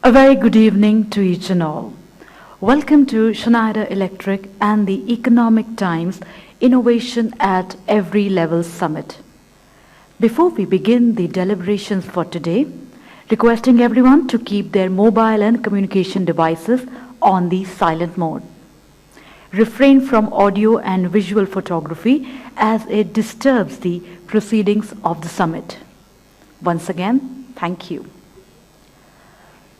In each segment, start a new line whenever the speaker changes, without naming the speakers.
A very good evening to each and all. Welcome to Schneider Electric and the Economic Times Innovation at Every Level Summit. Before we begin the deliberations for today, requesting everyone to keep their mobile and communication devices on the silent mode. Refrain from audio and visual photography as it disturbs the proceedings of the summit. Once again, thank you.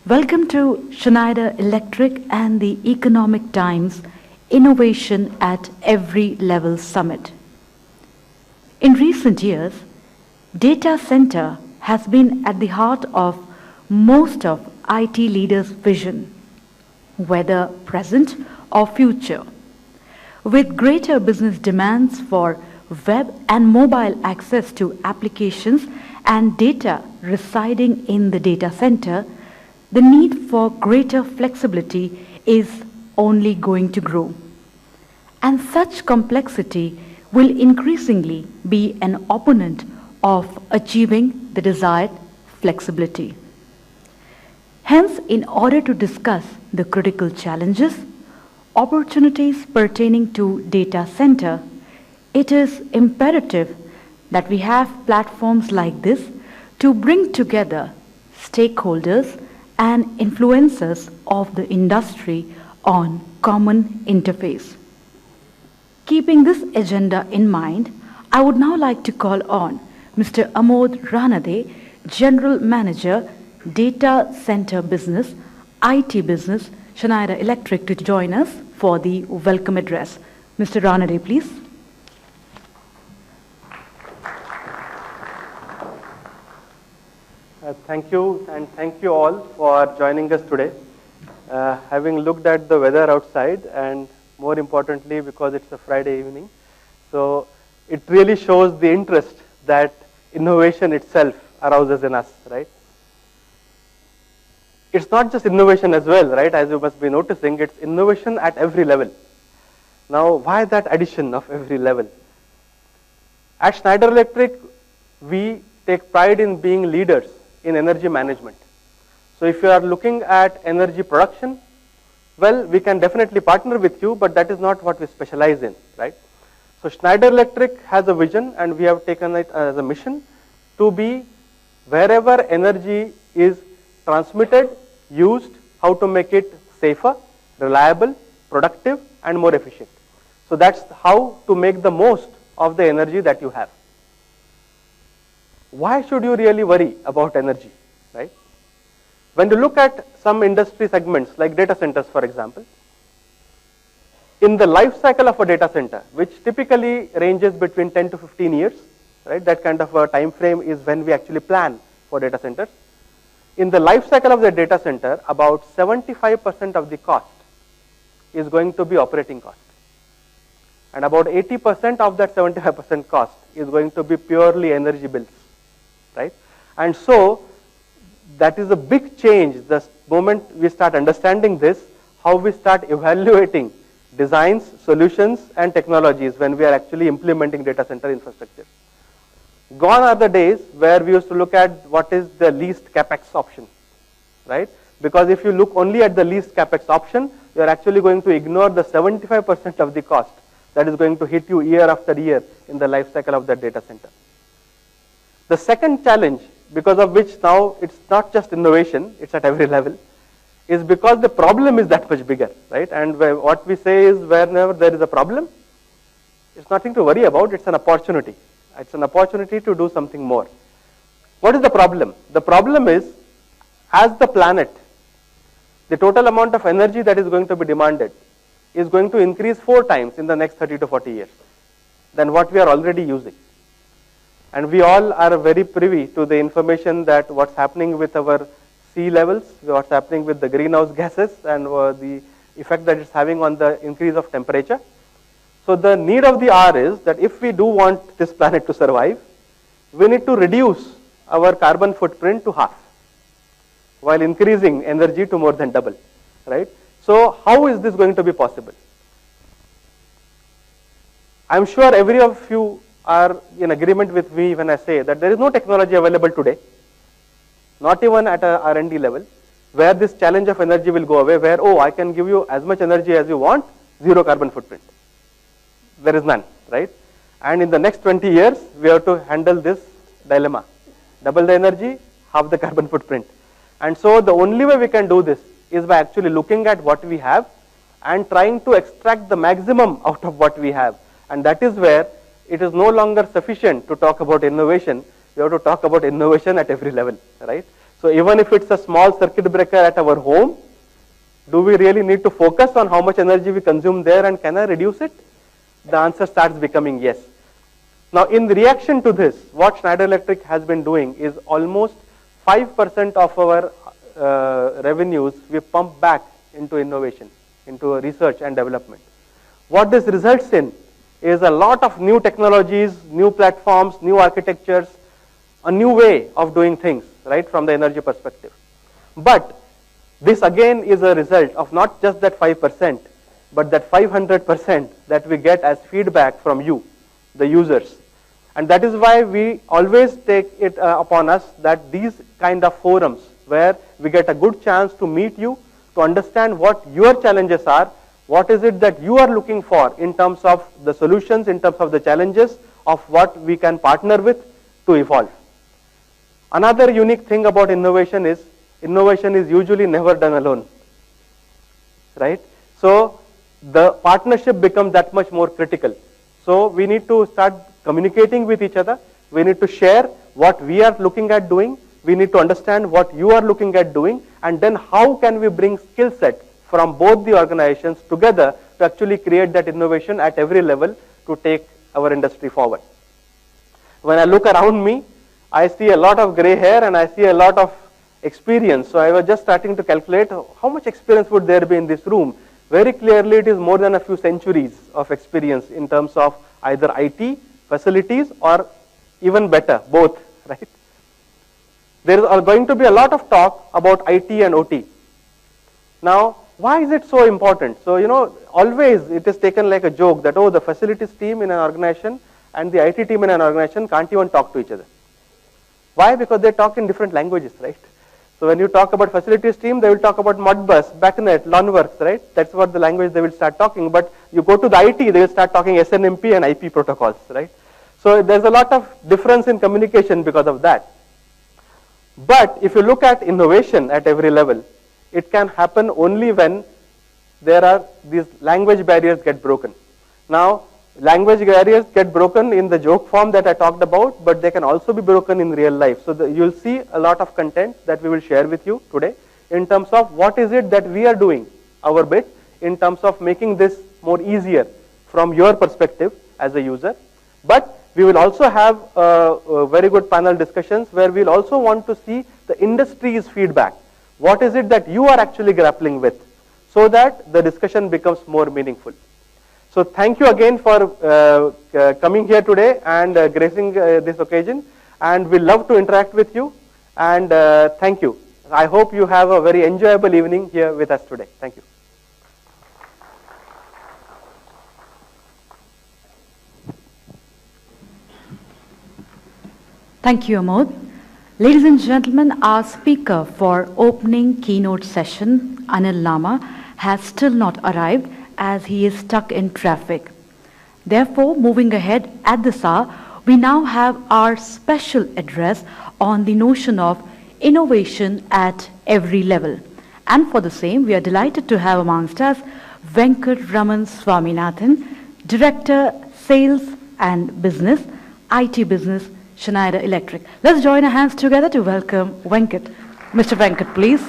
Welcome to Schneider Electric and the Economic Times Innovation at Every Level Summit. In recent years, data center has been at the heart of most of IT leaders' vision, whether present or future. With greater business demands for web and mobile access to applications and data residing in the data center, the need for greater flexibility is only going to grow. And such complexity will increasingly be an opponent of achieving the desired flexibility. Hence, in order to discuss the critical challenges, opportunities pertaining to data center, it is imperative that we have platforms like this to bring together stakeholders and influencers of the industry on common interface. Keeping this agenda in mind, I would now like to call on Mr. Amod Ranade, General Manager, Data Center Business, IT Business, Schneider Electric, to join us for the welcome address. Mr. Ranade, please.
Thank you, and thank you all for joining us today. Having looked at the weather outside, and more importantly because it's a Friday evening, so it really shows the interest that innovation itself arouses in us, right? It's not just innovation as well, right? As you must be noticing, it's innovation at every level. Now, why that addition of every level? At Schneider Electric, we take pride in being leaders in energy management. So if you are looking at energy production, well, we can definitely partner with you, but that is not what we specialize in, right? So Schneider Electric has a vision, and we have taken it as a mission to be wherever energy is transmitted, used, how to make it safer, reliable, productive, and more efficient. So that's how to make the most of the energy that you have. Why should you really worry about energy, right? When you look at some industry segments like data centers, for example, in the life cycle of a data center, which typically ranges between 10 to 15 years, right? That kind of a time frame is when we actually plan for data centers. In the life cycle of the data center, about 75% of the cost is going to be operating cost. And about 80% of that 75% cost is going to be purely energy bills, right? And so that is a big change. The moment we start understanding this, how we start evaluating designs, solutions, and technologies when we are actually implementing data center infrastructure. Gone are the days where we used to look at what is the least capex option, right? Because if you look only at the least capex option, you are actually going to ignore the 75% of the cost that is going to hit you year after year in the life cycle of that data center. The second challenge, because of which now it's not just innovation, it's at every level, is because the problem is that much bigger, right? And what we say is whenever there is a problem, it's nothing to worry about, it's an opportunity. It's an opportunity to do something more. What is the problem? The problem is, as the planet, the total amount of energy that is going to be demanded is going to increase 4 times in the next 30 to 40 years than what we are already using. And we all are very privy to the information that what's happening with our sea levels, what's happening with the greenhouse gases, and the effect that it's having on the increase of temperature. So the need of the hour is that if we do want this planet to survive, we need to reduce our carbon footprint to half while increasing energy to more than double, right? So how is this going to be possible? I'm sure every of you are in agreement with me when I say that there is no technology available today, not even at a R&D level, where this challenge of energy will go away, where, oh, I can give you as much energy as you want, zero carbon footprint. There is none, right? And in the next 20 years, we have to handle this dilemma. Double the energy, half the carbon footprint. And so the only way we can do this is by actually looking at what we have and trying to extract the maximum out of what we have. And that is where it is no longer sufficient to talk about innovation. We have to talk about innovation at every level, right? So even if it's a small circuit breaker at our home, do we really need to focus on how much energy we consume there and can I reduce it? The answer starts becoming yes. Now in reaction to this, what Schneider Electric has been doing is almost 5% of our revenues we pump back into innovation, into research and development. What this results in is a lot of new technologies, new platforms, new architectures, a new way of doing things, right, from the energy perspective. But this again is a result of not just that 5%, but that 500% that we get as feedback from you, the users. And that is why we always take it upon us that these kind of forums where we get a good chance to meet you, to understand what your challenges are, what is it that you are looking for in terms of the solutions, in terms of the challenges of what we can partner with to evolve. Another unique thing about innovation is usually never done alone, right? So the partnership becomes that much more critical. So we need to start communicating with each other. We need to share what we are looking at doing. We need to understand what you are looking at doing, and then how can we bring skill set from both the organizations together to actually create that innovation at every level to take our industry forward. When I look around me, I see a lot of gray hair and I see a lot of experience. So I was just starting to calculate how much experience would there be in this room. Very clearly it is more than a few centuries of experience in terms of either IT, facilities, or even better, both, right? There is going to be a lot of talk about IT and OT. Now, why is it so important? So, always it is taken like a joke that, oh, the facilities team in an organization and the IT team in an organization can't even talk to each other. Why? Because they talk in different languages, right? So when you talk about facilities team, they will talk about Modbus, BACnet, LonWorks, right? That's what the language they will start talking. But you go to the IT, they will start talking SNMP and IP protocols, right? So there's a lot of difference in communication because of that. But if you look at innovation at every level, it can happen only when there are these language barriers get broken. Now, language barriers get broken in the joke form that I talked about, but they can also be broken in real life. So you'll see a lot of content that we will share with you today in terms of what is it that we are doing, our bit, in terms of making this more easier from your perspective as a user. But we will also have very good panel discussions where we'll also want to see the industry's feedback. What is it that you are actually grappling with, so that the discussion becomes more meaningful. So thank you again for coming here today and gracing this occasion, and we'll love to interact with you, and thank you. I hope you have a very enjoyable evening here with us today. Thank you.
Thank you, Amod. Ladies and gentlemen, our speaker for opening keynote session, Anil Lama, has still not arrived as he is stuck in traffic. Therefore, moving ahead at this hour, we now have our special address on the notion of innovation at every level. And for the same, we are delighted to have amongst us Venkat Raman Swaminathan, Director, Sales and Business, IT Business, Schneider Electric. Let's join our hands together to welcome Venkat. Mr. Venkat, please.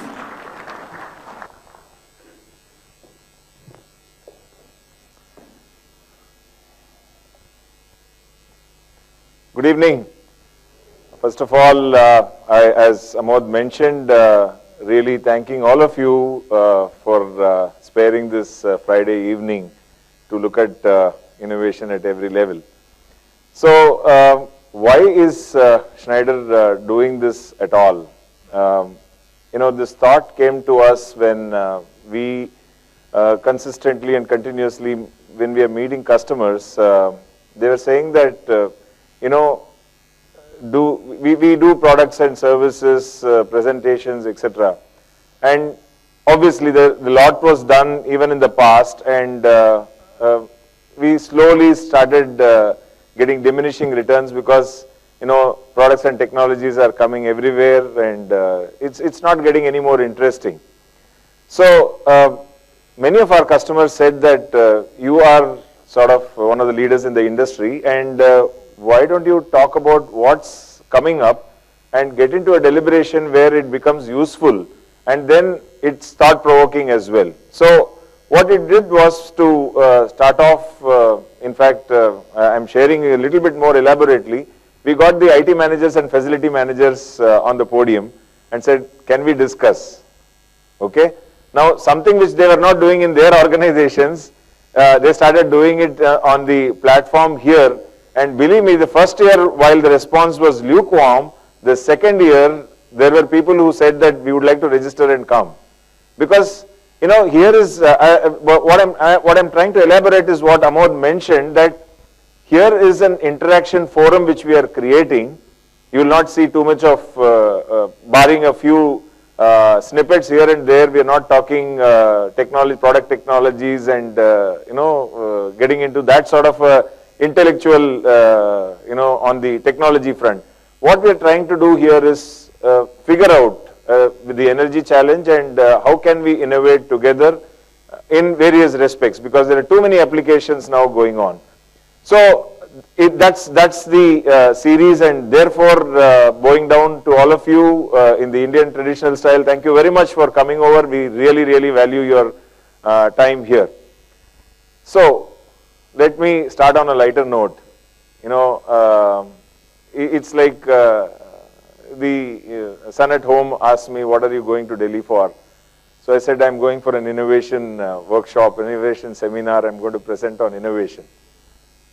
Good evening. First of all, as Amod mentioned, really thanking all of you for sparing this Friday evening to look at innovation at every level. So, why is Schneider doing this at all? This thought came to us when we consistently and continuously, when we are meeting customers, they were saying that, we do products and services, presentations, etc. And obviously the lot was done even in the past, and we slowly started getting diminishing returns because products and technologies are coming everywhere, and it's not getting any more interesting. So many of our customers said that you are sort of one of the leaders in the industry, and why don't you talk about what's coming up and get into a deliberation where it becomes useful, and then it's thought-provoking as well. So what it did was to start off, in fact, I'm sharing a little bit more elaborately. We got the IT managers and facility managers on the podium and said, can we discuss? Okay. Now, something which they were not doing in their organizations, they started doing it on the platform here. And believe me, the first year, while the response was lukewarm, the second year, there were people who said that we would like to register and come. Because, here is, what I'm trying to elaborate is what Amod mentioned, that here is an interaction forum which we are creating. You will not see too much of, barring a few snippets here and there. We are not talking technology, product technologies, and getting into that sort of intellectual, on the technology front. What we are trying to do here is figure out with the energy challenge and how can we innovate together in various respects, because there are too many applications now going on. So that's the series, and therefore bowing down to all of you in the Indian traditional style, thank you very much for coming over. We really value your time here. So let me start on a lighter note. It's like the son at home asked me, what are you going to Delhi for? So I said, I'm going for an innovation workshop, innovation seminar. I'm going to present on innovation.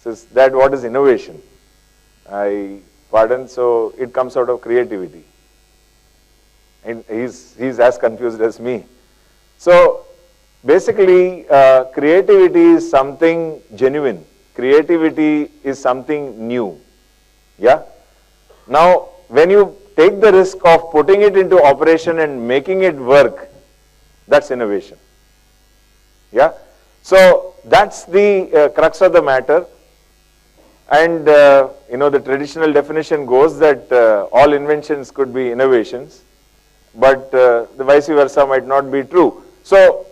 Says, Dad, what is innovation? Pardon, so it comes out of creativity. And he's as confused as me. So basically, creativity is something genuine. Creativity is something new. Yeah? Now, when you take the risk of putting it into operation and making it work, that's innovation. Yeah? So that's the crux of the matter. And the traditional definition goes that all inventions could be innovations, but the vice versa might not be true. So,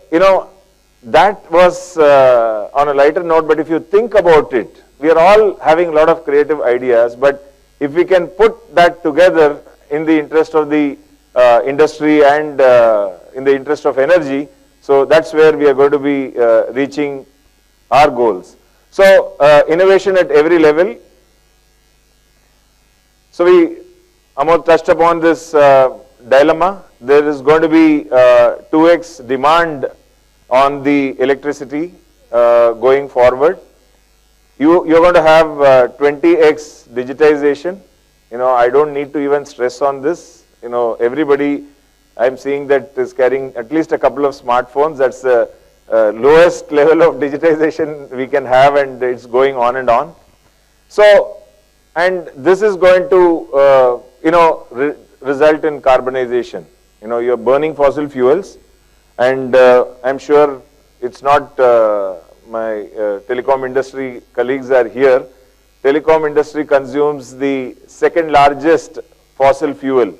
that was on a lighter note, but if you think about it, we are all having a lot of creative ideas, but if we can put that together in the interest of the industry and in the interest of energy, so that's where we are going to be reaching our goals. So, innovation at every level. So, Amod touched upon this dilemma. There is going to be 2x demand on the electricity going forward. You're going to have 20x digitization. I don't need to even stress on this. Everybody, I'm seeing that is carrying at least a couple of smartphones. That's the lowest level of digitization we can have, and it's going on and on. So, and this is going to, result in carbonization. You're burning fossil fuels, and I'm sure it's not my telecom industry colleagues are here. Telecom industry consumes the second largest fossil fuel.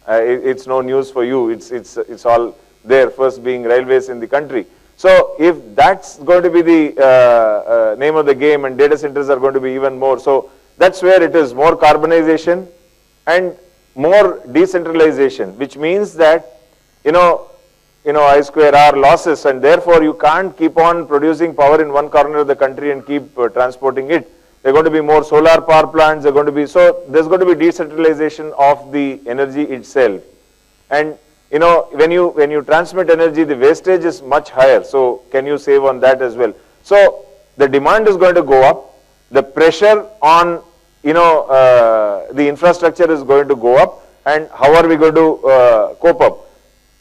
It's no news for you. It's all there, first being railways in the country. So if that's going to be the name of the game, and data centers are going to be even more, so that's where it is, more carbonization and more decentralization, which means that, I square R losses, and therefore you can't keep on producing power in one corner of the country and keep transporting it. There are going to be more solar power plants, there are going to be, so there's going to be decentralization of the energy itself. And when you transmit energy, the wastage is much higher. So can you save on that as well? So the demand is going to go up. The pressure on, the infrastructure is going to go up. And how are we going to cope up?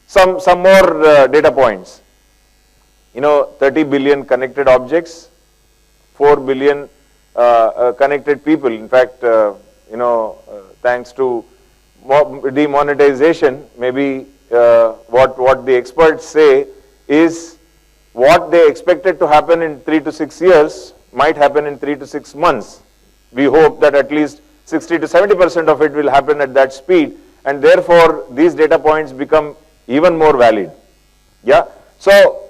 Some more data points. 30 billion connected objects, 4 billion connected people. In fact, thanks to demonetization, maybe what the experts say is what they expected to happen in 3 to 6 years might happen in 3 to 6 months. We hope that at least 60 to 70% of it will happen at that speed, and therefore these data points become even more valid. Yeah. So,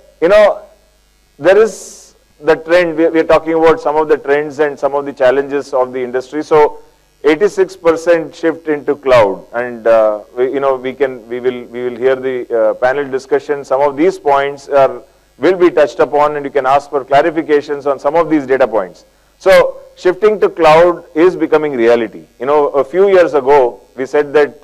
there is the trend, we are talking about some of the trends and some of the challenges of the industry. So, 86% shift into cloud, and we will hear the panel discussion. Some of these points will be touched upon, and you can ask for clarifications on some of these data points. So, shifting to cloud is becoming reality. A few years ago, we said that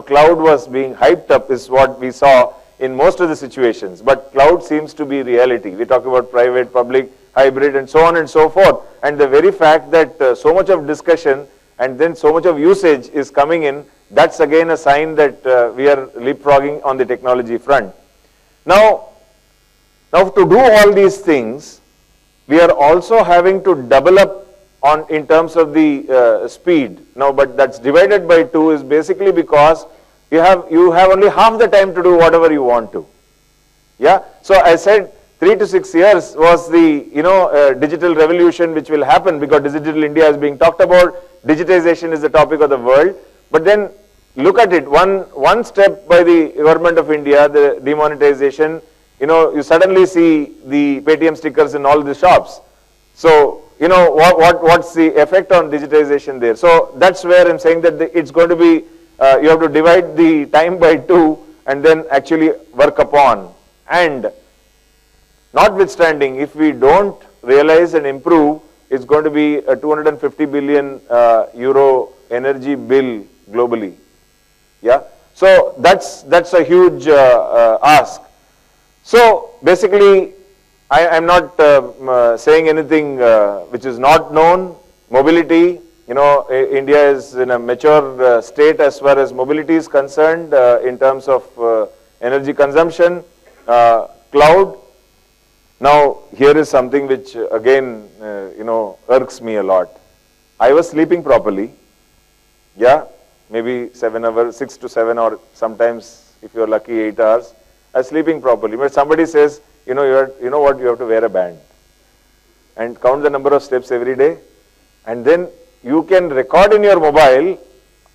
cloud was being hyped up is what we saw in most of the situations, but cloud seems to be reality. We talk about private, public, hybrid, and so on and so forth. And the very fact that so much of discussion and then so much of usage is coming in, that's again a sign that we are leapfrogging on the technology front. Now to do all these things, we are also having to double up in terms of the speed. Now, but that's divided by 2 is basically because you have only half the time to do whatever you want to. Yeah. So I said 3 to 6 years was the digital revolution which will happen, because digital India is being talked about. Digitization is the topic of the world. But then look at it, one step by the government of India, the demonetization. You suddenly see the Paytm stickers in all the shops. So what's the effect on digitization there? So that's where I'm saying that it's going to be, you have to divide the time by 2 and then actually work upon. And notwithstanding, if we don't realize and improve, it's going to be a 250 billion euro energy bill globally. Yeah. So that's a huge ask. So basically, I am not saying anything which is not known. Mobility, India is in a mature state as far as mobility is concerned in terms of energy consumption, cloud. Now, here is something which again, irks me a lot. I was sleeping properly, yeah, maybe 7 hours, 6 to 7, or sometimes if you're lucky 8 hours, I was sleeping properly. But somebody says, you know what, you have to wear a band and count the number of steps every day, and then you can record in your mobile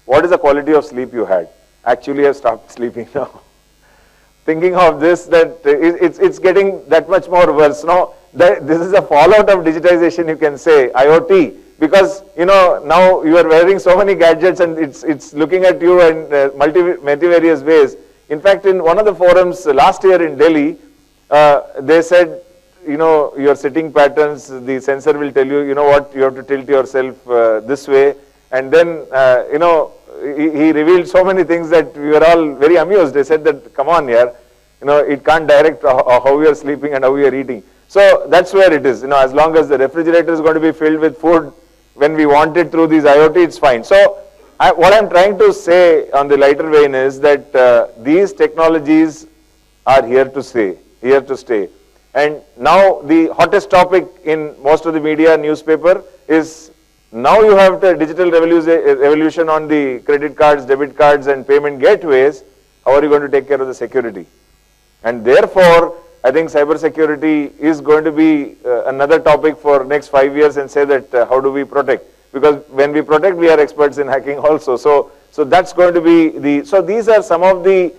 what is the quality of sleep you had. Actually, I've stopped sleeping now. Thinking of this, that it's getting that much more worse. Now, this is a fallout of digitization, you can say, IoT, because now you are wearing so many gadgets and it's looking at you in multivarious ways. In fact, in one of the forums last year in Delhi, they said, your sitting patterns, the sensor will tell you, what, you have to tilt yourself this way. And then, he revealed so many things that we were all very amused. They said that, come on here, it can't direct how we are sleeping and how we are eating. So that's where it is. As long as the refrigerator is going to be filled with food when we want it through these IoT, it's fine. So what I'm trying to say on the lighter vein is that these technologies are here to stay. And now the hottest topic in most of the media, newspaper, is now you have the digital revolution on the credit cards, debit cards, and payment gateways. How are you going to take care of the security? And therefore, I think cyber security is going to be another topic for next 5 years, and say that how do we protect? Because when we protect, we are experts in hacking also. So that's going to be so these are some of the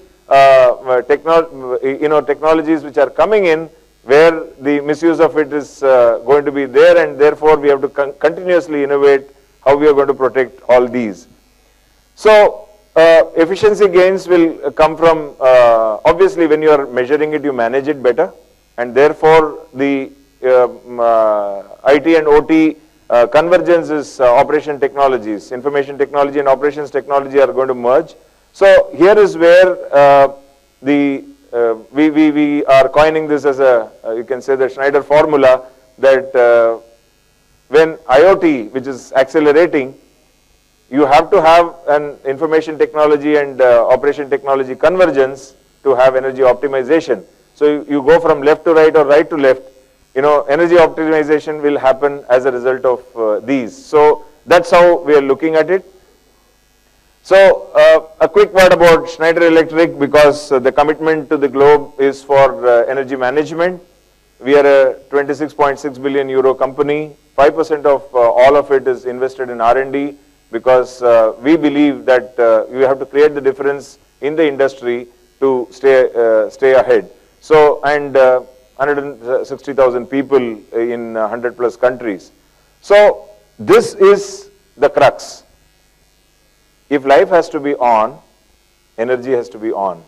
technologies which are coming in, where the misuse of it is going to be there, and therefore we have to continuously innovate how we are going to protect all these. So efficiency gains will come from, obviously when you are measuring it, you manage it better, and therefore the IT and OT convergence is operation technologies, information technology and operations technology are going to merge. So here is where we are coining this as you can say the Schneider formula, that when IoT, which is accelerating, you have to have an information technology and operation technology convergence to have energy optimization. So you go from left to right or right to left, energy optimization will happen as a result of these. So that's how we are looking at it. So a quick word about Schneider Electric, because the commitment to the globe is for energy management. We are a 26.6 billion euro company. 5% of all of it is invested in R&D, because we believe that you have to create the difference in the industry to stay ahead. So, and 160,000 people in 100 plus countries. So this is the crux. If life has to be on, energy has to be on.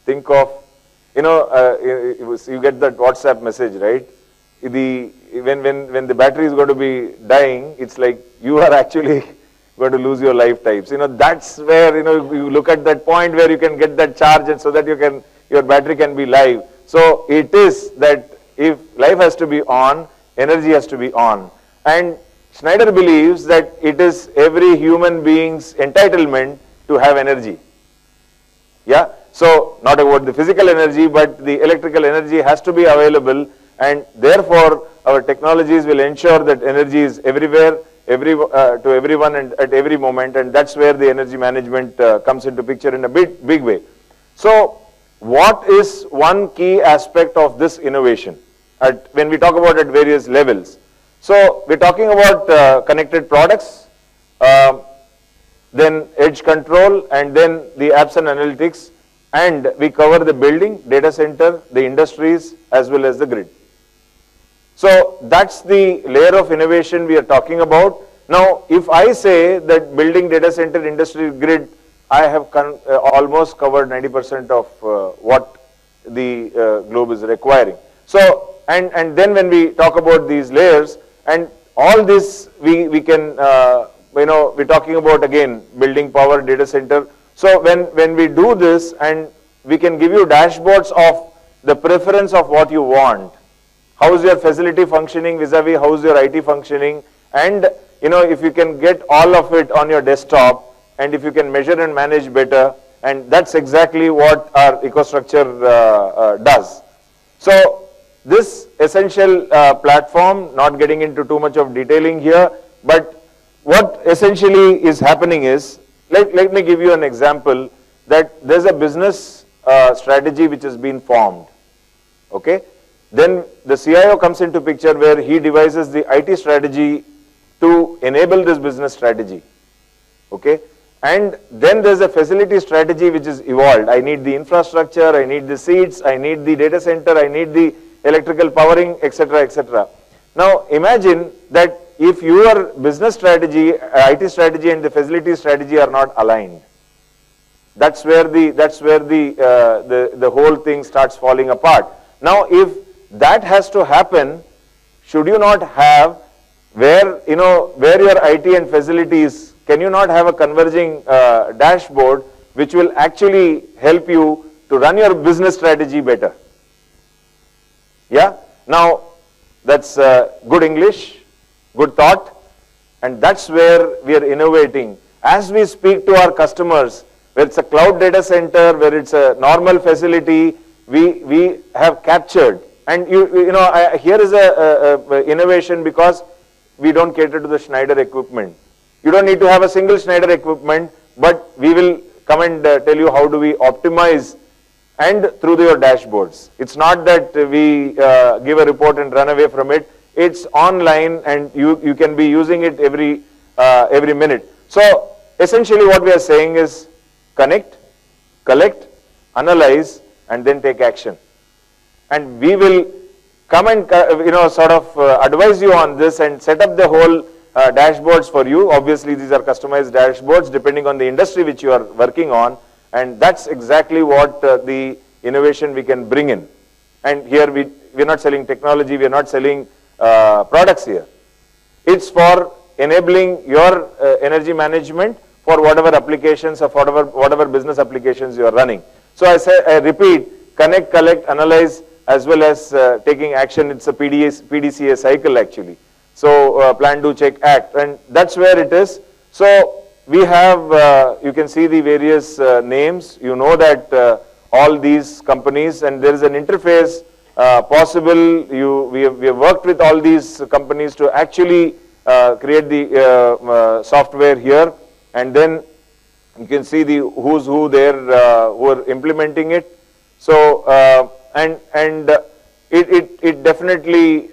Think of, you get that WhatsApp message, right? When the battery is going to be dying, it's like you are actually going to lose your lifetimes. That's where, you look at that point where you can get that charge, and so that your battery can be live. So it is that if life has to be on, energy has to be on. And Schneider believes that it is every human being's entitlement to have energy. Yeah. So not about the physical energy, but the electrical energy has to be available, and therefore our technologies will ensure that energy is everywhere, to everyone and at every moment, and that's where the energy management comes into picture in a big way. So what is one key aspect of this innovation when we talk about at various levels? So we're talking about connected products, then edge control, and then the apps and analytics, and we cover the building, data center, the industries, as well as the grid. So that's the layer of innovation we are talking about. Now, if I say that building, data center, industry, grid, I have almost covered 90% of what the globe is requiring. So, and then when we talk about these layers, and all this we can, we're talking about again building, power, data center. So when we do this, and we can give you dashboards of the preference of what you want, how is your facility functioning vis-a-vis how is your IT functioning, and if you can get all of it on your desktop, and if you can measure and manage better, and that's exactly what our EcoStruxure does. So this essential platform, not getting into too much of detailing here, but what essentially is happening is, let me give you an example, that there's a business strategy which has been formed, okay? Then the CIO comes into picture, where he devises the IT strategy to enable this business strategy, okay? And then there's a facility strategy which is evolved. I need the infrastructure, I need the seats, I need the data center, I need the electrical powering, etc., etc. Now imagine that if your business strategy, IT strategy, and the facility strategy are not aligned, that's where the whole thing starts falling apart. Now, if that has to happen, should you not have where your IT and facilities, can you not have a converging dashboard which will actually help you to run your business strategy better? Yeah. Now that's good English, good thought, and that's where we are innovating. As we speak to our customers, whether it's a cloud data center, whether it's a normal facility, we have captured. And here is a innovation, because we don't cater to the Schneider equipment. You don't need to have a single Schneider equipment, but we will come and tell you how do we optimize, and through your dashboards. It's not that we give a report and run away from it. It's online, and you can be using it every minute. So essentially what we are saying is connect, collect, analyze, and then take action. And we will come and advise you on this and set up the whole dashboards for you. Obviously these are customized dashboards depending on the industry which you are working on, and that's exactly what the innovation we can bring in. And here we're not selling technology, we're not selling products here. It's for enabling your energy management for whatever applications or whatever business applications you are running. So I repeat, connect, collect, analyze, as well as taking action. It's a PDCA cycle actually. So plan, do, check, act, and that's where it is. So we have, you can see the various names. You know that all these companies, and there is an interface possible. We have worked with all these companies to actually create the software here, and then you can see the who's who there who are implementing it. So it definitely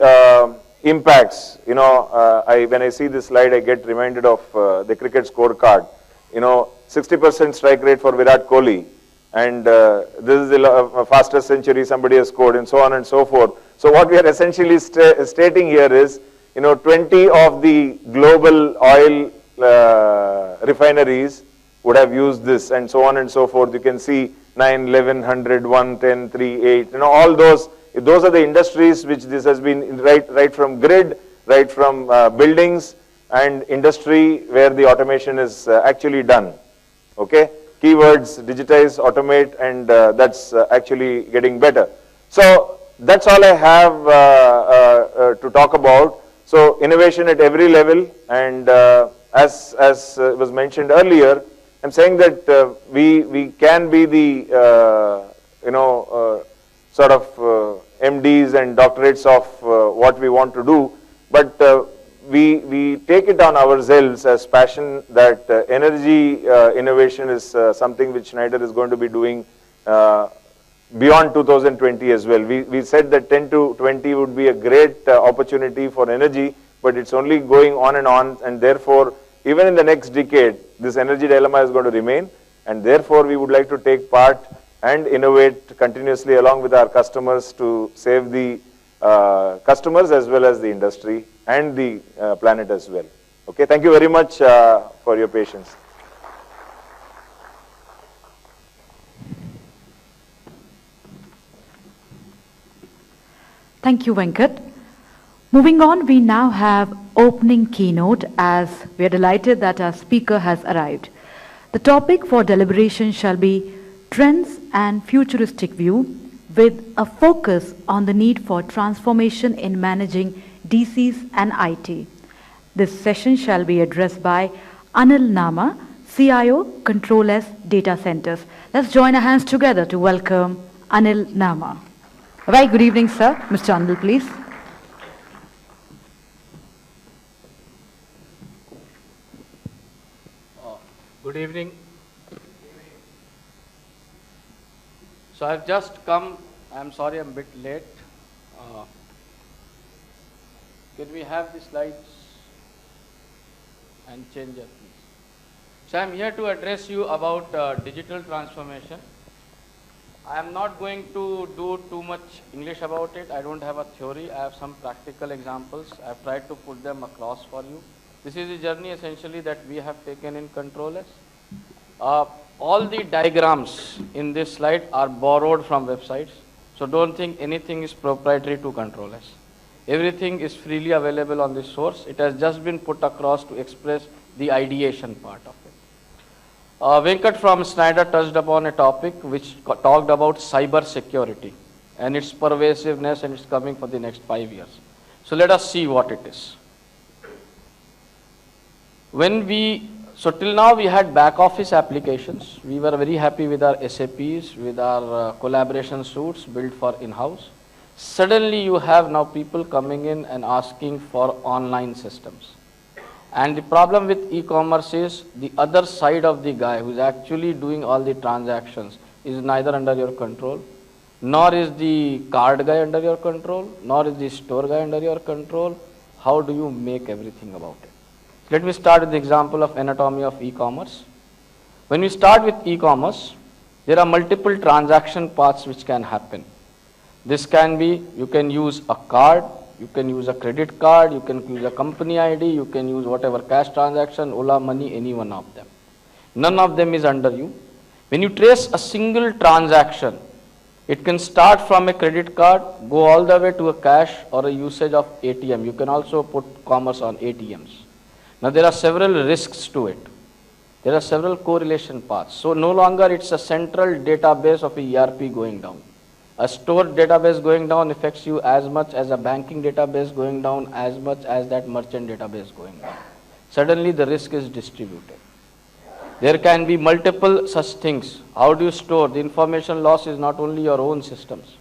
impacts. You know, when I see this slide, I get reminded of the cricket scorecard. You know, 60% strike rate for Virat Kohli, and this is the fastest century somebody has scored, and so on and so forth. So what we are essentially stating here is, you know, 20 of the global oil refineries would have used this, and so on and so forth. You can see 9, 11, 100, 1, 10, 3, 8, you know, all those are the industries which this has been, right from grid, right from buildings and industry where the automation is actually done. Okay, keywords, digitize, automate, and that's actually getting better. So that's all I have to talk about. So innovation at every level, and as was mentioned earlier, I'm saying that we can be the sort of MDs and doctorates of what we want to do, but we take it on ourselves as passion that energy innovation is something which Schneider is going to be doing beyond 2020 as well. We said that 10 to 20 would be a great opportunity for energy, but it's only going on, and therefore even in the next decade this energy dilemma is going to remain, and therefore we would like to take part and innovate continuously along with our customers to save the customers as well as the industry and the planet as well. Okay, thank you very much for your patience.
Thank you, Venkat. Moving on, we now have opening keynote, as we are delighted that our speaker has arrived. The topic for deliberation shall be Trends and Futuristic View, with a focus on the need for transformation in managing DCs and IT. This session shall be addressed by Anil Nama, CIO, Control S Data Centers. Let's join our hands together to welcome Anil Nama. A very good evening, sir. Mr. Anil, please.
Good evening. So I've just come. I'm sorry I'm a bit late. Can we have the slides and change it, please? So I'm here to address you about digital transformation. I am not going to do too much English about it. I don't have a theory. I have some practical examples. I've tried to put them across for you. This is the journey essentially that we have taken in Control S. All the diagrams in this slide are borrowed from websites. So don't think anything is proprietary to Control S. Everything is freely available on this source. It has just been put across to express the ideation part of it. Venkat from Schneider touched upon a topic which talked about cyber security and its pervasiveness, and it's coming for the next 5 years. So let us see what it is. So till now we had back office applications. We were very happy with our SAPs, with our collaboration suites built for in-house. Suddenly you have now people coming in and asking for online systems. And the problem with e-commerce is the other side of the guy who's actually doing all the transactions is neither under your control, nor is the card guy under your control, nor is the store guy under your control. How do you make everything about it? Let me start with the example of anatomy of e-commerce. When we start with e-commerce, there are multiple transaction paths which can happen. This can be, you can use a card, you can use a credit card, you can use a company ID, you can use whatever cash transaction, Ola Money, any one of them. None of them is under you. When you trace a single transaction, it can start from a credit card, go all the way to a cash or a usage of ATM. You can also put commerce on ATMs. Now there are several risks to it. There are several correlation paths. So no longer it's a central database of a ERP going down. A store database going down affects you as much as a banking database going down, as much as that merchant database going down. Suddenly the risk is distributed. There can be multiple such things. How do you store? The information loss is not only your own systems,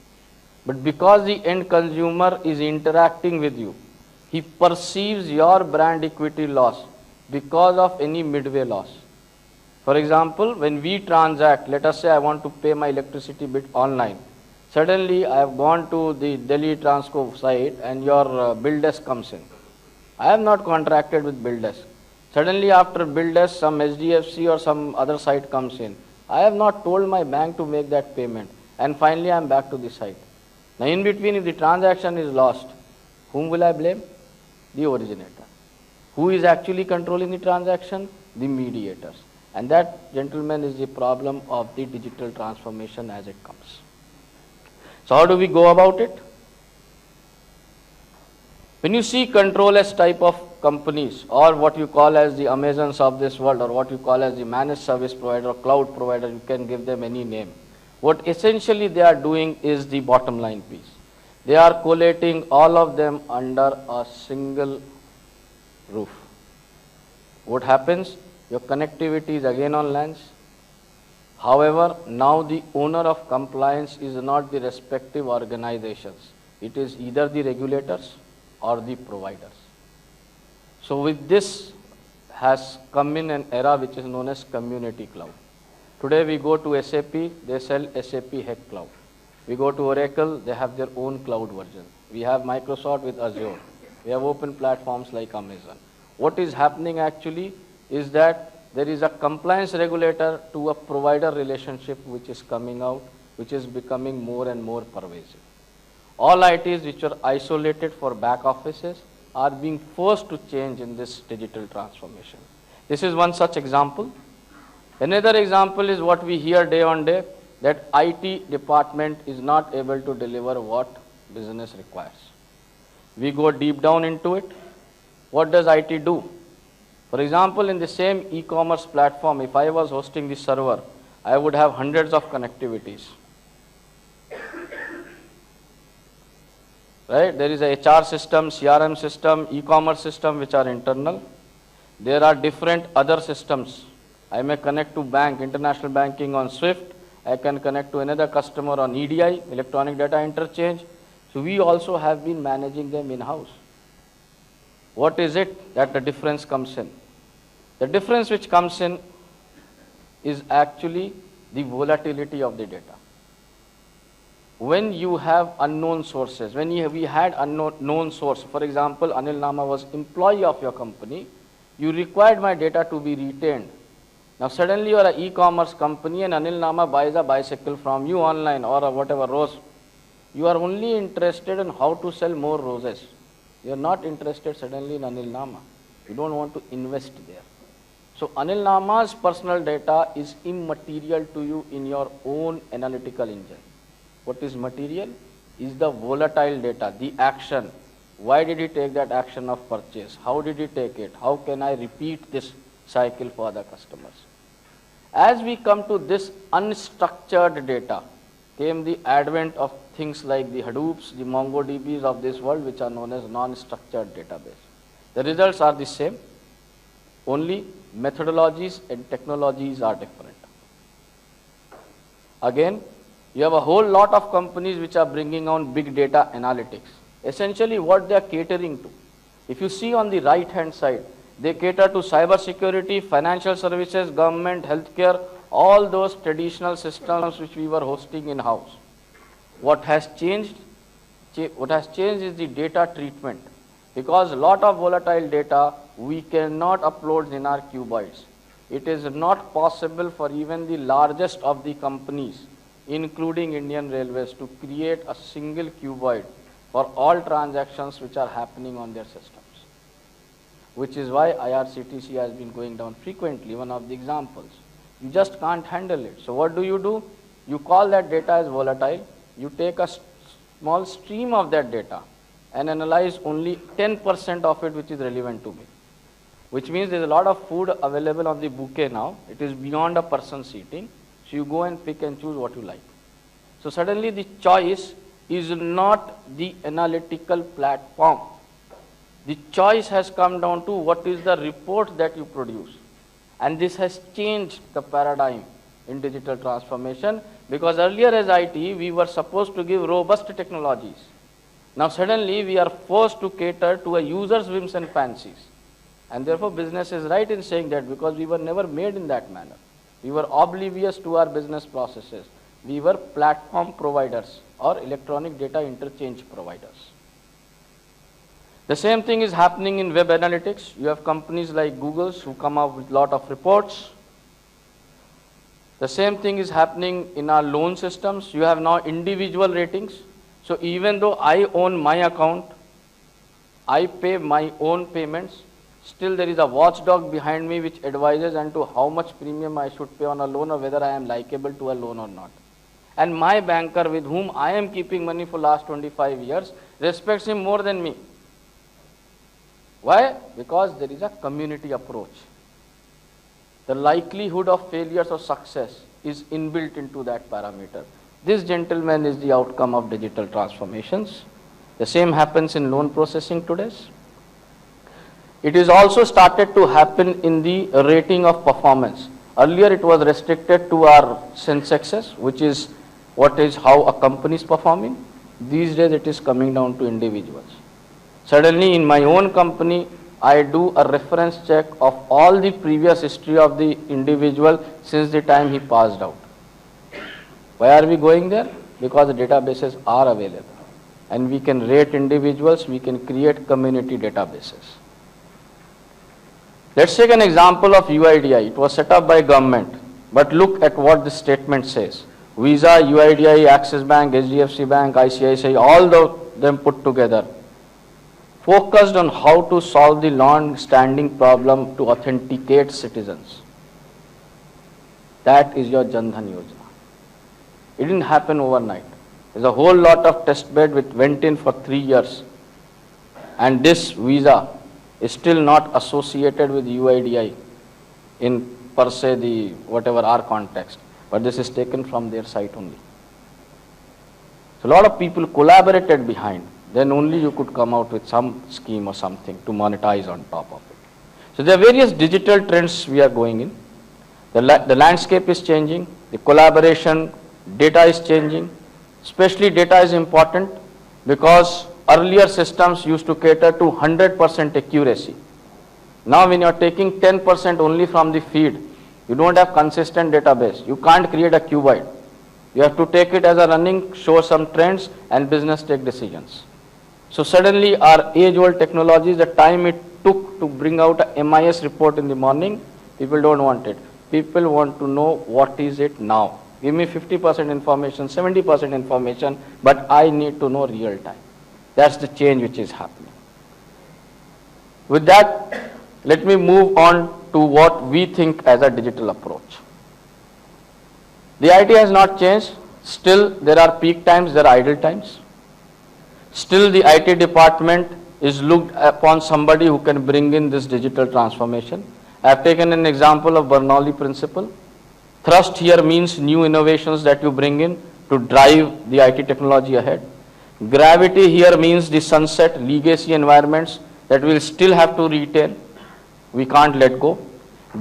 but because the end consumer is interacting with you, he perceives your brand equity loss because of any midway loss. For example, when we transact, let us say I want to pay my electricity bill online. Suddenly, I have gone to the Delhi Transco site and your bill desk comes in. I have not contracted with bill desk. Suddenly, after bill desk, some HDFC or some other site comes in. I have not told my bank to make that payment. And finally, I am back to the site. Now, in between, if the transaction is lost, whom will I blame? The originator. Who is actually controlling the transaction? The mediators. And that, gentlemen, is the problem of the digital transformation as it comes. So how do we go about it? When you see controllers type of companies, or what you call as the Amazons of this world, or what you call as the managed service provider or cloud provider, you can give them any name. What essentially they are doing is the bottom line piece. They are collating all of them under a single roof. What happens? Your connectivity is again on LANs. However, now the owner of compliance is not the respective organizations. It is either the regulators or the providers. So with this has come in an era which is known as community cloud. Today we go to SAP, they sell SAP HEC Cloud. We go to Oracle, they have their own cloud version. We have Microsoft with Azure. We have open platforms like Amazon. What is happening actually is that there is a compliance regulator to a provider relationship which is coming out, which is becoming more and more pervasive. All ITs which are isolated for back offices are being forced to change in this digital transformation. This is one such example. Another example is what we hear day on day, that IT department is not able to deliver what business requires. We go deep down into it. What does IT do? For example, in the same e-commerce platform, if I was hosting the server, I would have hundreds of connectivities. Right? There is a HR system, CRM system, e-commerce system which are internal. There are different other systems. I may connect to bank, international banking on SWIFT. I can connect to another customer on EDI, electronic data interchange. So we also have been managing them in-house. What is it that the difference comes in? The difference which comes in is actually the volatility of the data. When you have unknown sources, when we had unknown source, for example, Anil Nama was employee of your company, you required my data to be retained. Now suddenly you are an e-commerce company and Anil Nama buys a bicycle from you online or whatever rose. You are only interested in how to sell more roses. You are not interested suddenly in Anil Nama. You don't want to invest there. So Anil Nama's personal data is immaterial to you in your own analytical engine. What is material is the volatile data, the action. Why did he take that action of purchase? How did he take it? How can I repeat this cycle for other customers? As we come to this unstructured data, came the advent of things like the Hadoops, the MongoDBs of this world, which are known as non-structured database. The results are the same, only methodologies and technologies are different. Again, you have a whole lot of companies which are bringing on big data analytics. Essentially what they are catering to. If you see on the right hand side, they cater to cyber security, financial services, government, healthcare, all those traditional systems which we were hosting in-house. What has changed? What has changed is the data treatment. Because a lot of volatile data we cannot upload in our cuboids. It is not possible for even the largest of the companies, including Indian Railways, to create a single cuboid for all transactions which are happening on their systems. Which is why IRCTC has been going down frequently, one of the examples. You just can't handle it. So what do? You call that data as volatile. You take a small stream of that data and analyze only 10% of it which is relevant to me. Which means there's a lot of food available on the bouquet now. It is beyond a person's eating. So you go and pick and choose what you like. So suddenly the choice is not the analytical platform. The choice has come down to what is the report that you produce. And this has changed the paradigm in digital transformation, because earlier as IT, we were supposed to give robust technologies. Now suddenly we are forced to cater to a user's whims and fancies. And therefore business is right in saying that, because we were never made in that manner. We were oblivious to our business processes. We were platform providers or electronic data interchange providers. The same thing is happening in web analytics. You have companies like Google's who come up with a lot of reports. The same thing is happening in our loan systems. You have now individual ratings. So even though I own my account, I pay my own payments, still there is a watchdog behind me which advises as to how much premium I should pay on a loan or whether I am liable to a loan or not. And my banker with whom I am keeping money for last 25 years respects him more than me. Why? Because there is a community approach. The likelihood of failures or success is inbuilt into that parameter. This, gentlemen, is the outcome of digital transformations. The same happens in loan processing today. It is also started to happen in the rating of performance. Earlier it was restricted to our Sensexes, which is how a company is performing. These days it is coming down to individuals. Suddenly in my own company, I do a reference check of all the previous history of the individual since the time he passed out. Why are we going there? Because the databases are available. And we can rate individuals, we can create community databases. Let's take an example of UIDAI. It was set up by government. But look at what this statement says. Visa, UIDAI, Axis Bank, HDFC Bank, ICICI, all of them put together, focused on how to solve the long-standing problem to authenticate citizens. That is your Jan Dhan Yojana. It didn't happen overnight. There's a whole lot of test bed which went in for 3 years. And this visa is still not associated with UIDAI in per se the whatever our context. But this is taken from their site only. So a lot of people collaborated behind. Then only you could come out with some scheme or something to monetize on top of it. So there are various digital trends we are going in. The landscape is changing, the collaboration, data is changing. Especially data is important because earlier systems used to cater to 100% accuracy. Now when you are taking 10% only from the feed, you don't have consistent database. You can't create a cuboid. You have to take it as a running, show some trends and business take decisions. So suddenly our age-old technologies, the time it took to bring out a MIS report in the morning, people don't want it. People want to know what is it now. Give me 50% information, 70% information, but I need to know real time. That's the change which is happening. With that, let me move on to what we think as a digital approach. The idea has not changed. Still, there are peak times, there are idle times. Still, the IT department is looked upon somebody who can bring in this digital transformation. I have taken an example of Bernoulli principle. Thrust here means new innovations that you bring in to drive the IT technology ahead. Gravity here means the sunset legacy environments that we'll still have to retain. We can't let go.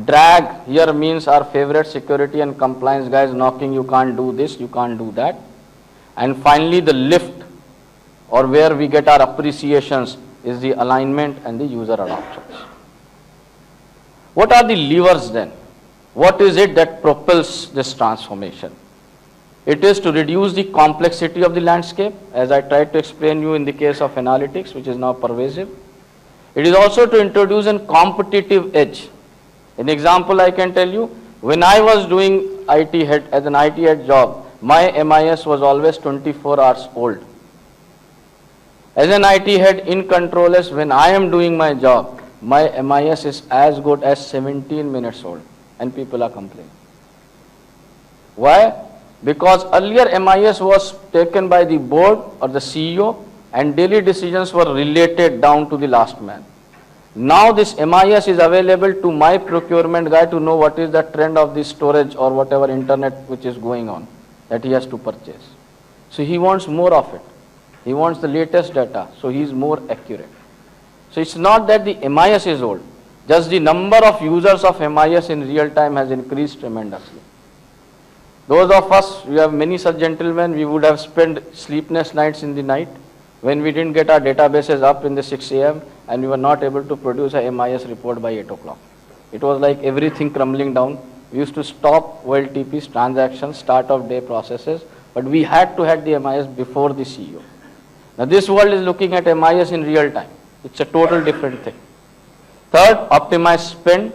Drag here means our favorite security and compliance guys knocking, you can't do this, you can't do that. And finally the lift, or where we get our appreciations, is the alignment and the user adoptions. What are the levers then? What is it that propels this transformation? It is to reduce the complexity of the landscape, as I tried to explain you in the case of analytics, which is now pervasive. It is also to introduce a competitive edge. An example I can tell you, when I was doing IT head as an IT head job, my MIS was always 24 hours old. As an IT head in controllers, when I am doing my job, my MIS is as good as 17 minutes old. And people are complaining. Why? Because earlier MIS was taken by the board or the CEO and daily decisions were related down to the last man. Now this MIS is available to my procurement guy to know what is the trend of the storage or whatever internet which is going on that he has to purchase. So he wants more of it. He wants the latest data, so he is more accurate. So it's not that the MIS is old. Just the number of users of MIS in real time has increased tremendously. Those of us, we have many such gentlemen, we would have spent sleepless nights in the night when we didn't get our databases up in the 6 a.m. and we were not able to produce a MIS report by 8 o'clock. It was like everything crumbling down We used to stop OLTP's transactions, start of day processes, but we had to have the MIS before the CEO. Now this world is looking at MIS in real time. It's a total different thing. Third, optimize spend.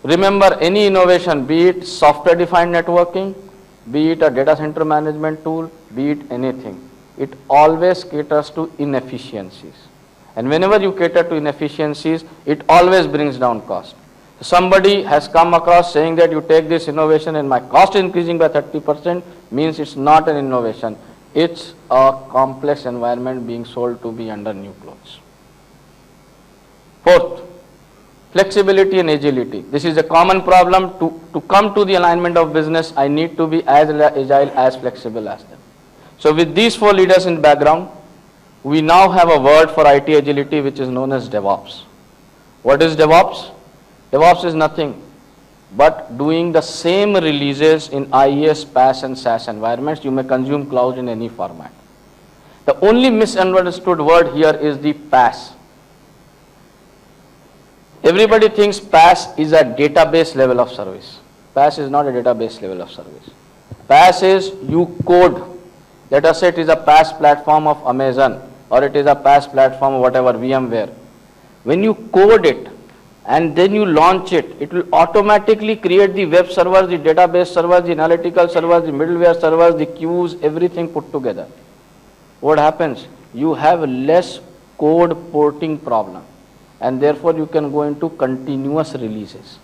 Remember, any innovation, be it software defined networking, be it a data center management tool, be it anything, it always caters to inefficiencies. And whenever you cater to inefficiencies, it always brings down cost. Somebody has come across saying that you take this innovation and my cost increasing by 30% means it's not an innovation. It's a complex environment being sold to be under new clothes. Fourth, flexibility and agility. This is a common problem. To come to the alignment of business, I need to be as agile, as flexible as them. So with these four leaders in background, we now have a word for IT agility which is known as DevOps. What is DevOps? DevOps is nothing but doing the same releases in IaaS, PaaS and SaaS environments. You may consume cloud in any format. The only misunderstood word here is the PaaS. Everybody thinks PaaS is a database level of service. PaaS is not a database level of service. PaaS is you code. Let us say it is a PaaS platform of Amazon or it is a PaaS platform of whatever, VMware. When you code it and then you launch it, it will automatically create the web servers, the database servers, the analytical servers, the middleware servers, the queues, everything put together. What happens? You have less code porting problem and therefore you can go into continuous releases.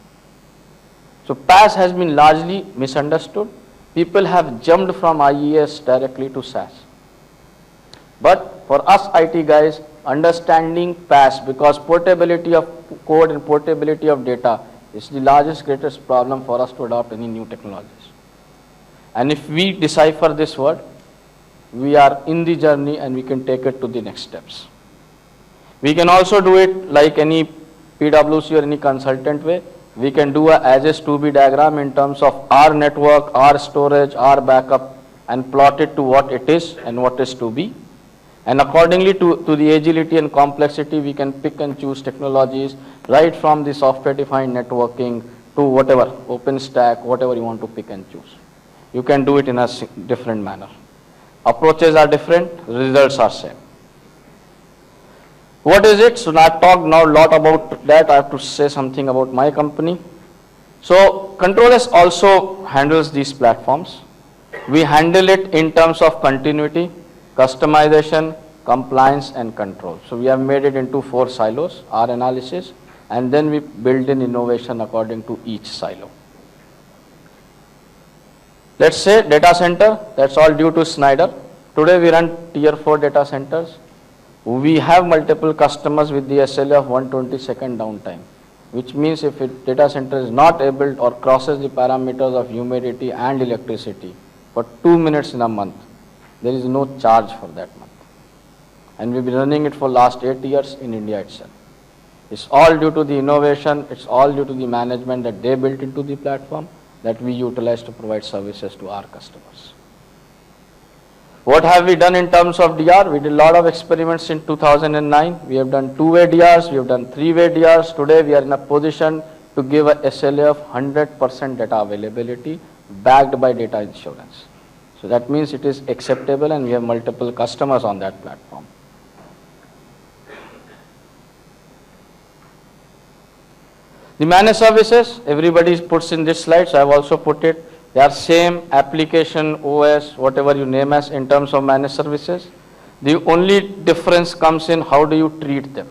So PaaS has been largely misunderstood. People have jumped from IaaS directly to SaaS. But for us IT guys, understanding PaaS, because portability of code and portability of data is the greatest problem for us to adopt any new technologies. And if we decipher this word, we are in the journey and we can take it to the next steps. We can also do it like any PwC or any consultant way. We can do a as is to be diagram in terms of our network, our storage, our backup and plot it to what it is and what is to be. And accordingly to the agility and complexity, we can pick and choose technologies right from the software defined networking to whatever, OpenStack, whatever you want to pick and choose. You can do it in a different manner. Approaches are different, results are same. What is it? So I talked now a lot about that. I have to say something about my company. So ControlS also handles these platforms. We handle it in terms of continuity, customization, compliance and control. So we have made it into 4 silos, our analysis, and then we build in innovation according to each silo. Let's say data center, that's all due to Schneider. Today we run tier 4 data centers. We have multiple customers with the SLA of 120-second downtime, which means if a data center is not able or crosses the parameters of humidity and electricity for 2 minutes in a month, there is no charge for that month. And we've been running it for last 8 years in India itself. It's all due to the innovation, it's all due to the management that they built into the platform that we utilize to provide services to our customers. What have we done in terms of DR? We did a lot of experiments in 2009. We have done 2-way DRs, we have done 3-way DRs. Today we are in a position to give a SLA of 100% data availability backed by data insurance. So that means it is acceptable and we have multiple customers on that platform. The managed services, everybody puts in this slide, so I have also put it. They are same application, OS, whatever you name as in terms of managed services. The only difference comes in how do you treat them.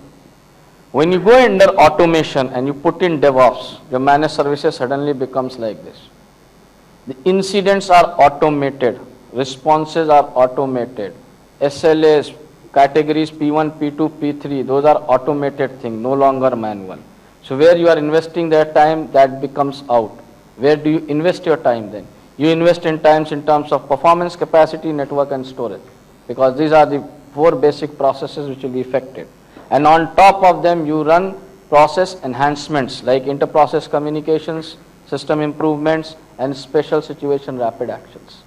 When you go under automation and you put in DevOps, your managed services suddenly becomes like this. The incidents are automated, responses are automated, SLAs, categories P1, P2, P3, those are automated things, no longer manual. So where you are investing that time, that becomes out. Where do you invest your time then? You invest in times in terms of performance, capacity, network and storage, because these are the 4 basic processes which will be affected. And on top of them you run process enhancements like inter-process communications, system improvements and special situation rapid actions.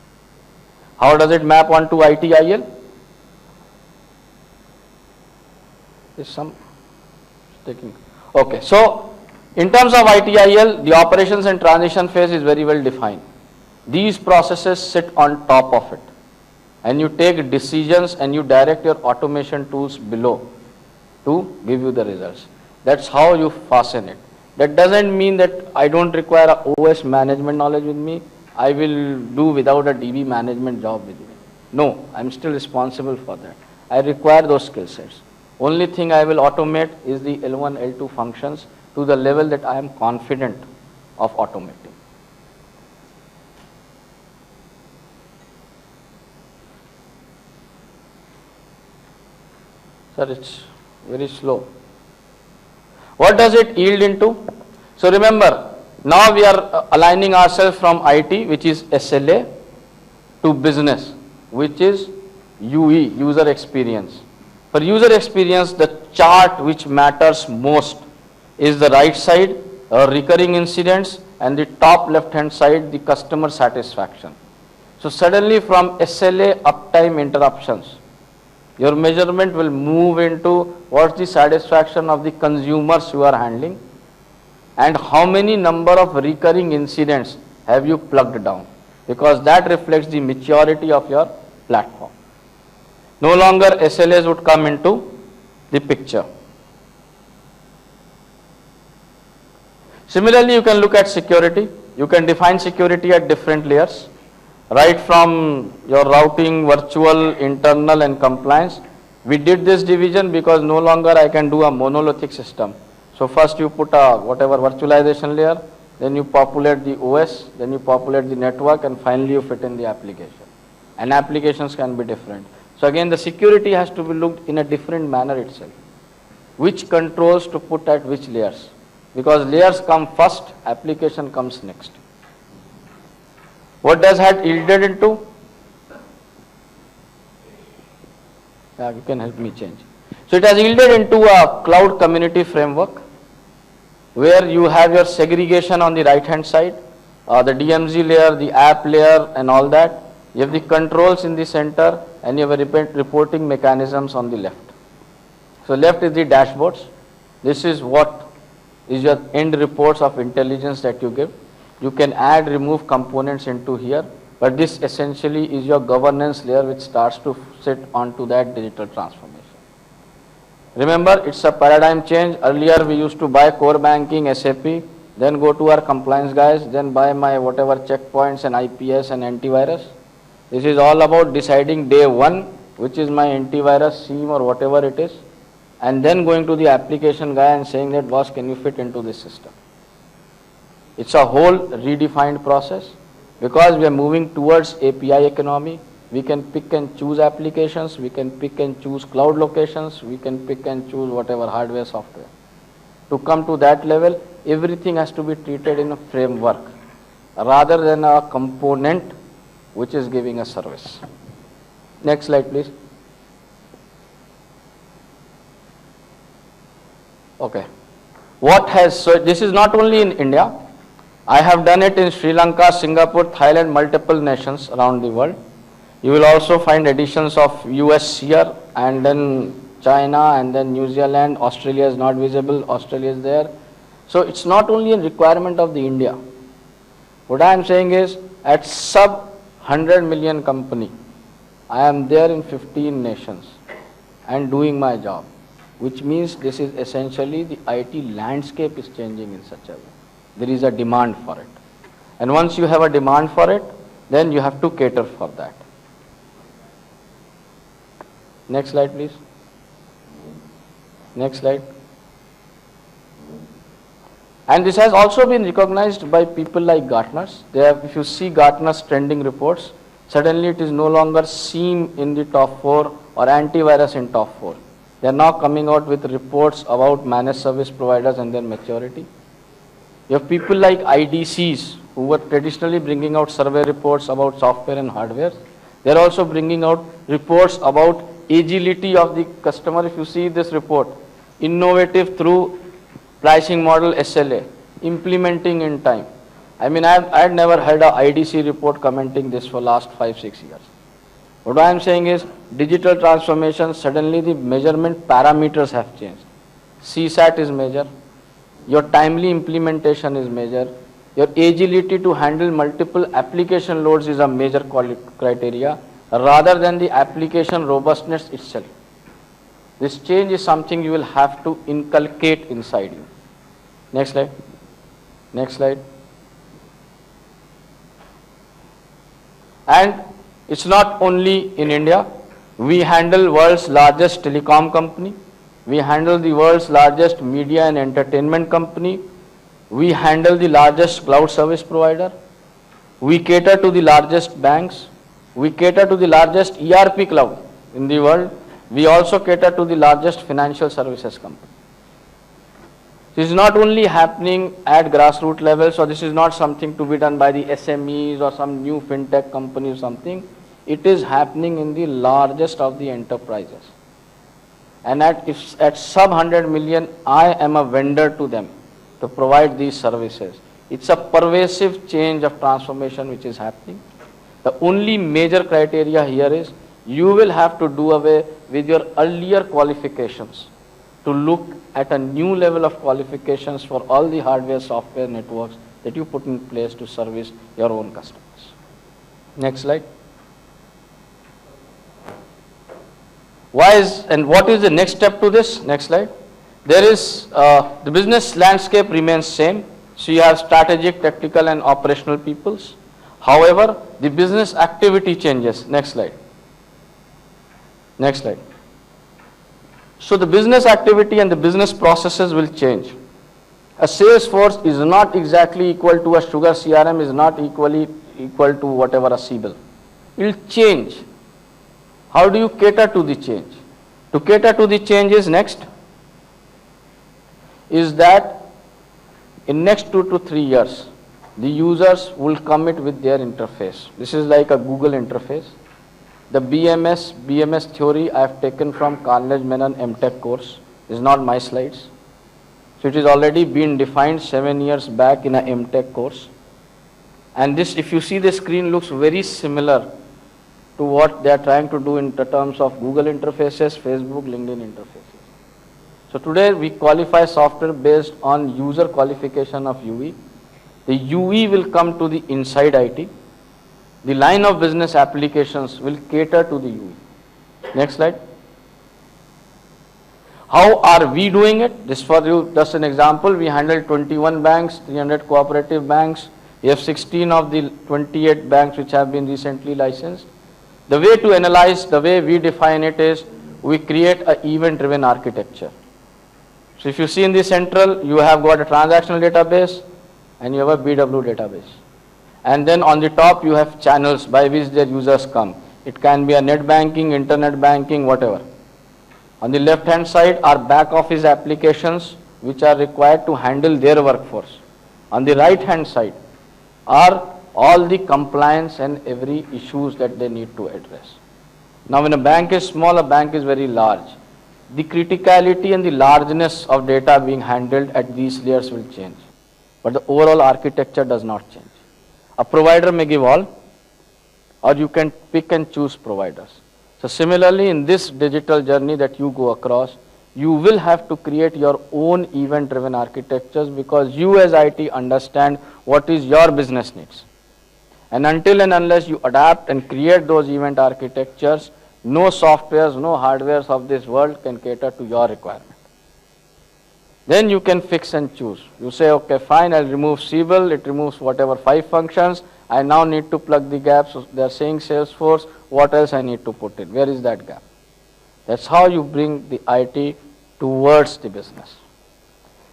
How does it map onto ITIL? Is some taking? Okay, so In terms of ITIL, the operations and transition phase is very well defined. These processes sit on top of it, and you take decisions and you direct your automation tools below to give you the results. That's how you fasten it. That doesn't mean that I don't require a OS management knowledge with me. I will do without a DB management job with me. No, I'm still responsible for that. I require those skill sets. Only thing I will automate is the L1, L2 functions to the level that I am confident of automating. Sir, it's very slow. What does it yield into? So remember, now we are aligning ourselves from IT, which is SLA, to business, which is UE, user experience. For user experience, the chart which matters most is the right side, recurring incidents, and the top left hand side, the customer satisfaction. So suddenly from SLA uptime interruptions, your measurement will move into what's the satisfaction of the consumers you are handling and how many number of recurring incidents have you plugged down, because that reflects the maturity of your platform. No longer SLAs would come into the picture. Similarly, you can look at security. You can define security at different layers, right from your routing, virtual, internal, and compliance. We did this division because no longer I can do a monolithic system. So first you put a whatever virtualization layer, then you populate the OS, then you populate the network, and finally you fit in the application. And applications can be different. So again, the security has to be looked in a different manner itself. Which controls to put at which layers? Because layers come first, application comes next. What does that yielded into? Yeah, you can help me change. So it has yielded into a cloud community framework where you have your segregation on the right hand side, the DMZ layer, the app layer, and all that. You have the controls in the center, and you have reporting mechanisms on the left. So left is the dashboards. This is what is your end reports of intelligence that you give. You can add, remove components into here, but this essentially is your governance layer which starts to sit onto that digital transformation. Remember, it's a paradigm change. Earlier we used to buy core banking, SAP, then go to our compliance guys, then buy my whatever checkpoints and IPS and antivirus. This is all about deciding day one, which is my antivirus SIEM or whatever it is, and then going to the application guy and saying that, boss, can you fit into this system? It's a whole redefined process because we are moving towards API economy. We can pick and choose applications, we can pick and choose cloud locations, we can pick and choose whatever hardware, software. To come to that level, everything has to be treated in a framework rather than a component which is giving a service. Next slide, please. Okay. So this is not only in India. I have done it in Sri Lanka, Singapore, Thailand, multiple nations around the world. You will also find editions of US here, and then China, and then New Zealand. Australia is not visible, Australia is there. So it's not only a requirement of the India. What I am saying is, at sub 100 million company, I am there in 15 nations and doing my job, which means this is essentially the IT landscape is changing in such a way. There is a demand for it. And once you have a demand for it, then you have to cater for that. Next slide, please. Next slide. And this has also been recognized by people like Gartner's. If you see Gartner's trending reports, suddenly it is no longer SIEM in the top 4 or antivirus in top 4. They are now coming out with reports about managed service providers and their maturity. You have people like IDCs who were traditionally bringing out survey reports about software and hardware. They are also bringing out reports about agility of the customer. If you see this report, innovative through pricing model SLA, implementing in time. I mean, I had never heard a IDC report commenting this for last 5-6 years. What I am saying is, digital transformation, suddenly the measurement parameters have changed. CSAT is measured, your timely implementation is major, your agility to handle multiple application loads is a major criteria rather than the application robustness itself. This change is something you will have to inculcate inside you. Next slide. Next slide. And it's not only in India. We handle world's largest telecom company. We handle the world's largest media and entertainment company. We handle the largest cloud service provider. We cater to the largest banks. We cater to the largest ERP cloud in the world. We also cater to the largest financial services company. This is not only happening at grassroots level, so this is not something to be done by the SMEs or some new fintech company or something. It is happening in the largest of the enterprises. And at sub 100 million, I am a vendor to them to provide these services. It's a pervasive change of transformation which is happening. The only major criteria here is you will have to do away with your earlier qualifications to look at a new level of qualifications for all the hardware, software networks that you put in place to service your own customers. Next slide. What is the next step to this? Next slide. There is, the business landscape remains same. So you have strategic, tactical and operational peoples. However, the business activity changes. Next slide. Next slide. So the business activity and the business processes will change. A sales force is not exactly equal to a Sugar CRM, is not equal to whatever a Siebel. It will change. How do you cater to the change? To cater to the change is next, is that in next 2 to 3 years, the users will commit with their interface. This is like a Google interface. The BMS theory I have taken from Carnegie Mellon MTech course. Is not my slides. So it is already been defined 7 years back in a MTech course. And this, if you see the screen, looks very similar to what they are trying to do in the terms of Google interfaces, Facebook, LinkedIn interfaces. So today we qualify software based on user qualification of UE. The UE will come to the inside IT. The line of business applications will cater to the UE. Next slide. How are we doing it? This for you, just an example. We handle 21 banks, 300 cooperative banks. We have 16 of the 28 banks which have been recently licensed. The way to analyze, the way we define it is, we create an event-driven architecture. So if you see in the central, you have got a transactional database and you have a BW database. And then on the top you have channels by which their users come. It can be a net banking, internet banking, whatever. On the left hand side are back office applications which are required to handle their workforce. On the right hand side are all the compliance and every issues that they need to address. Now when a bank is small, a bank is very large. The criticality and the largeness of data being handled at these layers will change. But the overall architecture does not change. A provider may give all, or you can pick and choose providers. So similarly, in this digital journey that you go across, you will have to create your own event-driven architectures because you as IT understand what is your business needs. And until and unless you adapt and create those event architectures, no softwares, no hardwares of this world can cater to your requirement. Then you can fix and choose. You say, okay, fine, I'll remove Siebel, it removes whatever 5 functions. I now need to plug the gaps. So they're saying Salesforce, what else I need to put in? Where is that gap? That's how you bring the IT towards the business.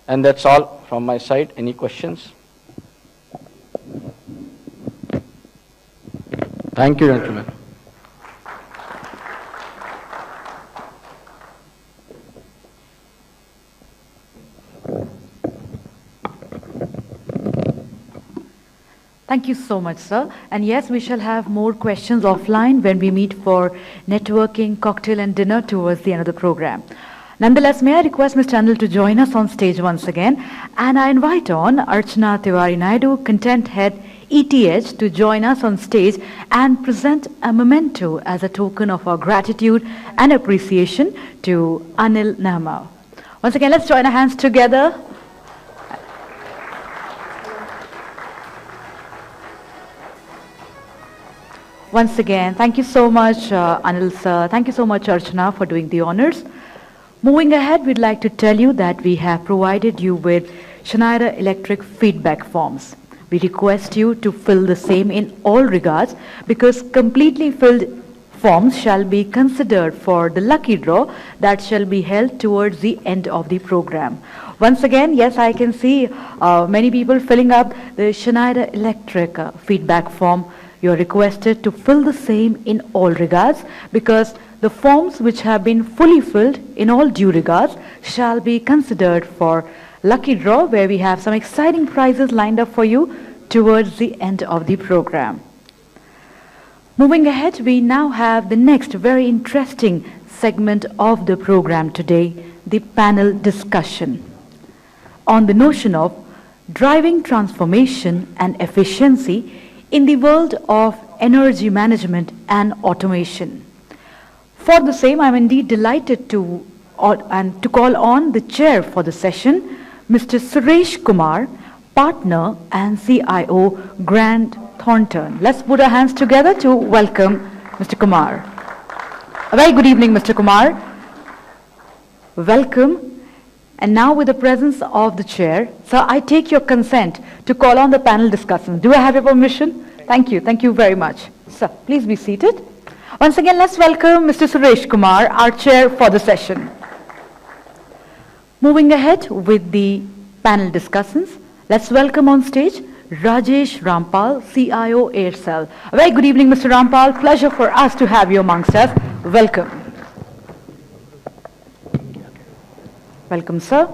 And that's all from my side. Any questions? Thank you, gentlemen.
Thank you so much, sir. And yes, we shall have more questions offline when we meet for networking, cocktail and dinner towards the end of the program. Nonetheless, may I request Mr. Anil to join us on stage once again. And I invite on Archana Tiwari Naidu, Content Head, ETH, to join us on stage and present a memento as a token of our gratitude and appreciation to Anil Nahmar. Once again, let's join our hands together Once again, thank you so much, Anil sir. Thank you so much, Archana, for doing the honors. Moving ahead, we'd like to tell you that we have provided you with Schneider Electric feedback forms. We request you to fill the same in all regards because completely filled forms shall be considered for the lucky draw that shall be held towards the end of the program. Once again, yes, I can see many people filling up the Schneider Electric feedback form. You are requested to fill the same in all regards because the forms which have been fully filled in all due regards shall be considered for lucky draw where we have some exciting prizes lined up for you towards the end of the program. Moving ahead, we now have the next very interesting segment of the program today, the panel discussion on the notion of driving transformation and efficiency in the world of energy management and automation. For the same, I'm indeed delighted to call on the chair for the session, Mr. Suresh Kumar, partner and CIO, Grant Thornton. Let's put our hands together to welcome Mr. Kumar. A very good evening, Mr. Kumar. Welcome. And now with the presence of the chair, sir, I take your consent to call on the panel discussion. Do I have your permission? Thank you. Thank you very much. Sir, please be seated. Once again, let's welcome Mr. Suresh Kumar, our chair for the session. Moving ahead with the panel discussions, let's welcome on stage Rajesh Rampal, CIO Aircel. A very good evening, Mr. Rampal. Pleasure for us to have you amongst us. Welcome. Welcome, sir.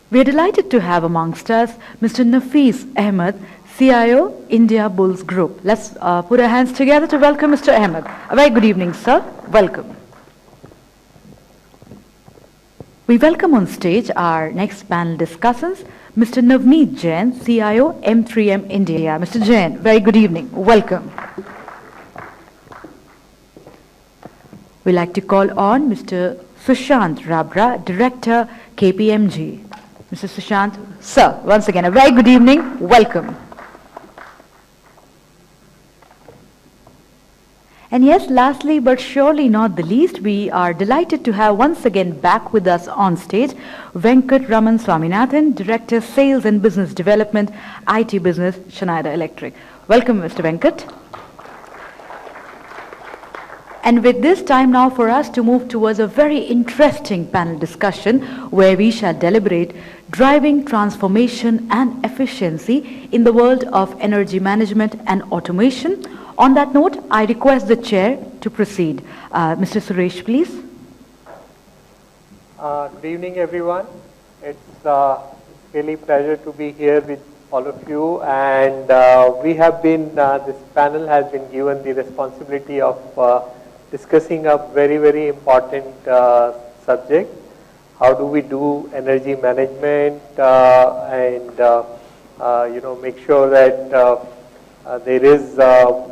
We are delighted to have amongst us Mr. Nafis Ahmed, CIO, India Bulls Group. Let's put our hands together to welcome Mr. Ahmed. A very good evening, sir. Welcome. We welcome on stage our next panel discussants, Mr. Navneet Jain, CIO, M3M India. Mr. Jain, very good evening. Welcome. We'd like to call on Mr. Sushant Rabra, Director, KPMG. Mr. Sushant, sir, once again, a very good evening. Welcome. And yes, lastly but surely not the least, we are delighted to have once again back with us on stage Venkat Raman Swaminathan, Director, Sales and Business Development, IT Business, Schneider Electric. Welcome, Mr. Venkat. And with this time now for us to move towards a very interesting panel discussion where we shall deliberate driving transformation and efficiency in the world of energy management and automation. On that note, I request the chair to proceed. Mr. Suresh, please.
Good evening, everyone. It's really a pleasure to be here with all of you. And we have been, this panel has been given the responsibility of discussing a very, very important subject. How do we do energy management and make sure that there is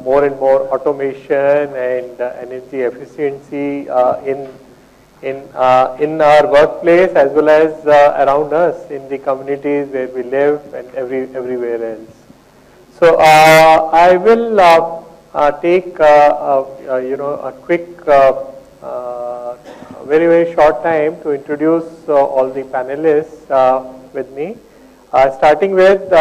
more and more automation and energy efficiency in our workplace as well as around us in the communities where we live and everywhere else. So I will take a quick, very, very short time to introduce all the panelists with me. Starting with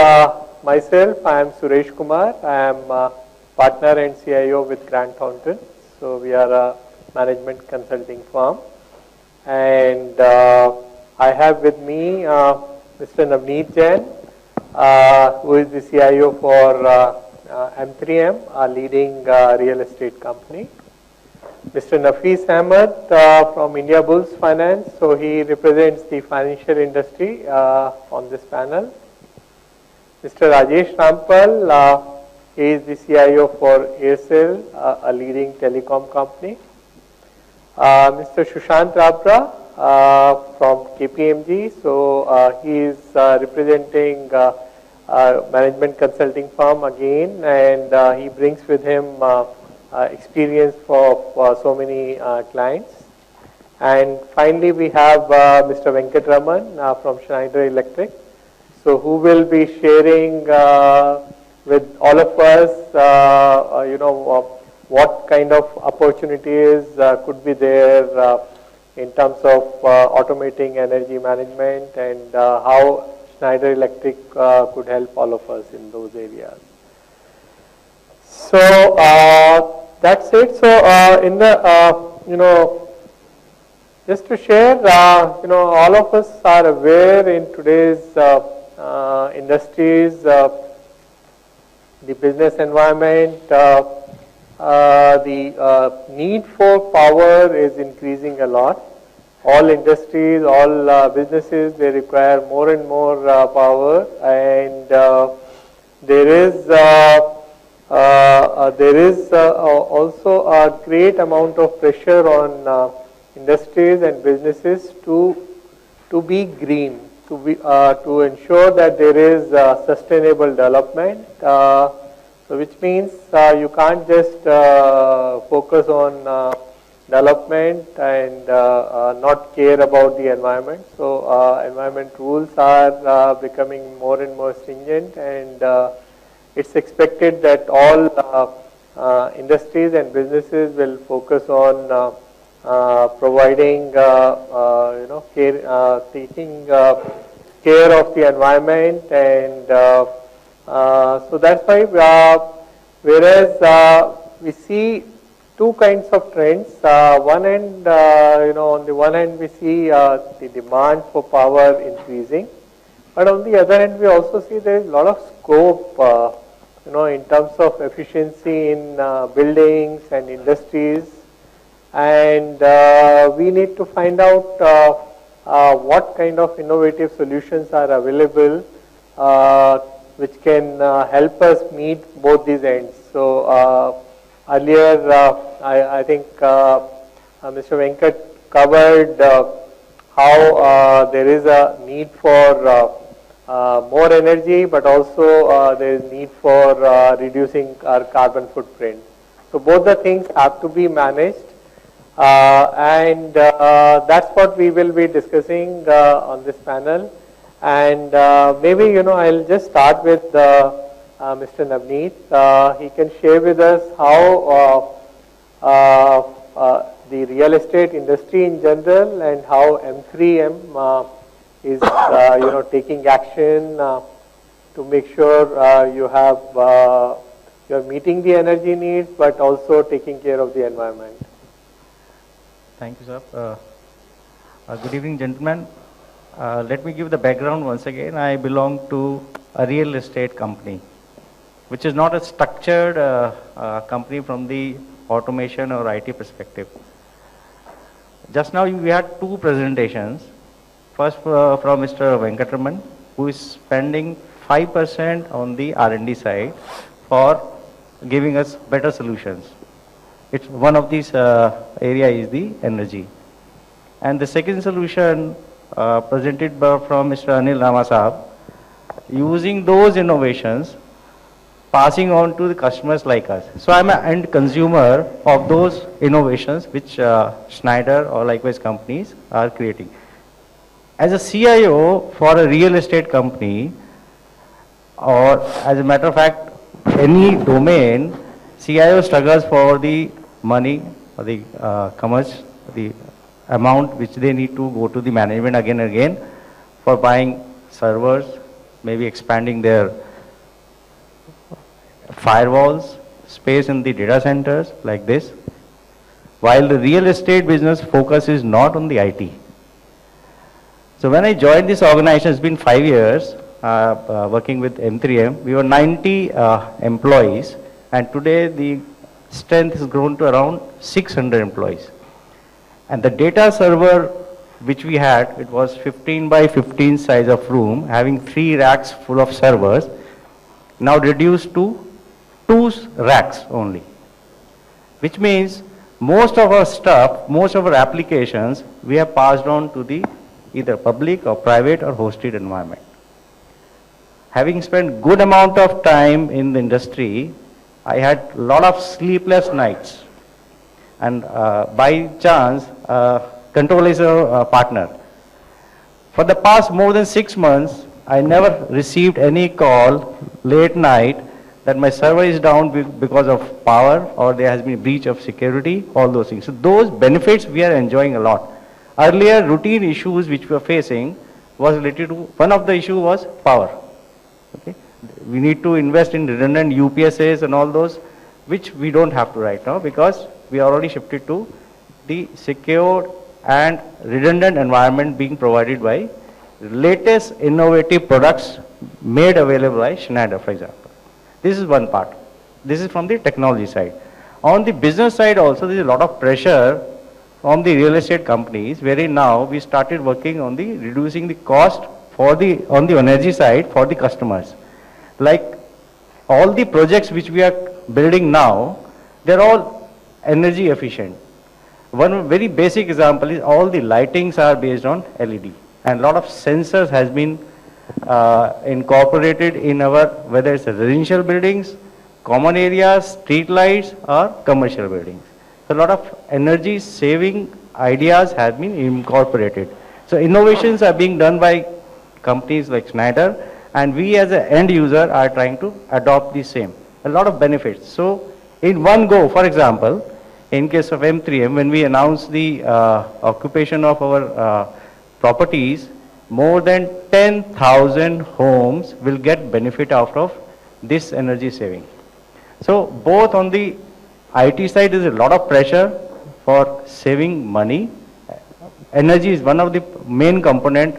myself, I am Suresh Kumar. I am partner and CIO with Grant Thornton. So we are a management consulting firm. And I have with me Mr. Navneet Jain, who is the CIO for M3M, a leading real estate company. Mr. Nafis Ahmed from India Bulls Finance, so he represents the financial industry on this panel. Mr. Rajesh Rampal, he is the CIO for Aircel, a leading telecom company. Mr. Sushant Rabra from KPMG, so he is representing management consulting firm again, and he brings with him experience for so many clients. And finally, we have Mr. Venkat Raman from Schneider Electric, so who will be sharing with all of us, what kind of opportunities could be there in terms of automating energy management, and how Schneider Electric could help all of us in those areas. So that's it. So in the just to share, all of us are aware in today's industries, the business environment, the need for power is increasing a lot. All industries, all businesses, they require more and more power, and there is also a great amount of pressure on industries and businesses to be green, to ensure that there is sustainable development. So which means you can't just focus on development and not care about the environment. So environment rules are becoming more and more stringent, and it's expected that all industries and businesses will focus on providing, taking care of the environment, and so that's why, whereas we see two kinds of trends. One end, on the one hand, we see the demand for power increasing, but on the other hand, we also see there is a lot of scope, in terms of efficiency in buildings and industries, and we need to find out what kind of innovative solutions are available which can help us meet both these ends. So earlier, I think Mr. Venkat covered how there is a need for more energy, but also there is need for reducing our carbon footprint. So both the things have to be managed, and that's what we will be discussing on this panel. And maybe, I'll just start with Mr. Navneet. He can share with us how the real estate industry in general and how M3M is taking action to make sure you are meeting the energy needs, but also taking care of the environment.
Thank you, sir. Good evening, gentlemen. Let me give the background once again. I belong to a real estate company, which is not a structured company from the automation or IT perspective. Just now we had two presentations. First from Mr. Venkatraman, who is spending 5% on the R&D side for giving us better solutions. It's one of these area is the energy. And the second solution presented from Mr. Anil Ramasab, using those innovations, passing on to the customers like us. So I'm an end consumer of those innovations which Schneider or likewise companies are creating. As a CIO for a real estate company, or as a matter of fact, any domain, CIO struggles for the money or the commerce, the amount which they need to go to the management again and again for buying servers, maybe expanding their firewalls, space in the data centers like this, while the real estate business focus is not on the IT. So when I joined this organization, it's been 5 years working with M3M. We were 90 employees, and today the strength has grown to around 600 employees. And the data server which we had, it was 15 by 15 size of room, having 3 racks full of servers, now reduced to 2 racks only. Which means most of our stuff, most of our applications, we have passed on to the either public or private or hosted environment. Having spent good amount of time in the industry, I had a lot of sleepless nights. And by chance, Control is a partner. For the past more than 6 months, I never received any call late night that my server is down because of power, or there has been breach of security, all those things. So those benefits we are enjoying a lot. Earlier, routine issues which we were facing was related to, one of the issue was power. Okay? We need to invest in redundant UPSs and all those, which we don't have to right now, because we are already shifted to the secure and redundant environment being provided by latest innovative products made available by Schneider, for example. This is one part. This is from the technology side. On the business side also, there is a lot of pressure from the real estate companies, wherein now we started working on the reducing the cost for the, on the energy side for the customers. Like all the projects which we are building now, they're all energy efficient. One very basic example is all the lightings are based on LED, and a lot of sensors has been incorporated in our, whether it's residential buildings, common areas, street lights, or commercial buildings. So a lot of energy saving ideas have been incorporated. So innovations are being done by companies like Schneider, and we as an end user are trying to adopt the same. A lot of benefits. So in one go, for example, in case of M3M, when we announced the occupation of our properties, more than 10,000 homes will get benefit out of this energy saving. So both on the IT side, there is a lot of pressure for saving money. Energy is one of the main component.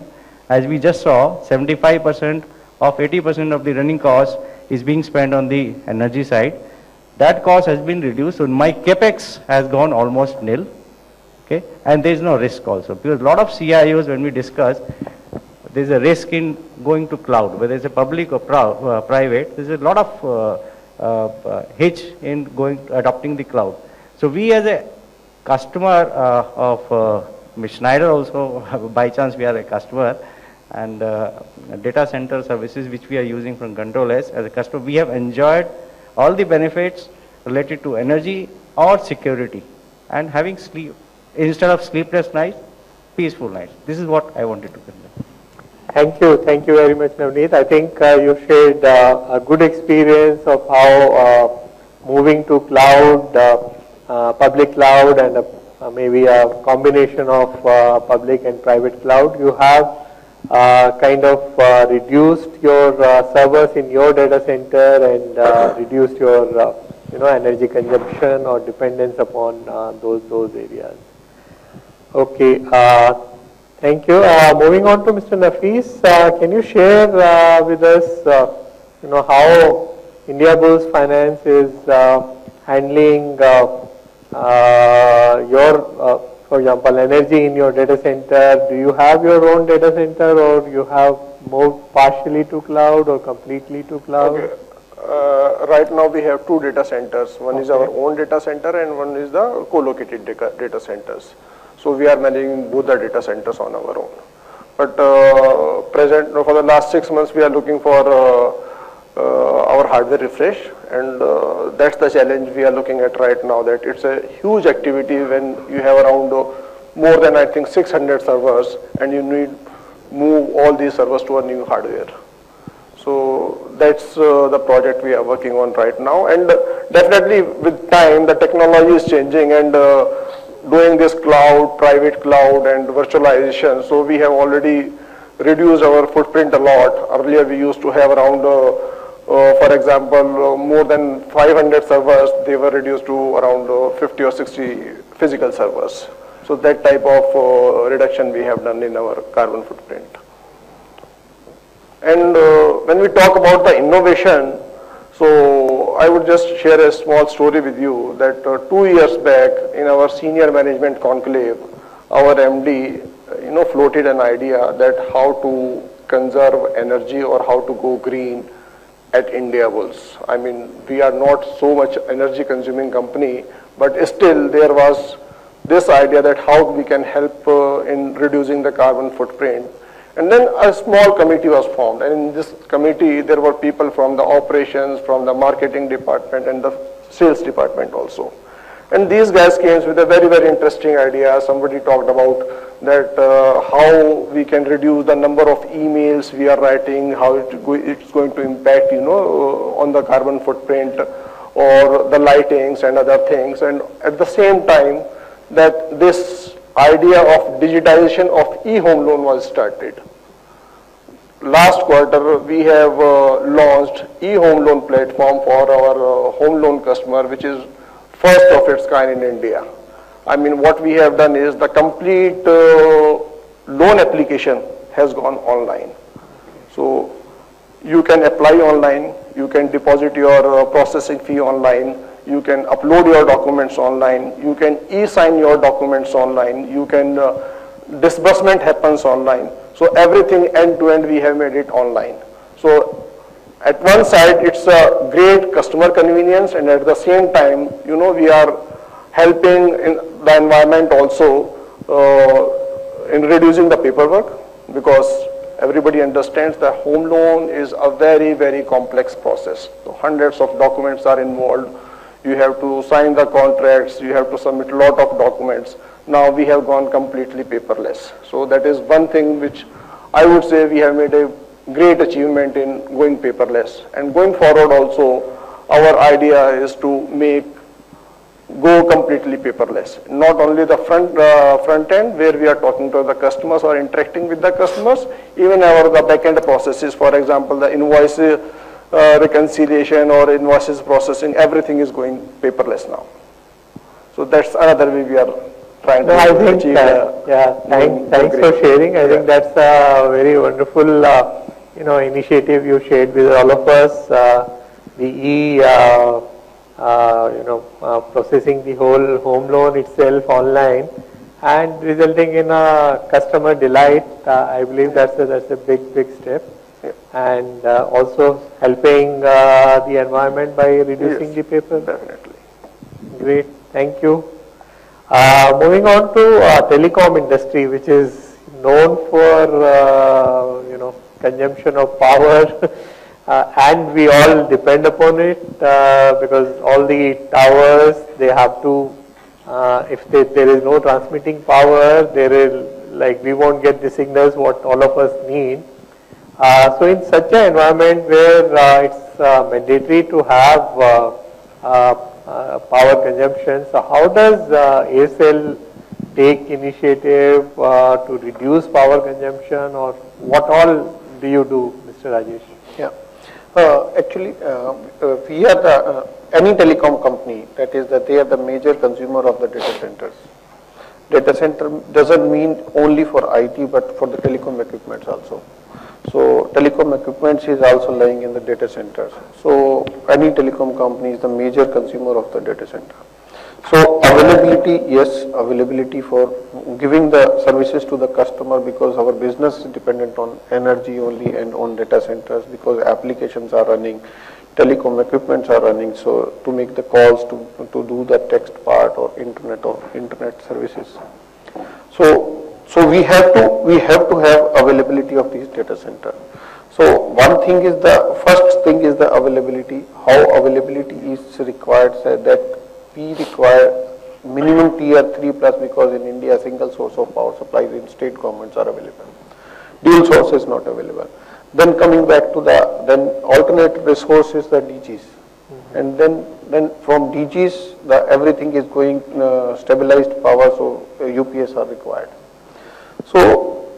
As we just saw, 75% of 80% of the running cost is being spent on the energy side. That cost has been reduced, so my capex has gone almost nil. Okay, and there is no risk also, because a lot of CIOs, when we discuss, there is a risk in going to cloud, whether it's a public or private. There is a lot of hitch in adopting the cloud. So we as a customer of Schneider also, by chance we are a customer, and data center services which we are using from Control S as a customer, we have enjoyed all the benefits related to energy or security, and having sleep, instead of sleepless nights, peaceful nights. This is what I wanted to convey.
Thank you very much, Navneet. I think you shared a good experience of how moving to cloud, public cloud, and maybe a combination of public and private cloud, you have kind of reduced your servers in your data center and reduced your energy consumption or dependence upon those areas. Okay, thank you. Moving on to Mr. Nafis, can you share with us, how Indiabulls Finance is handling your, for example, energy in your data center? Do you have your own data center, or you have moved partially to cloud or completely to cloud?
Okay. Right now we have two data centers. One is our own data center and one is the co-located data centers. So we are managing both the data centers on our own. But for the last 6 months we are looking for our hardware refresh, and that's the challenge we are looking at right now, that it's a huge activity when you have around more than, I think, 600 servers, and you need move all these servers to a new hardware. So that's the project we are working on right now, and definitely with time the technology is changing, and doing this cloud, private cloud and virtualization, so we have already reduced our footprint a lot. Earlier we used to have around for example, more than 500 servers. They were reduced to around 50 or 60 physical servers. So that type of reduction we have done in our carbon footprint. And when we talk about the innovation, so I would just share a small story with you that 2 years back in our senior management conclave, our MD, floated an idea that how to conserve energy or how to go green at Indiabulls. I mean, we are not so much energy consuming company, but still there was this idea that how we can help in reducing the carbon footprint. And then a small committee was formed, and in this committee there were people from the operations, from the marketing department and the sales department also. And these guys came with a very, very interesting idea. Somebody talked about that how we can reduce the number of emails we are writing, how it's going to impact, on the carbon footprint or the lightings and other things. And at the same time, that this idea of digitization of e-home loan was started. Last quarter, we have launched e-home loan platform for our home loan customer, which is first of its kind in India. I mean, what we have done is the complete loan application has gone online. So you can apply online, you can deposit your processing fee online, you can upload your documents online, you can e-sign your documents online, you can disbursement happens online. So everything end to end we have made it online. So at one side it's a great customer convenience, and at the same time, we are helping in the environment also in reducing the paperwork, because everybody understands that home loan is a very, very complex process. So hundreds of documents are involved. You have to sign the contracts, you have to submit a lot of documents. Now we have gone completely paperless. So that is one thing which I would say we have made a great achievement in going paperless. And going forward also, our idea is to go completely paperless. Not only the front end where we are talking to the customers or interacting with the customers, even the back end processes, for example, the invoice reconciliation or invoices processing, everything is going paperless now. So that's another way we are trying to achieve.
Thanks for sharing. I think that's a very wonderful initiative you shared with all of us. Processing the whole home loan itself online and resulting in a customer delight. I believe that's a big step.
Yeah.
And also helping the environment by reducing the paper.
Definitely.
Great, thank you. Moving on to telecom industry, which is known for consumption of power, and we all depend upon it because all the towers, they have to, if there is no transmitting power, we won't get the signals what all of us need. So in such an environment where it's mandatory to have power consumption, so how does Aircel take initiative to reduce power consumption, or what all do you do, Mr. Rajesh?
Yeah, actually we are any telecom company, that is that they are the major consumer of the data centers. Data center doesn't mean only for IT but for the telecom equipments also. So telecom equipment is also lying in the data centers. So any telecom company is the major consumer of the data center. So availability, yes, availability for giving the services to the customer, because our business is dependent on energy only and on data centers, because applications are running, telecom equipments are running, so to make the calls, to do the text part or internet services. So we have to have availability of these data center. So one thing is first thing is the availability. How availability is required, so that we require minimum tier 3 plus, because in India single source of power supplies in state governments are available. Dual source is not available. Then coming back to then alternate resources, the DGs, and then from DGs everything is going stabilized power, so UPS are required. So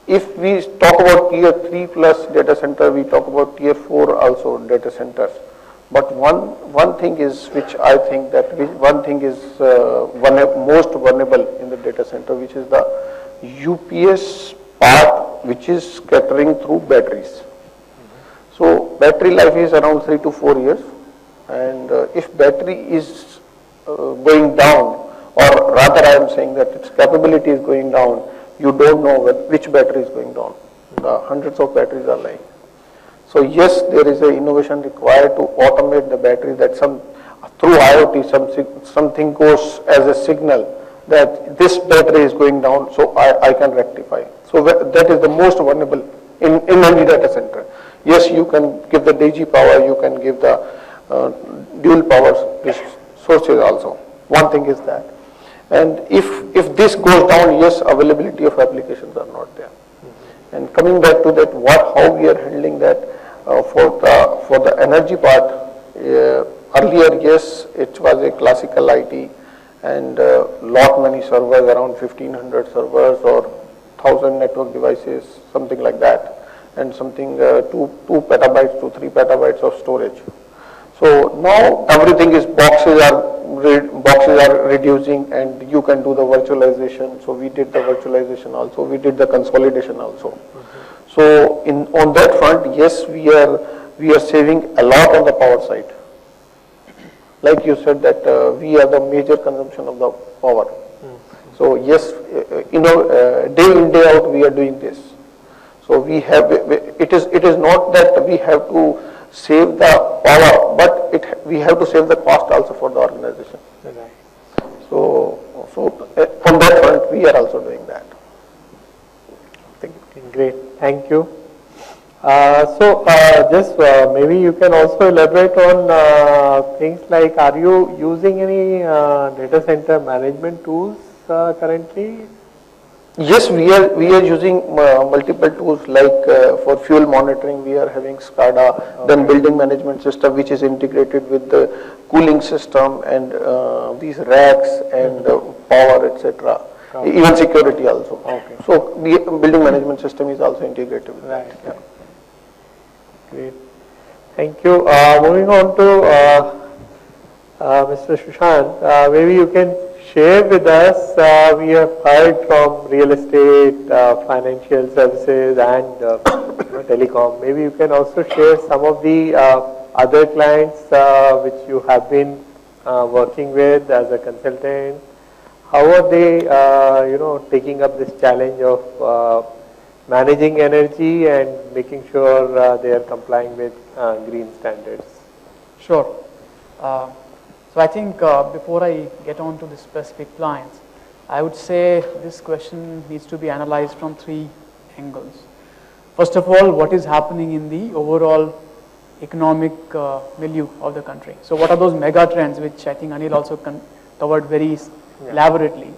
if we talk about tier 3 plus data center, we talk about tier 4 also data centers. But one thing is which I think that one thing is most vulnerable in the data center, which is the UPS part, which is scattering through batteries. So battery life is around 3 to 4 years, and if battery is going down, or rather I am saying that its capability is going down, you don't know which battery is going down. The hundreds of batteries are lying. So yes, there is an innovation required to automate the battery, that through IoT something goes as a signal that this battery is going down, so I can rectify. So that is the most vulnerable in any data center. Yes, you can give the DG power, you can give the dual power sources also. One thing is that. And if this goes down, yes, availability of applications are not there. And coming back to that, how we are handling that for the energy part, earlier, yes, it was a classical IT and lot many servers, around 1500 servers or 1000 network devices, something like that, and something 2 petabytes to 3 petabytes of storage. So now everything is boxes are reducing, and you can do the virtualization. So we did the virtualization also. We did the consolidation also. So on that front, yes, we are saving a lot on the power side. Like you said that we are the major consumption of the power. So yes, day in day out we are doing this. So we have it is not that we have to save the power, but we have to save the cost also for the organization. So on that front we are also doing that. Thank you.
Great, thank you. Just maybe you can also elaborate on things like, are you using any data center management tools currently?
Yes, we are using multiple tools, like for fuel monitoring we are having SCADA, then building management system which is integrated with the cooling system and these racks and power, etc. Even security also.
Okay.
So the building management system is also integrated with
Right.
that. Yeah.
Great, thank you. Moving on to Mr. Sushant, maybe you can share with us, we have heard from real estate, financial services and telecom. Maybe you can also share some of the other clients which you have been working with as a consultant. How are they taking up this challenge of managing energy and making sure they are complying with green standards?
Sure. So I think before I get on to the specific clients, I would say this question needs to be analyzed from 3 angles. First of all, what is happening in the overall economic milieu of the country? So what are those mega trends which I think Anil also covered very elaborately?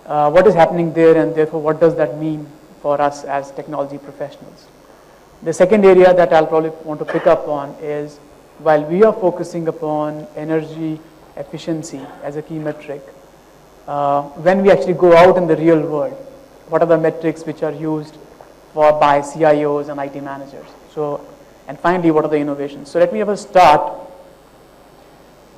What is happening there, and therefore what does that mean for us as technology professionals? The second area that I'll probably want to pick up on is, while we are focusing upon energy efficiency as a key metric, when we actually go out in the real world, what are the metrics which are used by CIOs and IT managers? So, and finally, what are the innovations? So let me have a start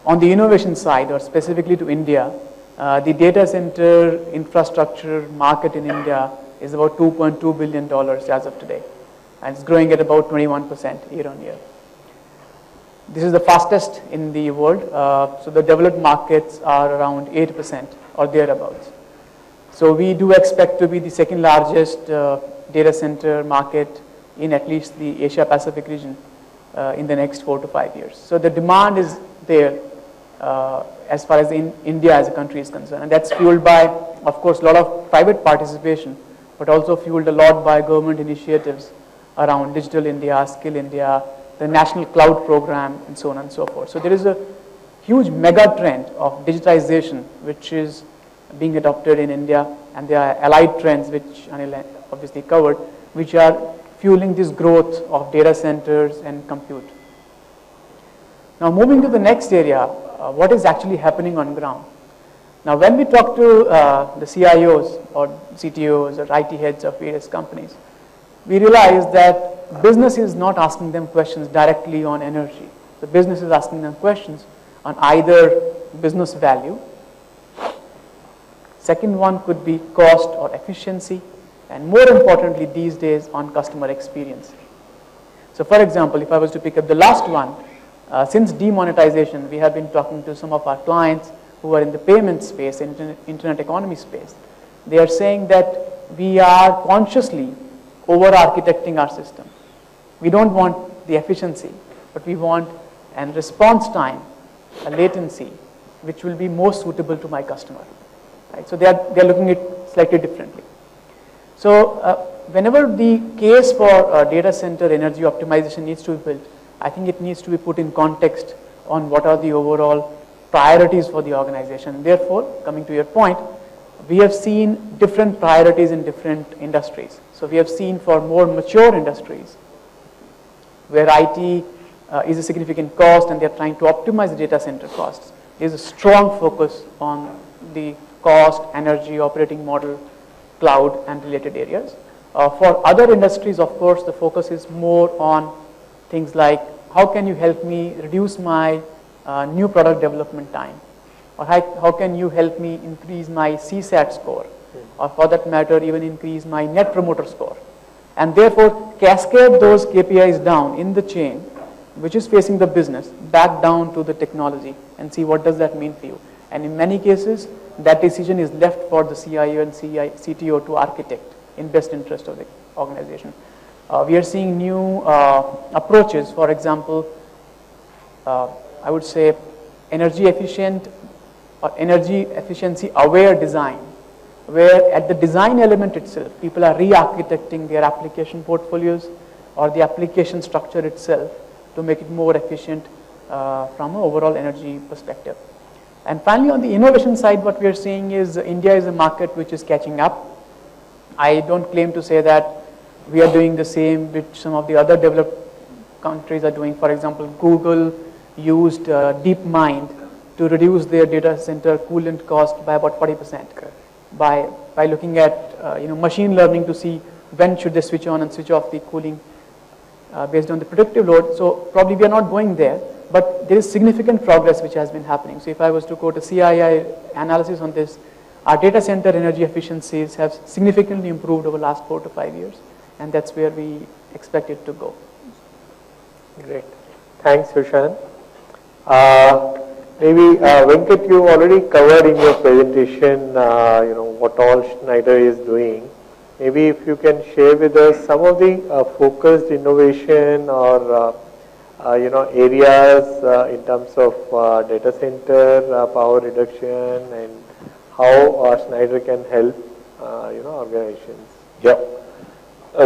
on the innovation side, or specifically to India. The data center infrastructure market in India is about $2.2 billion as of today, and it's growing at about 21% year on year. This is the fastest in the world. So the developed markets are around 8% or thereabouts. So we do expect to be the second largest data center market in at least the Asia Pacific region in the next 4 to 5 years. So the demand is there as far as India as a country is concerned, and that's fueled by, of course, a lot of private participation, but also fueled a lot by government initiatives around Digital India, Skill India, the National Cloud Program, and so on and so forth. So there is a huge mega trend of digitization which is being adopted in India, and there are allied trends which Anil obviously covered, which are fueling this growth of data centers and compute. Now moving to the next area, what is actually happening on ground? Now when we talk to the CIOs or CTOs or IT heads of various companies, we realize that business is not asking them questions directly on energy. The business is asking them questions on either business value. Second one could be cost or efficiency, and more importantly these days on customer experience. So for example, if I was to pick up the last one, since demonetization, we have been talking to some of our clients who are in the payment space, internet economy space. They are saying that we are consciously over-architecting our system. We don't want the efficiency, but we want a response time, a latency, which will be more suitable to my customer. Right? So they are looking at it slightly differently. So whenever the case for data center energy optimization needs to be built, I think it needs to be put in context on what are the overall priorities for the organization. Therefore, coming to your point, we have seen different priorities in different industries. So we have seen for more mature industries where IT is a significant cost and they are trying to optimize the data center costs. There is a strong focus on the cost, energy, operating model, cloud and related areas. For other industries, of course, the focus is more on things like how can you help me reduce my new product development time, or how can you help me increase my CSAT score, or for that matter even increase my net promoter score, and therefore cascade those KPIs down in the chain which is facing the business back down to the technology and see what does that mean for you. And in many cases that decision is left for the CIO and CTO to architect in best interest of the organization. We are seeing new approaches, for example, I would say energy efficient or energy efficiency aware design, where at the design element itself, people are re-architecting their application portfolios or the application structure itself to make it more efficient from an overall energy perspective. And finally, on the innovation side, what we are seeing is India is a market which is catching up. I don't claim to say that we are doing the same which some of the other developed countries are doing. For example, Google used DeepMind to reduce their data center coolant cost by about 40% by looking at machine learning to see when should they switch on and switch off the cooling based on the predictive load. So probably we are not going there, but there is significant progress which has been happening. So if I was to quote a CII analysis on this, our data center energy efficiencies have significantly improved over the last 4 to 5 years, and that's where we expect it to go.
Great. Thanks, Sushant. Maybe Venkat, you already covered in your presentation, what all Schneider is doing. Maybe if you can share with us some of the focused innovation or areas in terms of data center power reduction and how Schneider can help organizations.
Yeah,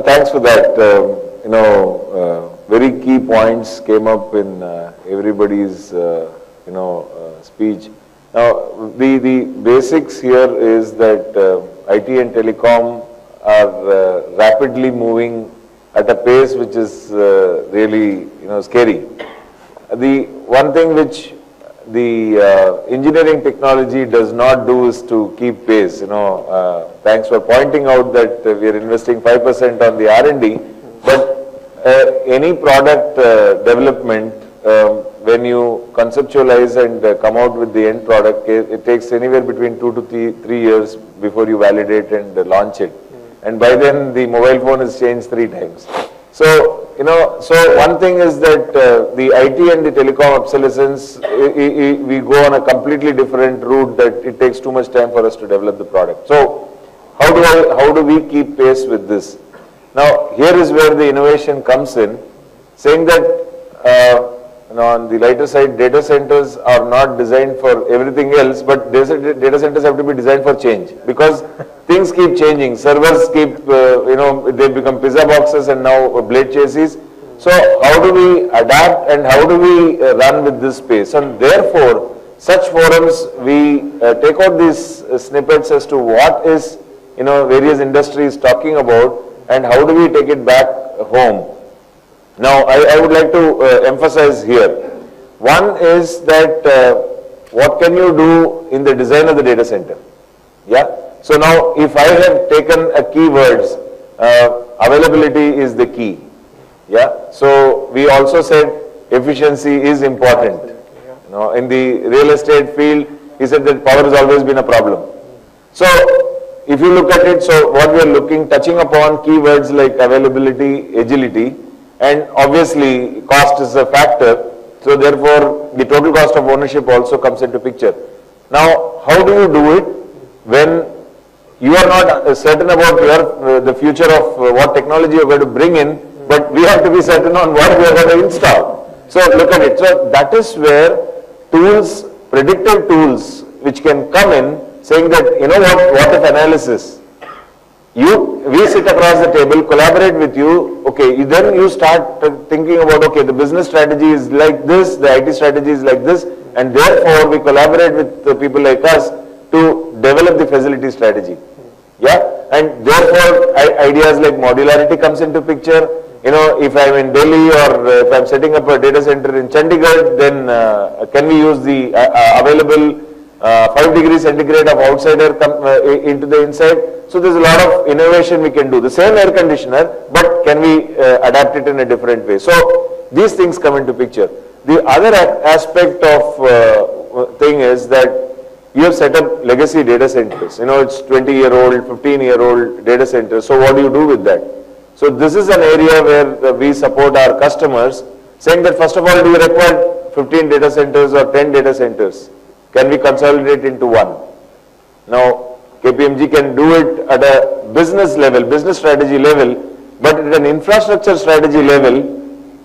thanks for that. Very key points came up in everybody's speech. Now the basics here is that IT and telecom are rapidly moving at a pace which is really scary. The one thing which the engineering technology does not do is to keep pace. Thanks for pointing out that we are investing 5% on the R&D, but any product development, when you conceptualize and come out with the end product, it takes anywhere between 2 to 3 years before you validate and launch it. And by then the mobile phone has changed 3 times. So, so one thing is that the IT and the telecom obsolescence, we go on a completely different route that it takes too much time for us to develop the product. So how do we keep pace with this? Now, here is where the innovation comes in, saying that on the lighter side, data centers are not designed for everything else, but data centers have to be designed for change, because things keep changing. Servers keep, they become pizza boxes and now blade chassis. So how do we adapt and how do we run with this space? And therefore, such forums, we take out these snippets as to what is, various industries talking about and how do we take it back home. Now, I would like to emphasize here. One is that what can you do in the design of the data center? Yeah. So now, if I have taken a keywords, availability is the key. Yeah. So we also said efficiency is important. In the real estate field, he said that power has always been a problem. So if you look at it, so what we are touching upon keywords like availability, agility, and obviously cost is a factor. So therefore, the total cost of ownership also comes into picture. Now, how do you do it when you are not certain about the future of what technology you are going to bring in, but we have to be certain on what we are going to install. So look at it. So that is where tools, predictive tools, which can come in, saying that, what if analysis? We sit across the table, collaborate with you, okay, then you start thinking about, okay, the business strategy is like this, the IT strategy is like this, and therefore we collaborate with people like us to develop the facility strategy. Yeah, and therefore ideas like modularity comes into picture. You know, if I'm in Delhi or if I'm setting up a data center in Chandigarh, then can we use the available 5 degrees centigrade of outside air into the inside? So there's a lot of innovation we can do. The same air conditioner, but can we adapt it in a different way? So these things come into picture. The other aspect of thing is that you have set up legacy data centers. You know, it's 20-year-old, 15-year-old data centers. So what do you do with that? So this is an area where we support our customers, saying that first of all, do you require 15 data centers or 10 data centers? Can we consolidate into one? Now, KPMG can do it at a business level, business strategy level, but at an infrastructure strategy level,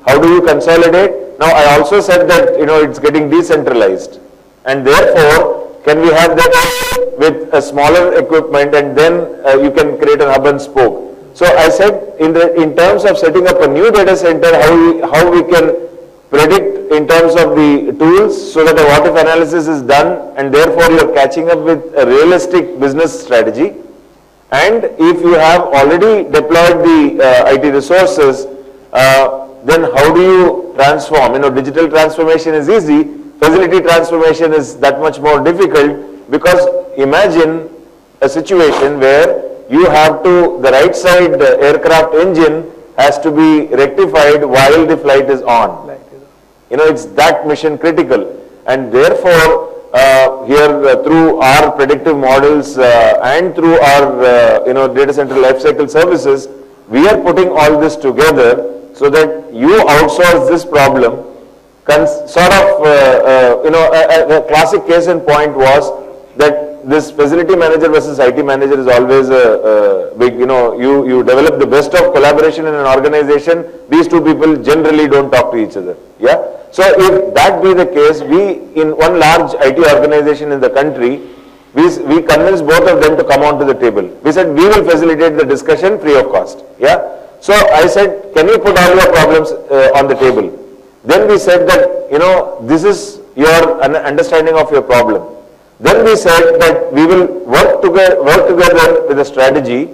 how do you consolidate? Now, I also said that, you know, it's getting decentralized, and therefore, can we have that with a smaller equipment, and then you can create a hub and spoke? So I said in terms of setting up a new data center, how we can predict in terms of the tools so that a what if analysis is done, and therefore you are catching up with a realistic business strategy. And if you have already deployed the IT resources, then how do you transform? You know, digital transformation is easy. Facility transformation is that much more difficult, because imagine a situation where you have to, the right side aircraft engine has to be rectified while the flight is on. You know, it's that mission critical, and therefore here through our predictive models and through our you know, data center lifecycle services, we are putting all this together so that you outsource this problem. Sort of, you know, a classic case in point was that this facility manager versus IT manager is always a big, you know, you develop the best of collaboration in an organization. These two people generally don't talk to each other. Yeah. So if that be the case, we in one large IT organization in the country, we convinced both of them to come onto the table. We said we will facilitate the discussion free of cost. Yeah. So I said, can you put all your problems on the table? Then we said that, you know, this is your understanding of your problem. Then we said that we will work together with a strategy,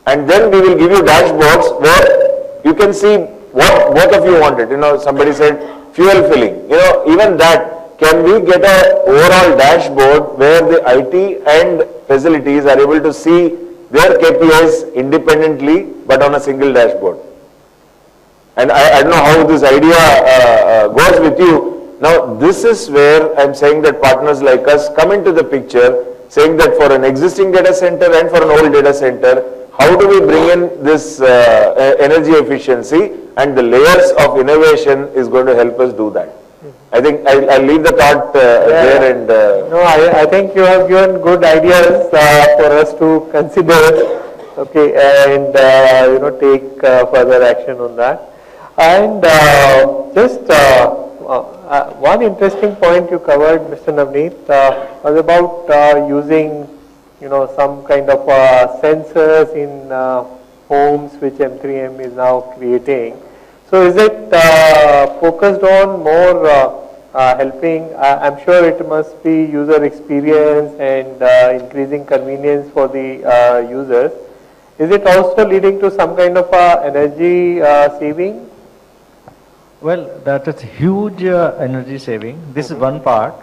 and then we will give you dashboards where you can see what both of you wanted. You know, somebody said fuel filling. You know, even that, can we get an overall dashboard where the IT and facilities are able to see their KPIs independently but on a single dashboard? And I don't know how this idea goes with you. Now, this is where I'm saying that partners like us come into the picture, saying that for an existing data center and for an old data center, how do we bring in this energy efficiency, and the layers of innovation is going to help us do that. I think I'll leave the thought there. And
no, I think you have given good ideas for us to consider, okay, and you know, take further action on that. And just one interesting point you covered, Mr. Navneet, was about using, you know, some kind of sensors in homes which M3M is now creating. So is it focused on more helping? I'm sure it must be user experience and increasing convenience for the users. Is it also leading to some kind of energy saving?
Well, that is huge energy saving. This is one part.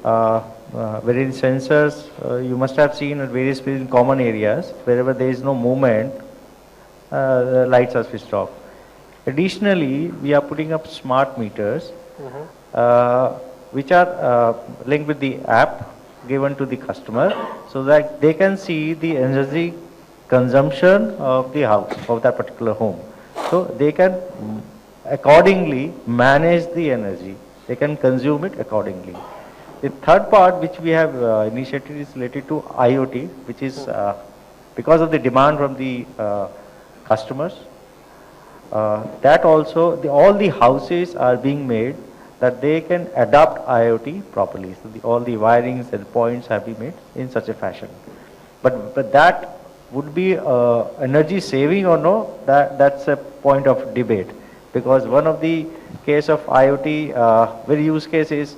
Wherein sensors, you must have seen at various places in common areas, wherever there is no movement, the lights are switched off. Additionally, we are putting up smart meters, which are linked with the app given to the customer, so that they can see the energy consumption of the house, of that particular home. So they can accordingly manage the energy. They can consume it accordingly. The third part which we have initiated is related to IoT, which is because of the demand from the customers. That also, all the houses are being made that they can adopt IoT properly. So all the wirings and points have been made in such a fashion. But that would be energy saving or no, that's a point of debate. Because one of the case of IoT, very use case is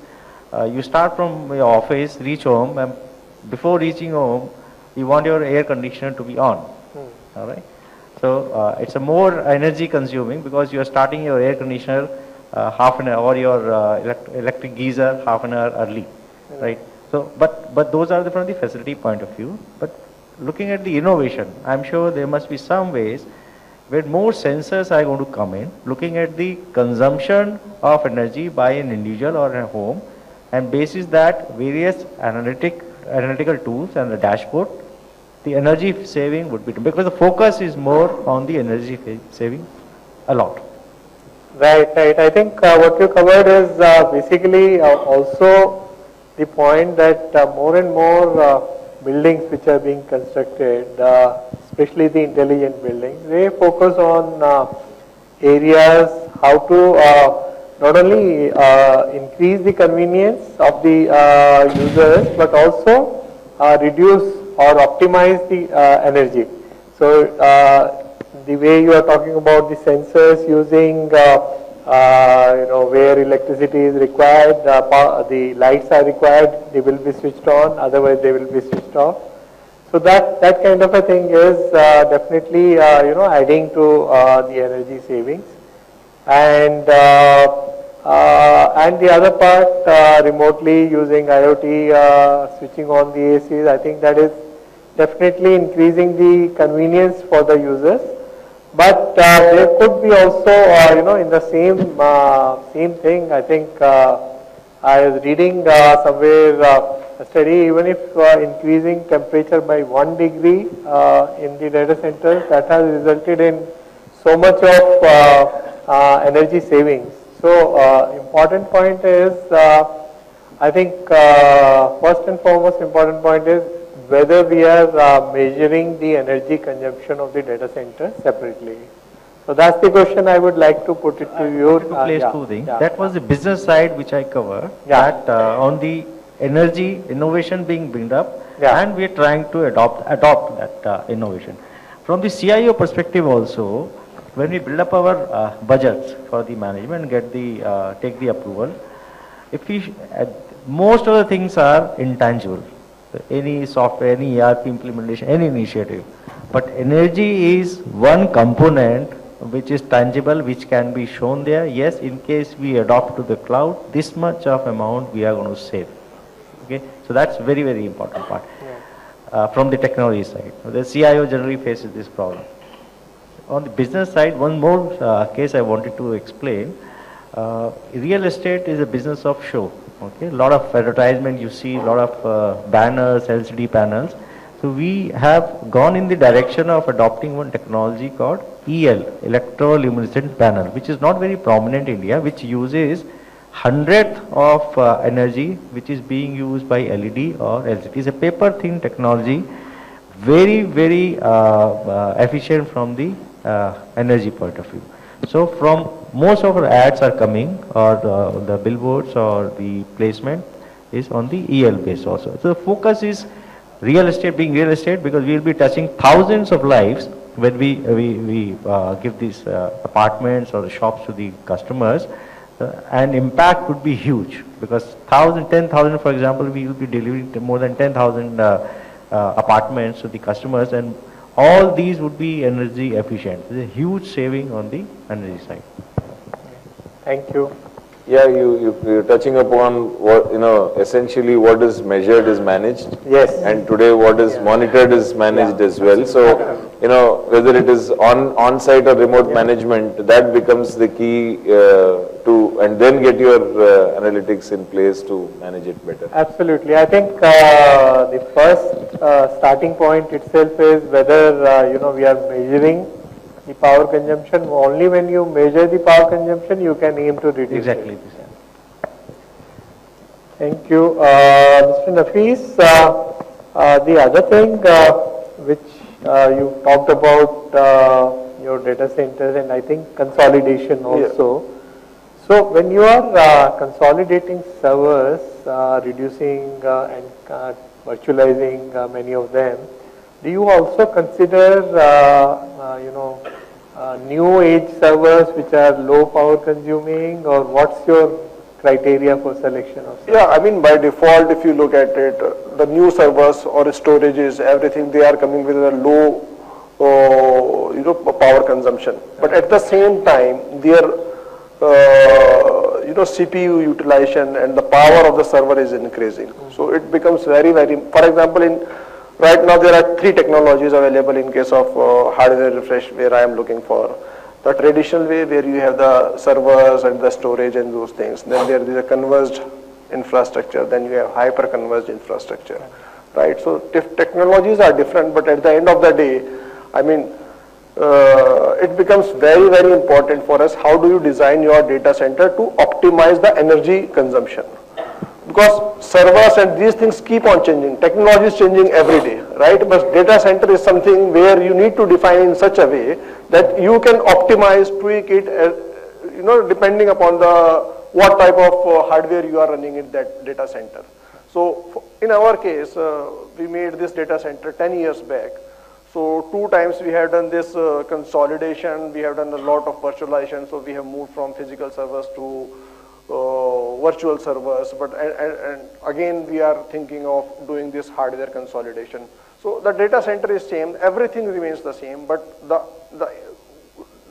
You start from your office, reach home, and before reaching home, you want your air conditioner to be on. All right. So it's a more energy consuming because you are starting your air conditioner half an hour, or your electric geyser half an hour early, right? So, but those are from the facility point of view. But looking at the innovation, I'm sure there must be some ways where more sensors are going to come in, looking at the consumption of energy by an individual or a home, and basis that various analytical tools and the dashboard, the energy saving would be, because the focus is more on the energy saving a lot.
Right. I think what you covered is basically also the point that more and more buildings which are being constructed, especially the intelligent buildings, they focus on areas how to not only increase the convenience of the users, but also reduce or optimize the energy. So the way you are talking about the sensors using where electricity is required, the lights are required, they will be switched on, otherwise they will be switched off. So that kind of a thing is definitely adding to the energy savings. And the other part, remotely using IoT, switching on the ACs, I think that is definitely increasing the convenience for the users. But there could be also, in the same thing, I think I was reading somewhere a study, even if increasing temperature by 1 degree in the data centers, that has resulted in so much of energy savings. So important point is, I think first and foremost important point is whether we are measuring the energy consumption of the data center separately. So that's the question I would like to put it to you.
That was the business side which I covered. That on the energy innovation being built up, and we are trying to adopt that innovation. From the CIO perspective also, when we build up our budgets for the management, get the take the approval, if we most of the things are intangible. Any software, any ERP implementation, any initiative. But energy is one component which is tangible, which can be shown there. Yes, in case we adopt to the cloud, this much of amount we are going to save. Okay, so that's very, very important part from the technology side. The CIO generally faces this problem. On the business side, one more case I wanted to explain. Real estate is a business of show. Okay, a lot of advertisement you see, a lot of banners, LCD panels. So we have gone in the direction of adopting one technology called EL, electroluminescent panel, which is not very prominent in India, which uses 100th of energy which is being used by LED or LCD. It's a paper thin technology, very, very efficient from the energy point of view. So from most of our ads are coming, or the billboards or the placement is on the EL base also. So the focus is real estate being real estate, because we will be touching thousands of lives when we give these apartments or the shops to the customers, and impact could be huge, because 10,000 for example, we will be delivering to more than 10,000 apartments to the customers, and all these would be energy efficient. There's a huge saving on the energy side.
Thank you.
Yeah, you're touching upon what, essentially what is measured is managed.
Yes.
And today what is monitored is managed as well. So, whether it is on-site or remote management, that becomes the key and then get your analytics in place to manage it better.
Absolutely. I think the first starting point itself is whether, we are measuring the power consumption. Only when you measure the power consumption, you can aim to reduce
exactly.
it. Thank you. Mr. Nafis, the other thing which you talked about your data centers, and I think consolidation also. Yeah. So when you are consolidating servers, reducing and virtualizing many of them, do you also consider new age servers which are low power consuming, or what's your criteria for selection of servers?
Yeah, I mean by default, if you look at it, the new servers or storages, everything, they are coming with a low, power consumption. But at the same time, their, CPU utilization and the power of the server is increasing. So it becomes very, for example, right now there are 3 technologies available in case of hardware refresh where I am looking for. The traditional way where you have the servers and the storage and those things. Then there is a converged infrastructure. Then you have hyper-converged infrastructure, right? So technologies are different, but at the end of the day, I mean, it becomes very, very important for us. How do you design your data center to optimize the energy consumption? Because servers and these things keep on changing. Technology is changing every day, right? But data center is something where you need to define in such a way that you can optimize, tweak it, depending upon what type of hardware you are running in that data center. So in our case, we made this data center 10 years back. So 2 times we have done this consolidation, we have done a lot of virtualization, so we have moved from physical servers to virtual servers, but and again we are thinking of doing this hardware consolidation. So the data center is same, everything remains the same, but the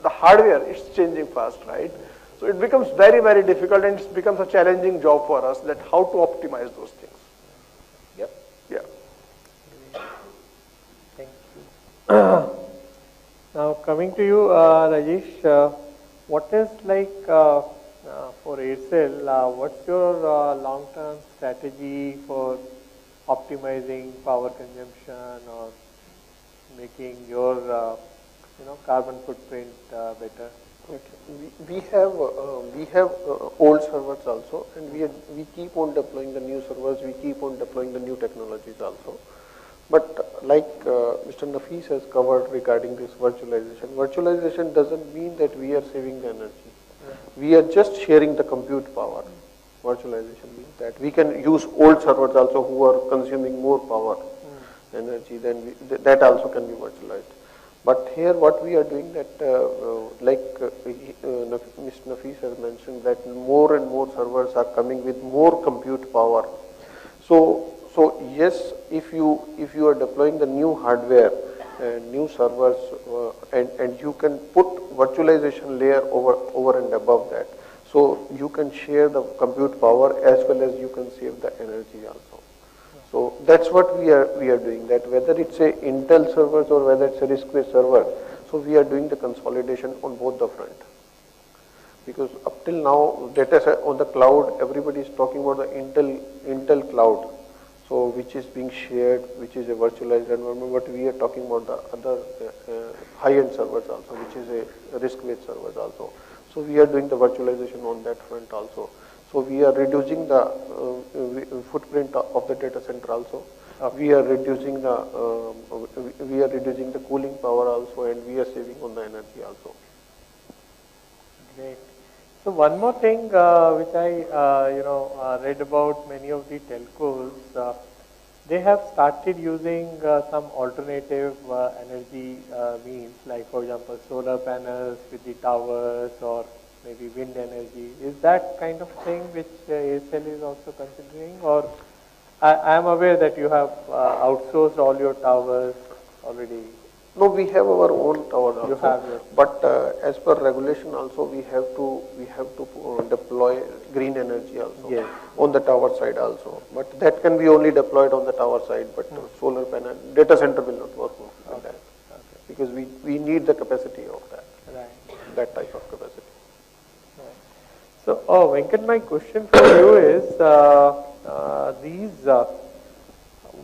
hardware is changing fast, right? So it becomes very, very difficult, and it becomes a challenging job for us that how to optimize those things.
Yep.
Yeah.
Thank you. Now coming to you, Rajesh, what is like for Aircel, what's your long-term strategy for optimizing power consumption or making your carbon footprint better?
Okay. We have old servers also, and we keep on deploying the new servers. We keep on deploying the new technologies also. But like Mr. Nafis has covered regarding this virtualization doesn't mean that we are saving the energy. We are just sharing the compute power. Virtualization means that we can use old servers also who are consuming more power energy, then that also can be virtualized. But here what we are doing that, like Mr. Nafis has mentioned, that more and more servers are coming with more compute power. So yes, if you are deploying the new hardware and new servers, and you can put virtualization layer over and above that, so you can share the compute power as well as you can save the energy also. So that's what we are doing, that whether it's a Intel servers or whether it's a RISC-based server, so we are doing the consolidation on both the front. Because up till now, data on the cloud, everybody is talking about the Intel cloud, so which is being shared, which is a virtualized environment, but we are talking about the other high-end servers also, which is a RISC-based servers also. So we are doing the virtualization on that front also. So we are reducing the footprint of the data center also. We are reducing the cooling power also, and we are saving on the energy also.
Great. So one more thing which I read about many of the telcos, they have started using some alternative energy means, like for example solar panels with the towers or maybe wind energy. Is that kind of thing which Aircel is also considering, or I am aware that you have outsourced all your towers already?
No, we have our own towers also.
You have your.
But as per regulation also, we have to deploy green energy also.
Yes.
On the tower side also. But that can be only deployed on the tower side, but solar panel, data center will not work with that.
Okay.
Because we need the capacity of that.
Right.
That type of capacity.
So, Venkat, my question for you is,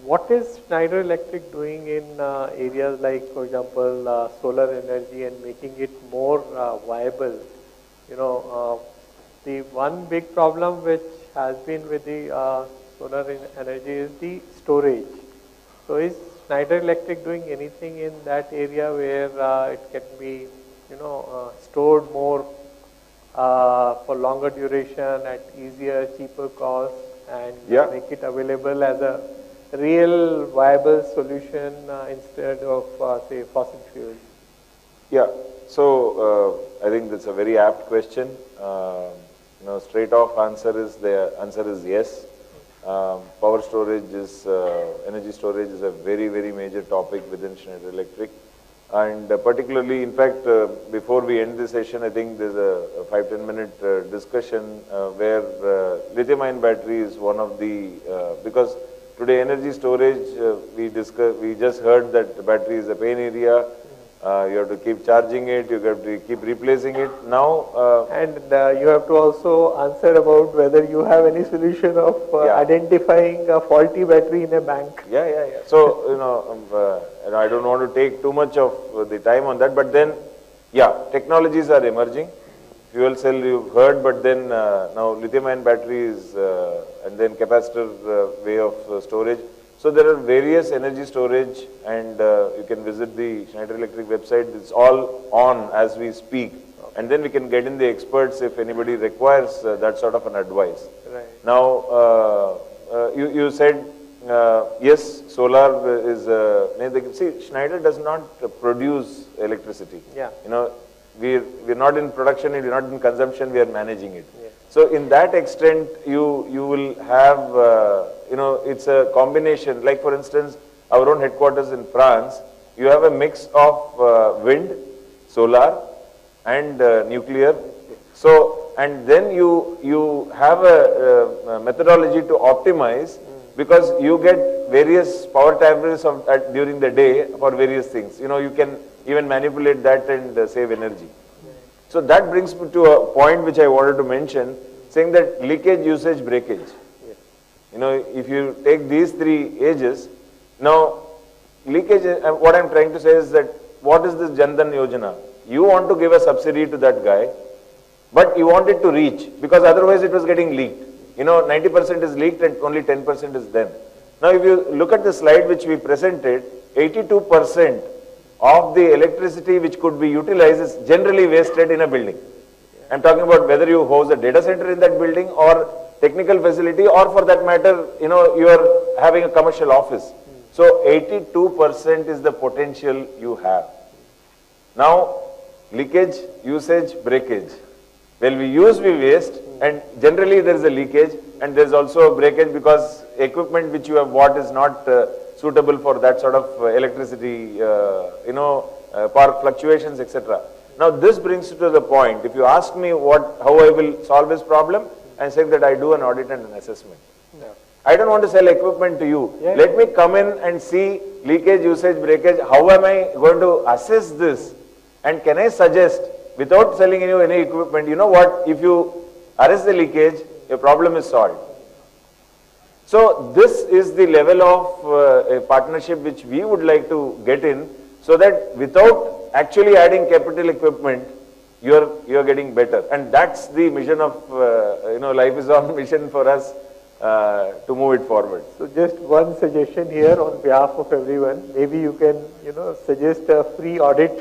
what is Schneider Electric doing in areas like, for example, solar energy and making it more viable? The one big problem which has been with the solar energy is the storage. So, is Schneider Electric doing anything in that area where it can be, stored more for longer duration at easier, cheaper cost, and make it available as a real viable solution instead of say fossil fuels?
Yeah, so I think that's a very apt question. straight off answer is yes. Power storage is, energy storage is a very, very major topic within Schneider Electric. And particularly, in fact, before we end this session, I think there's a 5-10 minute discussion where lithium-ion battery is one of the, because today energy storage, we just heard that the battery is a pain area. You have to keep charging it, you have to keep replacing it. Now,
and you have to also answer about whether you have any solution of identifying a faulty battery in a bank.
Yeah. So, I don't want to take too much of the time on that, but then, technologies are emerging. Fuel cell you've heard, but then now lithium-ion batteries and then capacitor way of storage. So there are various energy storage, and you can visit the Schneider Electric website. It's all on as we speak. And then we can get in the experts if anybody requires that sort of an advice.
Right.
Now, you said, yes, solar is, see, Schneider does not produce electricity.
Yeah.
We're not in production, we're not in consumption, we are managing it. Yeah. So in that extent, you will have, it's a combination. Like for instance, our own headquarters in France, you have a mix of wind, solar, and nuclear. So, and then you have a methodology to optimize, because you get various power tariffs during the day for various things. You can even manipulate that and save energy. So that brings me to a point which I wanted to mention, saying that leakage, usage, breakage. If you take these three ages, now leakage, what I'm trying to say is that, what is this Jan Dhan Yojana? You want to give a subsidy to that guy, but you want it to reach, because otherwise it was getting leaked. 90% is leaked and only 10% is then. Now if you look at the slide which we presented, 82% of the electricity which could be utilized is generally wasted in a building. I'm talking about whether you house a data center in that building or technical facility, or for that matter, you are having a commercial office. So 82% is the potential you have. Now, leakage, usage, breakage. When we use, we waste, and generally there is a leakage, and there is also a breakage because equipment which you have bought is not suitable for that sort of electricity, power fluctuations, etc. Now this brings you to the point. If you ask me how I will solve this problem, I'm saying that I do an audit and an assessment. Yeah. I don't want to sell equipment to you. Yeah. Let me come in and see leakage, usage, breakage. How am I going to assess this? And can I suggest, without selling you any equipment, you know what, if you arrest the leakage, your problem is solved. So this is the level of a partnership which we would like to get in, so that without actually adding capital equipment, you're getting better. And that's the mission of, Life is on mission for us to move it forward.
So just one suggestion here on behalf of everyone. Maybe you can, suggest a free audit.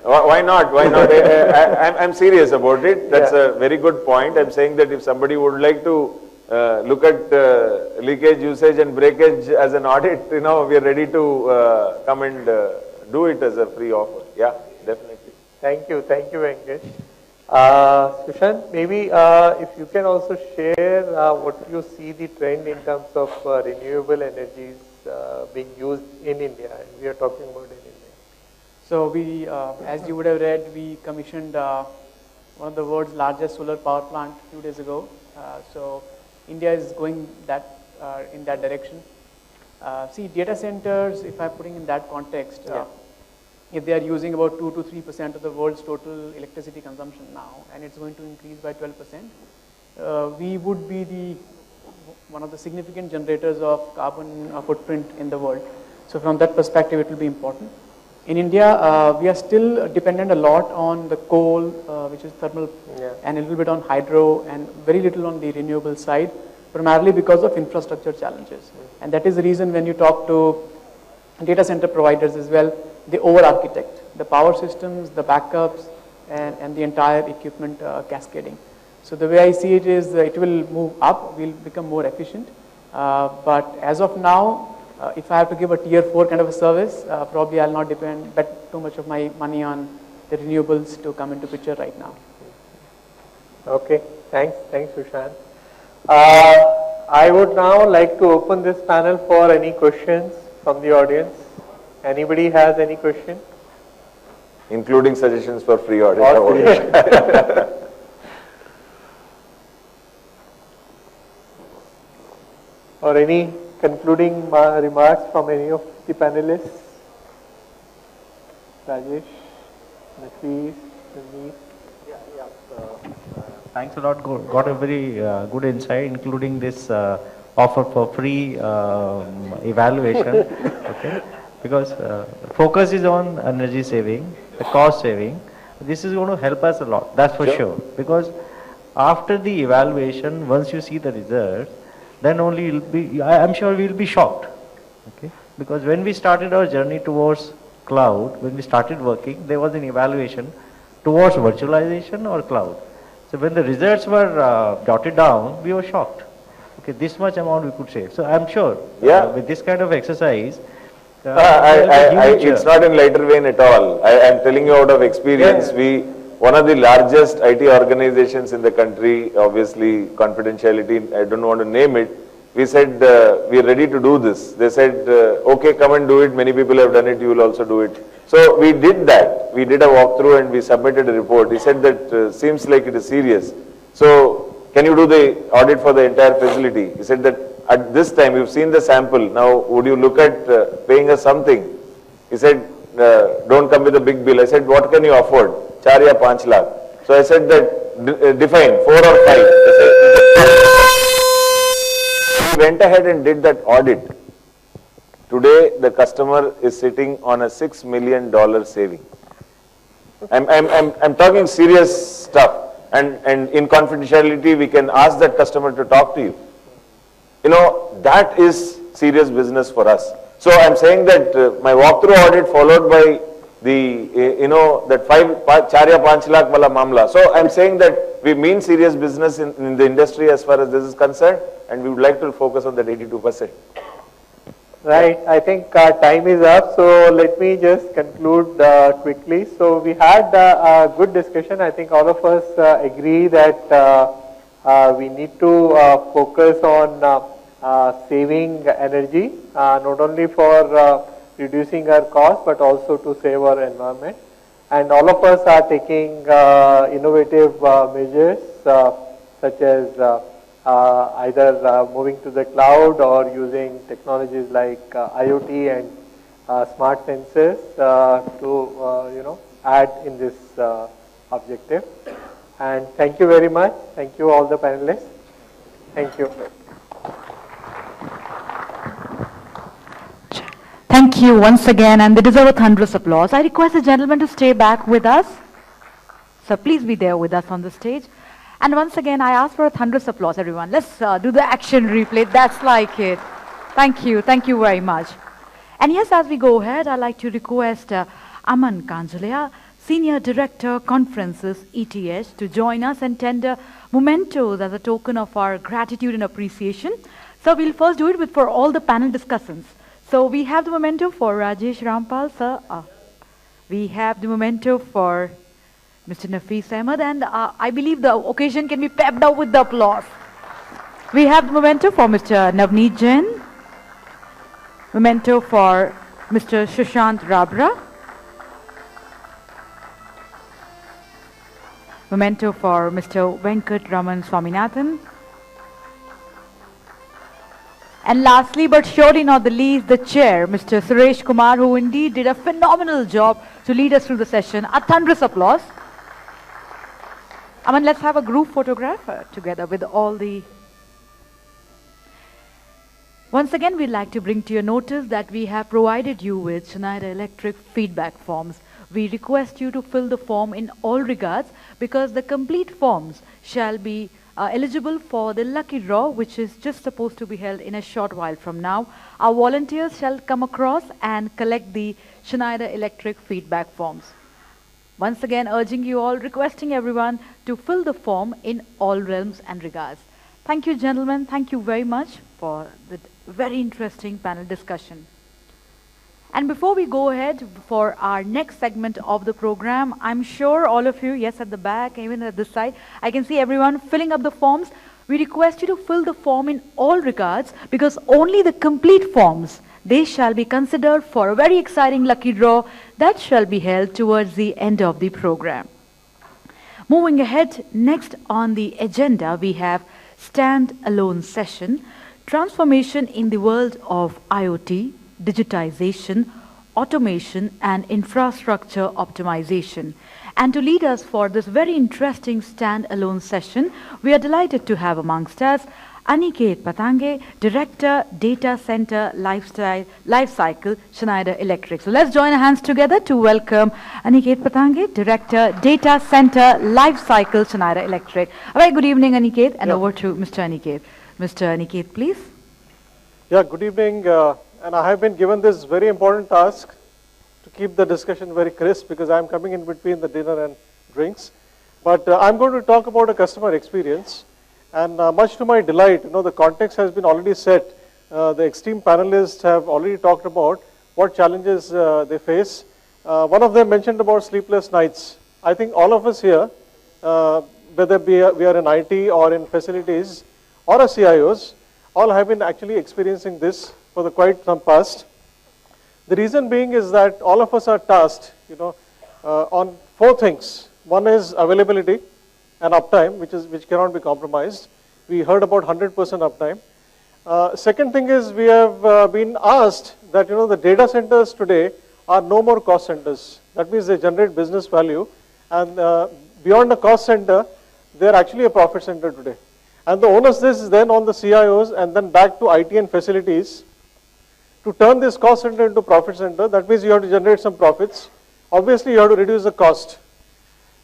Why not? Why not? I'm serious about it. That's a very good point. I'm saying that if somebody would like to look at leakage, usage and breakage as an audit, we are ready to come and do it as a free offer. Yeah, definitely.
Thank you, Venkat. Sushant, maybe if you can also share what you see the trend in terms of renewable energies being used in India, and we are talking about in India.
So we, as you would have read, we commissioned one of the world's largest solar power plant a few days ago. So India is going in that direction. See, data centers, if I'm putting in that context, if they are using about 2 to 3% of the world's total electricity consumption now, and it's going to increase by 12%, we would be one of the significant generators of carbon footprint in the world. So from that perspective, it will be important. In India, we are still dependent a lot on the coal, which is thermal, and a little bit on hydro, and very little on the renewable side, primarily because of infrastructure challenges. And that is the reason when you talk to data center providers as well, they over-architect the power systems, the backups, and the entire equipment cascading. So the way I see it is it will move up, we'll become more efficient. But as of now, if I have to give a tier 4 kind of a service, probably I'll not bet too much of my money on the renewables to come into picture right now.
Okay, thanks, Sushant. I would now like to open this panel for any questions from the audience. Anybody has any question?
Including suggestions for free audit.
Or any concluding remarks from any of the panelists? Rajesh, Nafees, Navneet?
Thanks a lot. Got a very good insight, including this offer for free evaluation. Okay, because focus is on energy saving, the cost saving. This is going to help us a lot. That's for sure. Because after the evaluation, once you see the results, then only you'll be. I'm sure we'll be shocked. Okay, because when we started our journey towards cloud, when we started working, there was an evaluation towards virtualization or cloud. So when the results were jotted down, we were shocked. Okay, this much amount we could save. So I'm sure with this kind of exercise,
it's not in lighter vein at all. I'm telling you out of experience, one of the largest IT organizations in the country, obviously confidentiality, I don't want to name it, we said, we are ready to do this. They said, okay, come and do it. Many people have done it. You will also do it. So we did that. We did a walkthrough and we submitted a report. He said that seems like it is serious. So can you do the audit for the entire facility? He said that at this time, you've seen the sample. Now, would you look at paying us something? He said, don't come with a big bill. I said, what can you afford? 4 ya 5 lakh. So I said that, define 4 or 5. We went ahead and did that audit. Today, the customer is sitting on a $6 million saving. I'm talking serious stuff. And in confidentiality, we can ask that customer to talk to you. You know, that is serious business for us. So I'm saying that my walkthrough audit followed by the, that 4 ya 5 lakh wala mamla. So I'm saying that we mean serious business in the industry as far as this is concerned, and we would like to focus on that 82%.
Right, I think time is up, so let me just conclude quickly. So we had a good discussion. I think all of us agree that we need to focus on saving energy, not only for reducing our cost, but also to save our environment. And all of us are taking innovative measures such as either moving to the cloud or using technologies like IoT and smart sensors to add in this objective. And thank you very much. Thank you all the panelists. Thank you.
Thank you once again, and they deserve a thunderous applause. I request the gentleman to stay back with us. So please be there with us on the stage. And once again, I ask for a thunderous applause, everyone. Let's do the action replay. That's like it. Thank you. Thank you very much. And yes, as we go ahead, I'd like to request Aman Kanjalia, Senior Director, Conferences, ETH, to join us and tender mementos as a token of our gratitude and appreciation. So we'll first do it for all the panel discussants. So we have the memento for Rajesh Rampal, sir. We have the memento for Mr. Nafees Ahmed, and I believe the occasion can be pepped up with the applause. We have the memento for Mr. Navneet Jain, memento for Mr. Sushant Rabra, memento for Mr. Venkat Raman Swaminathan, and lastly, but surely not the least, the chair, Mr. Suresh Kumar, who indeed did a phenomenal job to lead us through the session. A thunderous applause. Aman, let's have a group photograph together with all the... Once again, we'd like to bring to your notice that we have provided you with Schneider Electric feedback forms. We request you to fill the form in all regards, because the complete forms shall be eligible for the lucky draw, which is just supposed to be held in a short while from now. Our volunteers shall come across and collect the Schneider Electric feedback forms. Once again, urging you all, requesting everyone to fill the form in all realms and regards. Thank you, gentlemen. Thank you very much for the very interesting panel discussion. And before we go ahead for our next segment of the program, I'm sure all of you, yes, at the back, even at this side, I can see everyone filling up the forms. We request you to fill the form in all regards, because only the complete forms, they shall be considered for a very exciting lucky draw that shall be held towards the end of the program. Moving ahead, next on the agenda, we have stand-alone session, transformation in the world of IoT, digitization, automation, and infrastructure optimization. And to lead us for this very interesting stand-alone session, we are delighted to have amongst us Aniket Patange, Director, Data Center Lifecycle, Schneider Electric. So let's join our hands together to welcome Aniket Patange, Director, Data Center Lifecycle, Schneider Electric. A very good evening, Aniket, and over to Mr. Aniket. Mr. Aniket, please.
Yeah, good evening. And I have been given this very important task to keep the discussion very crisp, because I'm coming in between the dinner and drinks. But I'm going to talk about a customer experience. And much to my delight, the context has been already set. The esteemed panelists have already talked about what challenges they face. One of them mentioned about sleepless nights. I think all of us here, whether we are in IT or in facilities or as CIOs, all have been actually experiencing this for the quite some past. The reason being is that all of us are tasked, on 4 things. One is availability and uptime, which cannot be compromised. We heard about 100% uptime. Second thing is we have been asked that the data centers today are no more cost centers. That means they generate business value, and beyond the cost center, they are actually a profit center today. And the onus is then on the CIOs and then back to IT and facilities to turn this cost center into profit center. That means you have to generate some profits. Obviously, you have to reduce the cost.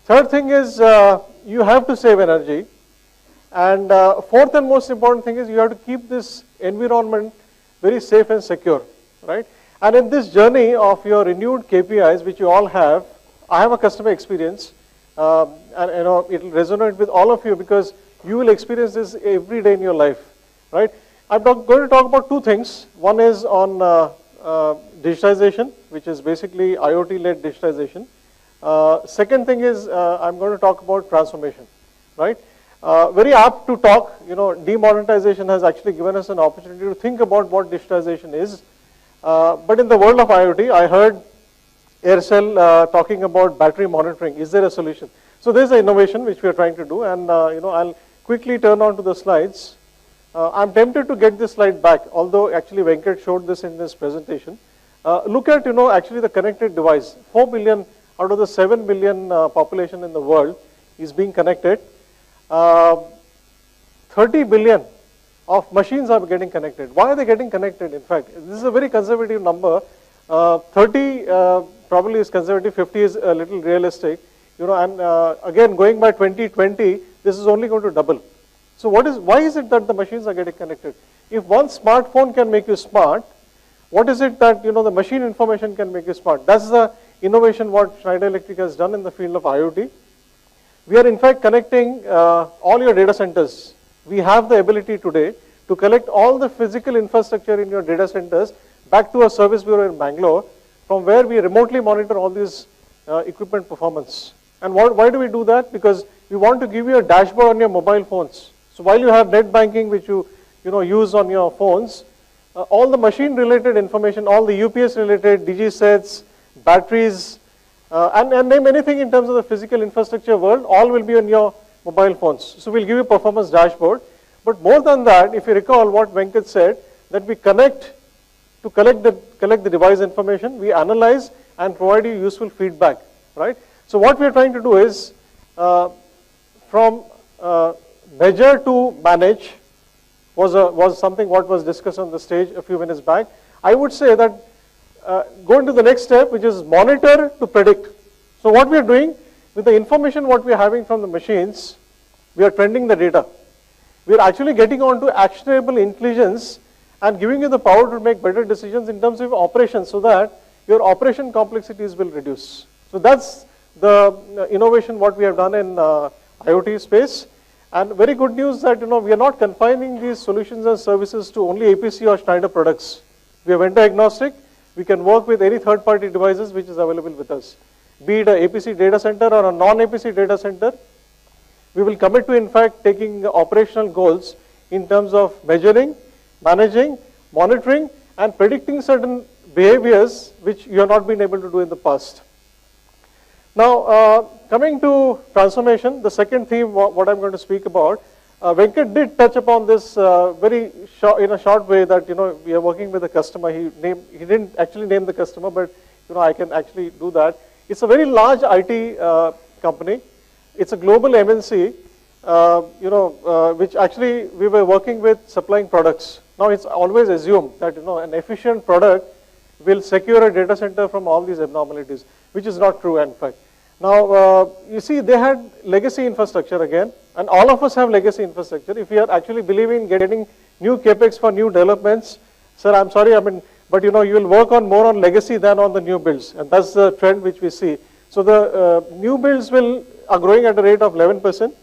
Third thing is you have to save energy. And fourth and most important thing is you have to keep this environment very safe and secure, right? And in this journey of your renewed KPIs, which you all have, I have a customer experience, and it will resonate with all of you, because you will experience this every day in your life, right? I'm going to talk about 2 things. One is on digitization, which is basically IoT-led digitization. Second thing is I'm going to talk about transformation, right? Very apt to talk, demonetization has actually given us an opportunity to think about what digitization is. But in the world of IoT, I heard Aircel talking about battery monitoring. Is there a solution? So there's an innovation which we are trying to do, and I'll quickly turn on to the slides. I'm tempted to get this slide back, although actually Venkat showed this in his presentation. Look at, actually the connected device. 4 billion out of the 7 billion population in the world is being connected. 30 billion of machines are getting connected. Why are they getting connected? In fact, this is a very conservative number. 30 probably is conservative, 50 is a little realistic. And again, going by 2020, this is only going to double. So why is it that the machines are getting connected? If one smartphone can make you smart, what is it that the machine information can make you smart? That's the innovation what Schneider Electric has done in the field of IoT. We are in fact connecting all your data centers. We have the ability today to collect all the physical infrastructure in your data centers back to a service bureau in Bangalore, from where we remotely monitor all these equipment performance. And why do we do that? Because we want to give you a dashboard on your mobile phones. So while you have net banking, which you use on your phones, all the machine related information, all the UPS related DG sets, batteries, and name anything in terms of the physical infrastructure world, all will be on your mobile phones. So we'll give you a performance dashboard. But more than that, if you recall what Venkat said, that we connect to collect the device information, we analyze and provide you useful feedback, right? So what we are trying to do is from measure to manage was something what was discussed on the stage a few minutes back. I would say that going to the next step, which is monitor to predict. So what we are doing with the information what we are having from the machines, we are trending the data. We are actually getting on to actionable intelligence and giving you the power to make better decisions in terms of operations, so that your operation complexities will reduce. So that's the innovation what we have done in IoT space. And very good news that we are not confining these solutions and services to only APC or Schneider products. We are vendor agnostic. We can work with any third-party devices which is available with us. Be it a APC data center or a non-APC data center, we will commit to, in fact, taking operational goals in terms of measuring, managing, monitoring, and predicting certain behaviors which you have not been able to do in the past. Now, coming to transformation, the second theme, what I'm going to speak about, Venkat did touch upon this very short, in a short way, that we are working with a customer. He didn't actually name the customer, but I can actually do that. It's a very large IT company. It's a global MNC, which actually we were working with supplying products. Now it's always assumed that an efficient product will secure a data center from all these abnormalities, which is not true, in fact. Now, you see, they had legacy infrastructure again, and all of us have legacy infrastructure. If we are actually believing in getting new capex for new developments, sir, I'm sorry, but you will work on more on legacy than on the new builds, and that's the trend which we see. So the new builds are growing at a rate of 11%.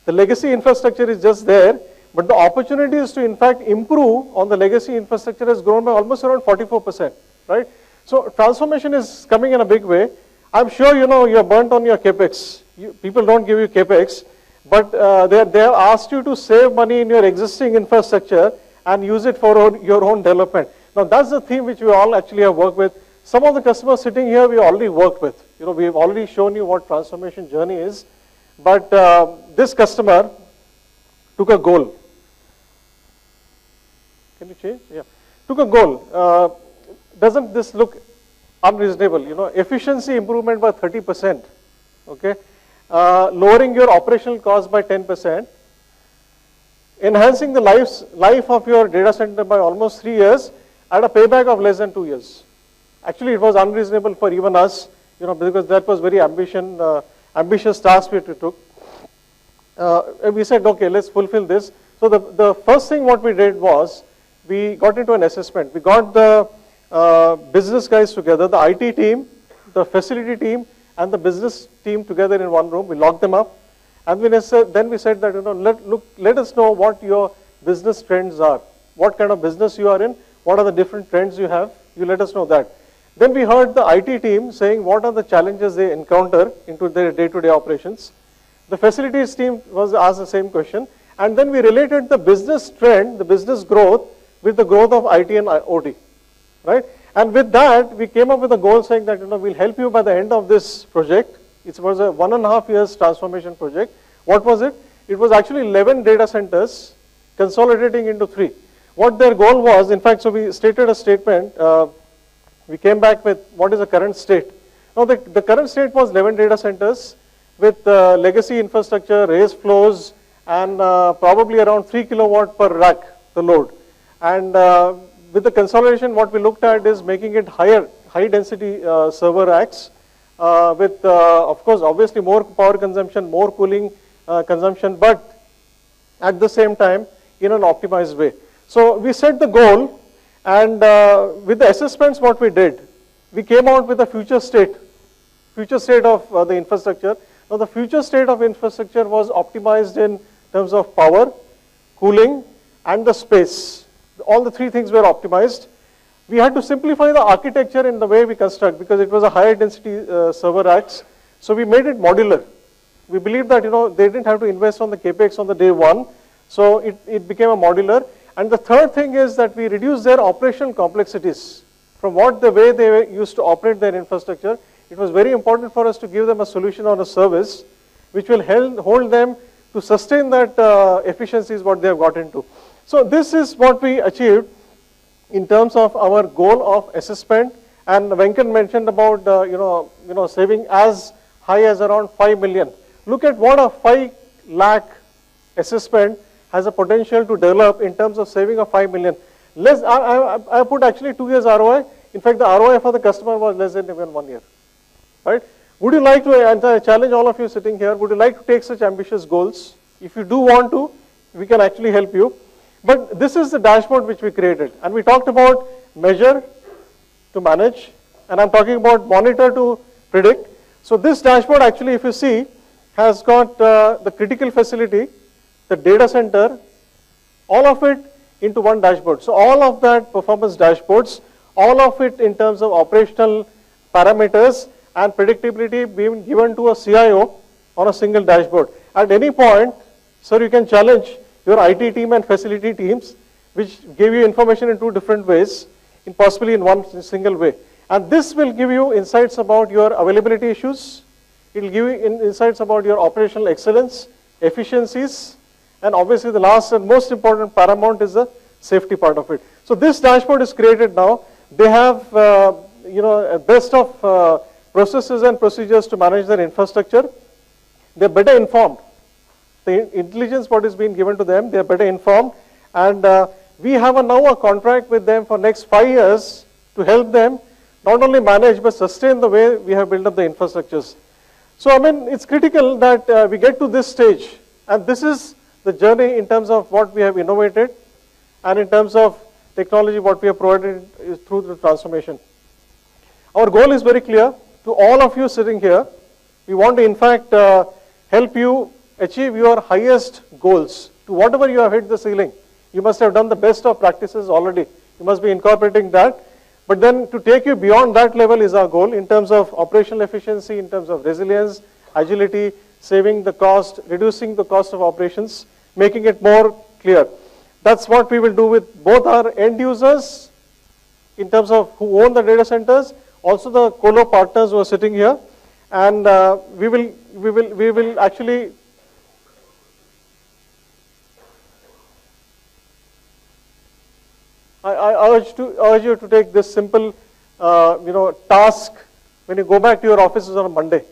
The legacy infrastructure is just there, but the opportunities to, in fact, improve on the legacy infrastructure has grown by almost around 44%, right? So transformation is coming in a big way. I'm sure you're burnt on your capex. People don't give you capex, but they have asked you to save money in your existing infrastructure and use it for your own development. Now that's the theme which we all actually have worked with. Some of the customers sitting here we already worked with. We've already shown you what transformation journey is, but this customer took a goal. Can you change? Yeah. Took a goal. Doesn't this look unreasonable? Efficiency improvement by 30%, okay? Lowering your operational cost by 10%, enhancing the life of your data center by almost 3 years at a payback of less than 2 years. Actually, it was unreasonable for even us, because that was very ambitious task we took. And we said, okay, let's fulfill this. So the first thing what we did was, we got into an assessment. We got the business guys together, the IT team, the facility team, and the business team together in one room. We locked them up, and then we said that let us know what your business trends are, what kind of business you are in, what are the different trends you have. You let us know that. Then we heard the IT team saying what are the challenges they encounter into their day-to-day operations. The facilities team was asked the same question, and then we related the business trend, the business growth, with the growth of IT and OT, right? And with that, we came up with a goal saying that we'll help you by the end of this project. It was a 1.5 years transformation project. What was it? It was actually 11 data centers consolidating into 3. What their goal was, in fact, so we stated a statement. We came back with what is the current state. Now the current state was 11 data centers with legacy infrastructure, raise flows, and probably around 3 kilowatt per rack, the load. And with the consolidation, what we looked at is making it high density server racks with, of course, obviously more power consumption, more cooling consumption, but at the same time in an optimized way. So we set the goal, and with the assessments what we did, we came out with a future state of the infrastructure. Now the future state of infrastructure was optimized in terms of power, cooling, and the space. All the 3 things were optimized. We had to simplify the architecture in the way we construct, because it was a higher density server racks. So we made it modular. We believe that they didn't have to invest on the capex on the day 1, so it became a modular. And the third thing is that we reduced their operational complexities from the way they used to operate their infrastructure. It was very important for us to give them a solution or a service which will hold them to sustain that efficiencies what they have got into. So this is what we achieved in terms of our goal of assessment. And Venkat mentioned about saving as high as around 5 million. Look at what a 5 lakh assessment has a potential to develop in terms of saving of 5 million. I put actually 2 years ROI. In fact, the ROI for the customer was less than even 1 year. Right? Would you like to, and I challenge all of you sitting here, would you like to take such ambitious goals? If you do want to, we can actually help you. But this is the dashboard which we created. And we talked about measure to manage, and I'm talking about monitor to predict. So this dashboard actually, if you see, has got the critical facility, the data center, all of it into one dashboard. So all of that performance dashboards, all of it in terms of operational parameters and predictability being given to a CIO on a single dashboard. At any point, sir, you can challenge your IT team and facility teams, which give you information in two different ways, possibly in one single way. And this will give you insights about your availability issues. It will give you insights about your operational excellence, efficiencies, and obviously the last and most important paramount is the safety part of it. So this dashboard is created now. They have a best of processes and procedures to manage their infrastructure. They're better informed. The intelligence what is being given to them, they're better informed. And we have now a contract with them for next 5 years to help them not only manage but sustain the way we have built up the infrastructures. So I mean, it's critical that we get to this stage, and this is the journey in terms of what we have innovated and in terms of technology what we have provided is through the transformation. Our goal is very clear to all of you sitting here. We want to in fact help you achieve your highest goals. To whatever you have hit the ceiling, you must have done the best of practices already. You must be incorporating that. But then to take you beyond that level is our goal in terms of operational efficiency, in terms of resilience, agility, saving the cost, reducing the cost of operations, making it more clear. That's what we will do with both our end users in terms of who own the data centers, also the colo partners who are sitting here, and we will actually I urge you to take this simple task when you go back to your offices on a Monday.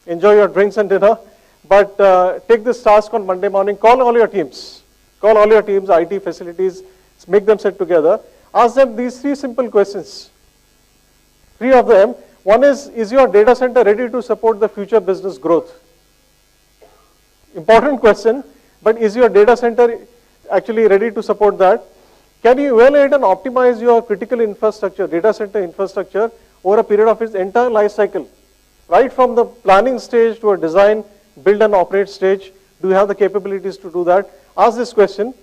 Enjoy your drinks and dinner, but take this task on Monday morning. Call all your teams. Call all your teams, IT facilities, make them sit together. Ask them these 3 simple questions. 3 of them. One is your data center ready to support the future business growth? Important question, but is your data center actually ready to support that? Can you evaluate and optimize your critical infrastructure, data center infrastructure, over a period of its entire life cycle? Right from the planning stage to a design, build and operate stage, do you have the capabilities to do that? Ask this question.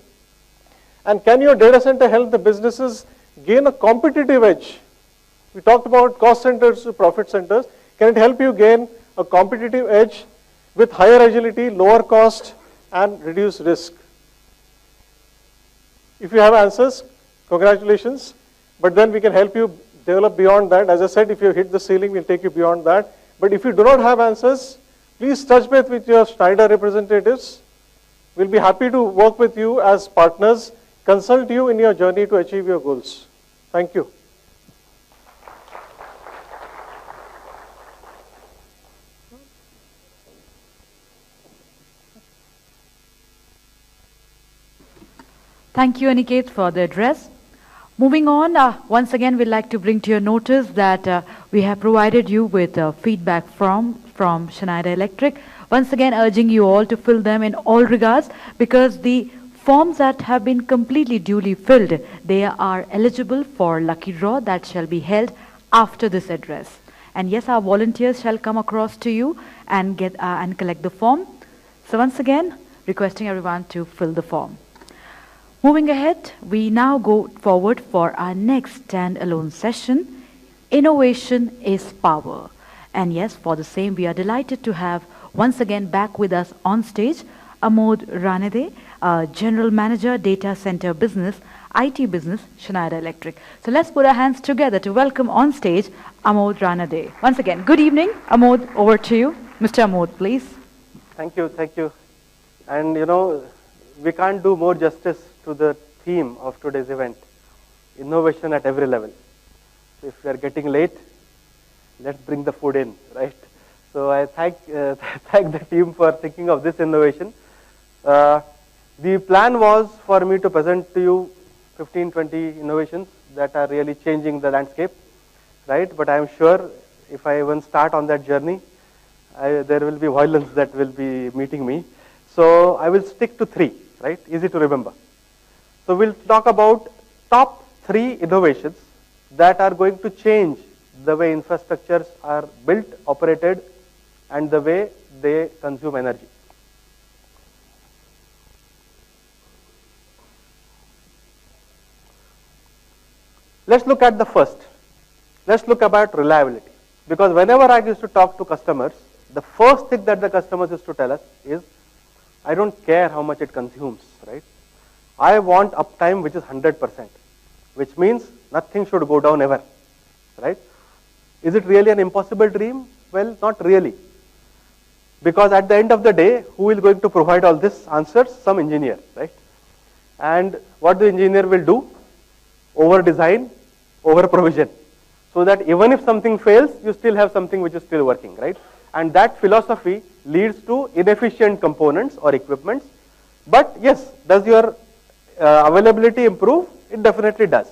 And can your data center help the businesses gain a competitive edge? We talked about cost centers to profit centers. Can it help you gain a competitive edge with higher agility, lower cost, and reduced risk? If you have answers, congratulations, but then we can help you develop beyond that. As I said, if you hit the ceiling, we'll take you beyond that. But if you do not have answers, please touch base with your Schneider representatives. We'll be happy to work with you as partners, consult you in your journey to achieve your goals. Thank you.
Thank you, Aniket, for the address. Moving on, once again, we'd like to bring to your notice that we have provided you with feedback from Schneider Electric. Once again, urging you all to fill them in all regards, because the forms that have been completely duly filled, they are eligible for lucky draw that shall be held after this address. And yes, our volunteers shall come across to you and get and collect the form. So once again, requesting everyone to fill the form. Moving ahead, we now go forward for our next standalone session, Innovation is Power. And yes, for the same, we are delighted to have once again back with us on stage, Amod Ranade, General Manager, Data Center Business, IT Business, Schneider Electric. So let's put our hands together to welcome on stage Amod Ranade. Once again, good evening. Amod, over to you. Mr. Amod, please.
Thank you, thank you. And we can't do more justice to the theme of today's event, innovation at every level. So if we are getting late, let's bring the food in, right? So I thank the team for thinking of this innovation. The plan was for me to present to you 15-20 innovations that are really changing the landscape, right? But I am sure if I even start on that journey, there will be violence that will be meeting me. So I will stick to 3, right? Easy to remember. So we'll talk about top 3 innovations that are going to change the way infrastructures are built, operated, and the way they consume energy. Let's look at the first. Let's look about reliability. Because whenever I used to talk to customers, the first thing that the customers used to tell us is, I don't care how much it consumes, right? I want uptime which is 100%, which means nothing should go down ever, right? Is it really an impossible dream? Well, not really. Because at the end of the day, who is going to provide all these answers? Some engineer, right? And what the engineer will do? Over design, over provision. So that even if something fails, you still have something which is still working, right? And that philosophy leads to inefficient components or equipments. But yes, does your availability improve? It definitely does.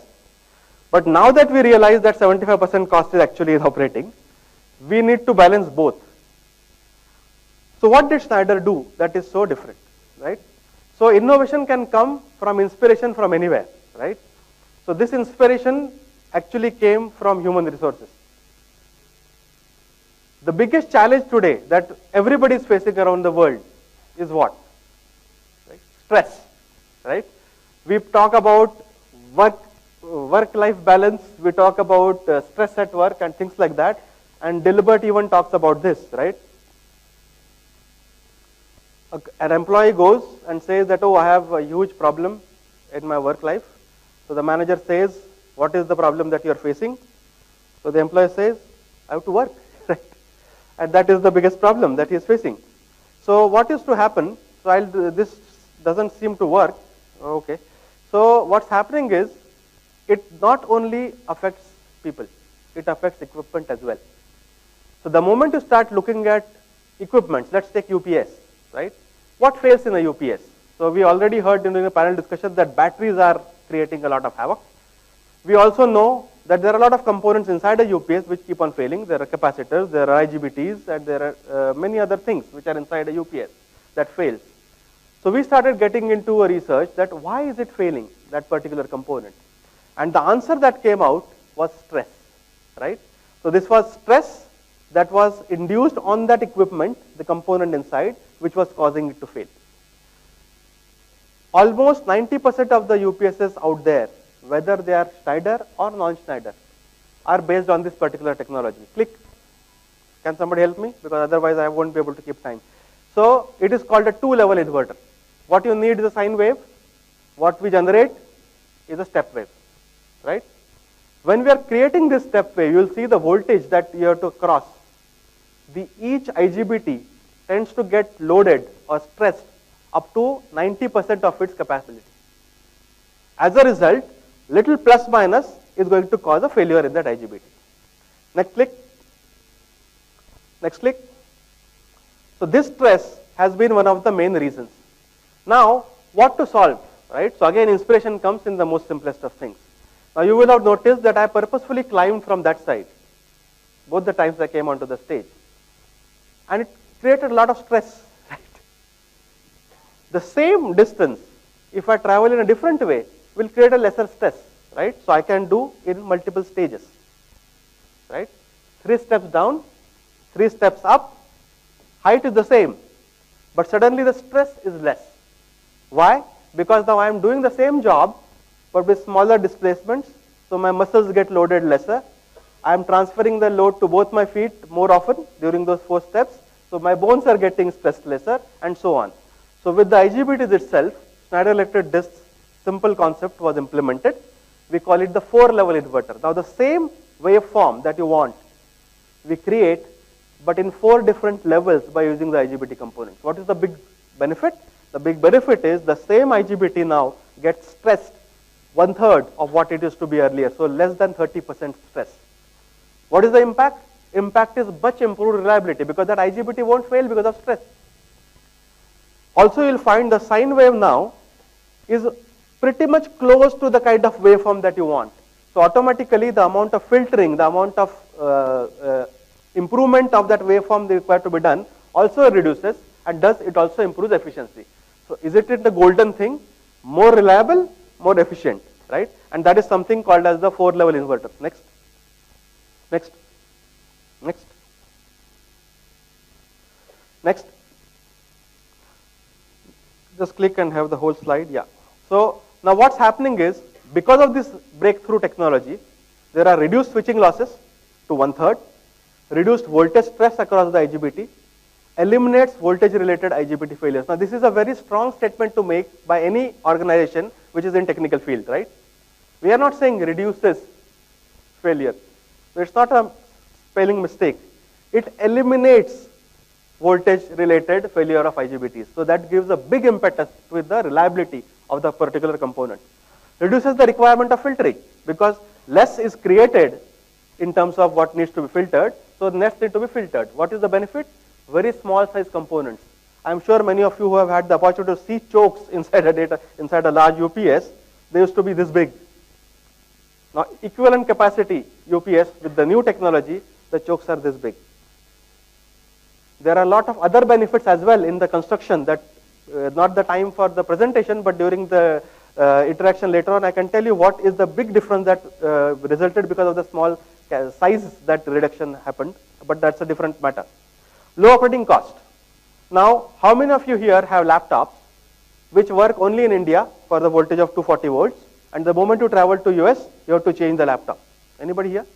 But now that we realize that 75% cost is actually in operating, we need to balance both. So what did Schneider do that is so different, right? So innovation can come from inspiration from anywhere, right? So this inspiration actually came from human resources. The biggest challenge today that everybody is facing around the world is what? Right? Stress, right? We talk about work-life balance, we talk about stress at work and things like that, and Dilbert even talks about this, right? An employee goes and says that, oh, I have a huge problem in my work life. So the manager says, what is the problem that you are facing? So the employee says, I have to work, right? And that is the biggest problem that he is facing. So what is to happen? So this doesn't seem to work. Okay. So what's happening is, it not only affects people, it affects equipment as well. So the moment you start looking at equipment, let's take UPS, right? What fails in a UPS? So we already heard during the panel discussion that batteries are creating a lot of havoc. We also know that there are a lot of components inside a UPS which keep on failing. There are capacitors, there are IGBTs, and there are many other things which are inside a UPS that fails. So we started getting into a research that why is it failing, that particular component? And the answer that came out was stress, right? So this was stress that was induced on that equipment, the component inside, which was causing it to fail. Almost 90% of the UPSs out there, whether they are Schneider or non-Schneider, are based on this particular technology. Click. Can somebody help me? Because otherwise I won't be able to keep time. So it is called a two-level inverter. What you need is a sine wave. What we generate is a step wave, right? When we are creating this step wave, you will see the voltage that you have to cross. Each IGBT tends to get loaded or stressed up to 90% of its capacity. As a result, little plus minus is going to cause a failure in that IGBT. Next click. Next click. So this stress has been one of the main reasons. Now, what to solve, right? So again, inspiration comes in the most simplest of things. Now you will have noticed that I purposefully climbed from that side, both the times I came onto the stage. And it created a lot of stress, right? The same distance, if I travel in a different way, will create a lesser stress, right? So I can do in multiple stages, right? 3 steps down, 3 steps up, height is the same, but suddenly the stress is less. Why? Because now I am doing the same job, but with smaller displacements, so my muscles get loaded lesser. I am transferring the load to both my feet more often during those 4 steps, so my bones are getting stressed lesser, and so on. So with the IGBTs itself, Schneider Electric this simple concept was implemented. We call it the 4-level inverter. Now the same waveform that you want, we create, but in 4 different levels by using the IGBT components. What is the big benefit? The big benefit is the same IGBT now gets stressed 1/3 of what it used to be earlier, so less than 30% stress. What is the impact? Impact is much improved reliability because that IGBT won't fail because of stress. Also, you'll find the sine wave now is pretty much close to the kind of waveform that you want. So automatically the amount of filtering, the amount of improvement of that waveform required to be done also reduces, and thus it also improves efficiency. So is it the golden thing? More reliable, more efficient, right? And that is something called as the 4-level inverter. Next. Next. Next. Next. Just click and have the whole slide. Yeah. So now what's happening is because of this breakthrough technology, there are reduced switching losses to 1/3, reduced voltage stress across the IGBT, eliminates voltage-related IGBT failures. Now, this is a very strong statement to make by any organization which is in technical field, right? We are not saying reduces failure. So, it's not a spelling mistake. It eliminates voltage-related failure of IGBTs. So, that gives a big impetus with the reliability of the particular component. Reduces the requirement of filtering because less is created in terms of what needs to be filtered. So, less need to be filtered. What is the benefit? Very small size components. I am sure many of you who have had the opportunity to see chokes inside a large UPS, they used to be this big. Now, equivalent capacity UPS with the new technology, the chokes are this big. There are a lot of other benefits as well in the construction that not the time for the presentation, but during the interaction later on, I can tell you what is the big difference that resulted because of the small size that reduction happened, but that's a different matter. Low operating cost. Now, how many of you here have laptops which work only in India for the voltage of 240 volts, and the moment you travel to US, you have to change the laptop? Anybody here?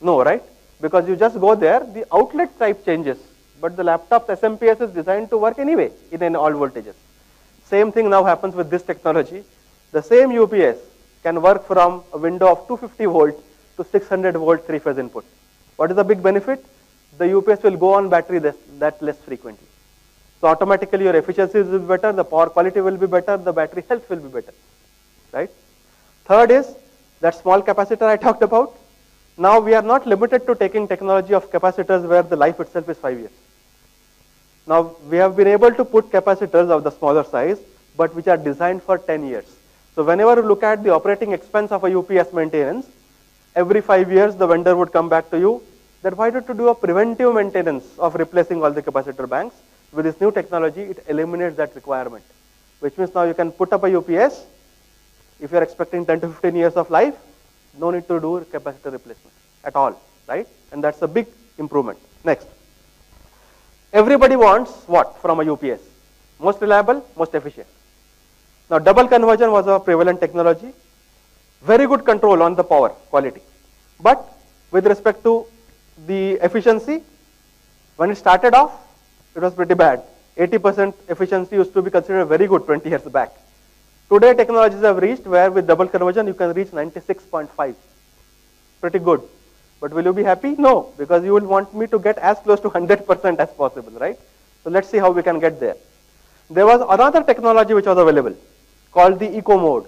No, right? Because you just go there, the outlet type changes, but the laptop's SMPS is designed to work anyway in all voltages. Same thing now happens with this technology. The same UPS can work from a window of 250 volt to 600 volt 3-phase input. What is the big benefit? The UPS will go on battery less frequently. So automatically your efficiencies will be better, the power quality will be better, the battery health will be better, right? Third is that small capacitor I talked about. Now we are not limited to taking technology of capacitors where the life itself is 5 years. Now we have been able to put capacitors of the smaller size, but which are designed for 10 years. So whenever you look at the operating expense of a UPS maintenance, every 5 years the vendor would come back to you that why don't you do a preventive maintenance of replacing all the capacitor banks? With this new technology, it eliminates that requirement, which means now you can put up a UPS. If you are expecting 10 to 15 years of life, no need to do capacitor replacement at all, right? And that's a big improvement. Next. Everybody wants what from a UPS? Most reliable, most efficient. Now, double conversion was a prevalent technology. Very good control on the power quality. But with respect to the efficiency, when it started off, it was pretty bad. 80% efficiency used to be considered very good 20 years back. Today, technologies have reached where with double conversion, you can reach 96.5. Pretty good. But will you be happy? No, because you will want me to get as close to 100% as possible, right? So let's see how we can get there. There was another technology which was available called the eco mode,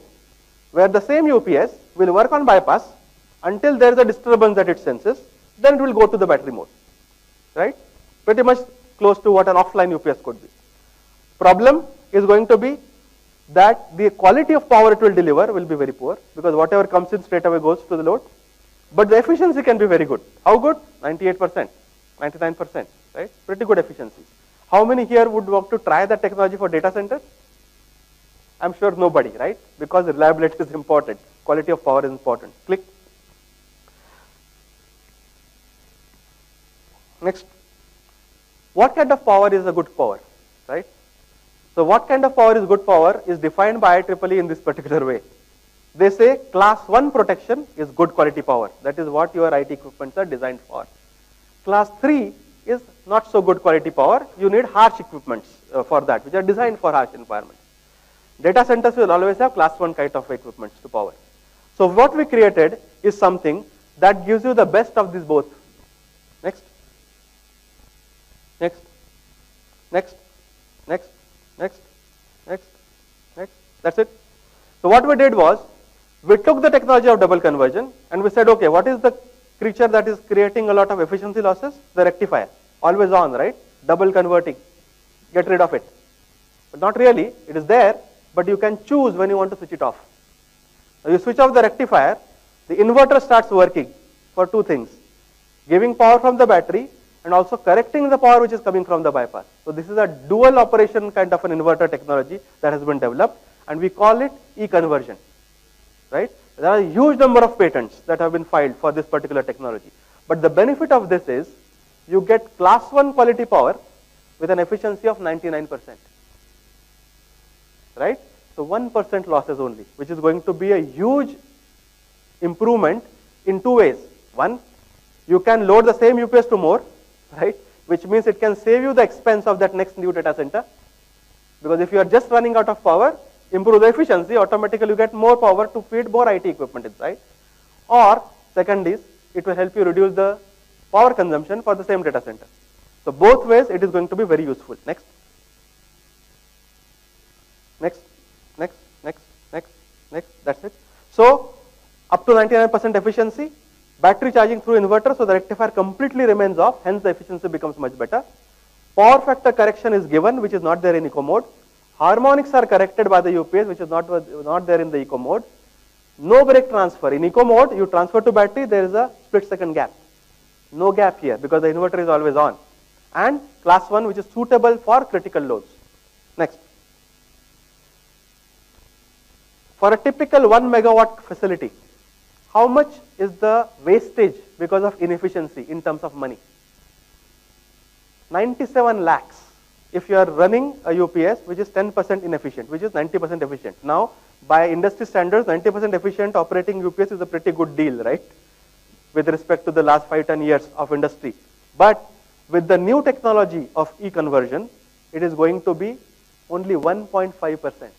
where the same UPS will work on bypass until there is a disturbance that it senses, then it will go to the battery mode, right? Pretty much close to what an offline UPS could be. Problem is going to be that the quality of power it will deliver will be very poor because whatever comes in straight away goes to the load. But the efficiency can be very good. How good? 98%, 99%, right? Pretty good efficiency. How many here would want to try that technology for data centers? I'm sure nobody, right? Because reliability is important. Quality of power is important. Click. Next. What kind of power is a good power, right? So what kind of power is good power is defined by IEEE in this particular way. They say class 1 protection is good quality power. That is what your IT equipments are designed for. Class 3 is not so good quality power. You need harsh equipments for that, which are designed for harsh environments. Data centers will always have class 1 kind of equipments to power. So what we created is something that gives you the best of these both. Next. Next. Next. Next. Next. Next. Next. That's it. So what we did was, we took the technology of double conversion and we said, okay, what is the creature that is creating a lot of efficiency losses? The rectifier. Always on, right? Double converting. Get rid of it. But not really. It is there, but you can choose when you want to switch it off. Now you switch off the rectifier, the inverter starts working for two things. Giving power from the battery and also correcting the power which is coming from the bypass. So this is a dual operation kind of an inverter technology that has been developed, and we call it e-conversion, right? There are a huge number of patents that have been filed for this particular technology. But the benefit of this is you get class 1 quality power with an efficiency of 99%, right? So 1% losses only, which is going to be a huge improvement in two ways. One, you can load the same UPS to more, right? Which means it can save you the expense of that next new data center. Because if you are just running out of power, improve the efficiency, automatically you get more power to feed more IT equipment inside. Or second is, it will help you reduce the power consumption for the same data center. So both ways it is going to be very useful. Next. Next, next, next, next, next, that's it. So up to 99% efficiency, battery charging through inverter, so the rectifier completely remains off, hence the efficiency becomes much better. Power factor correction is given, which is not there in eco mode. Harmonics are corrected by the UPS, which is not there in the eco mode. No break transfer. In eco mode, you transfer to battery, there is a split second gap. No gap here because the inverter is always on. And class 1, which is suitable for critical loads. Next. For a typical 1 megawatt facility, how much is the wastage because of inefficiency in terms of money? 97 lakhs if you are running a UPS which is 10% inefficient, which is 90% efficient. Now, by industry standards, 90% efficient operating UPS is a pretty good deal, right? With respect to the last 5-10 years of industry. But with the new technology of e-conversion, it is going to be only 1.5%,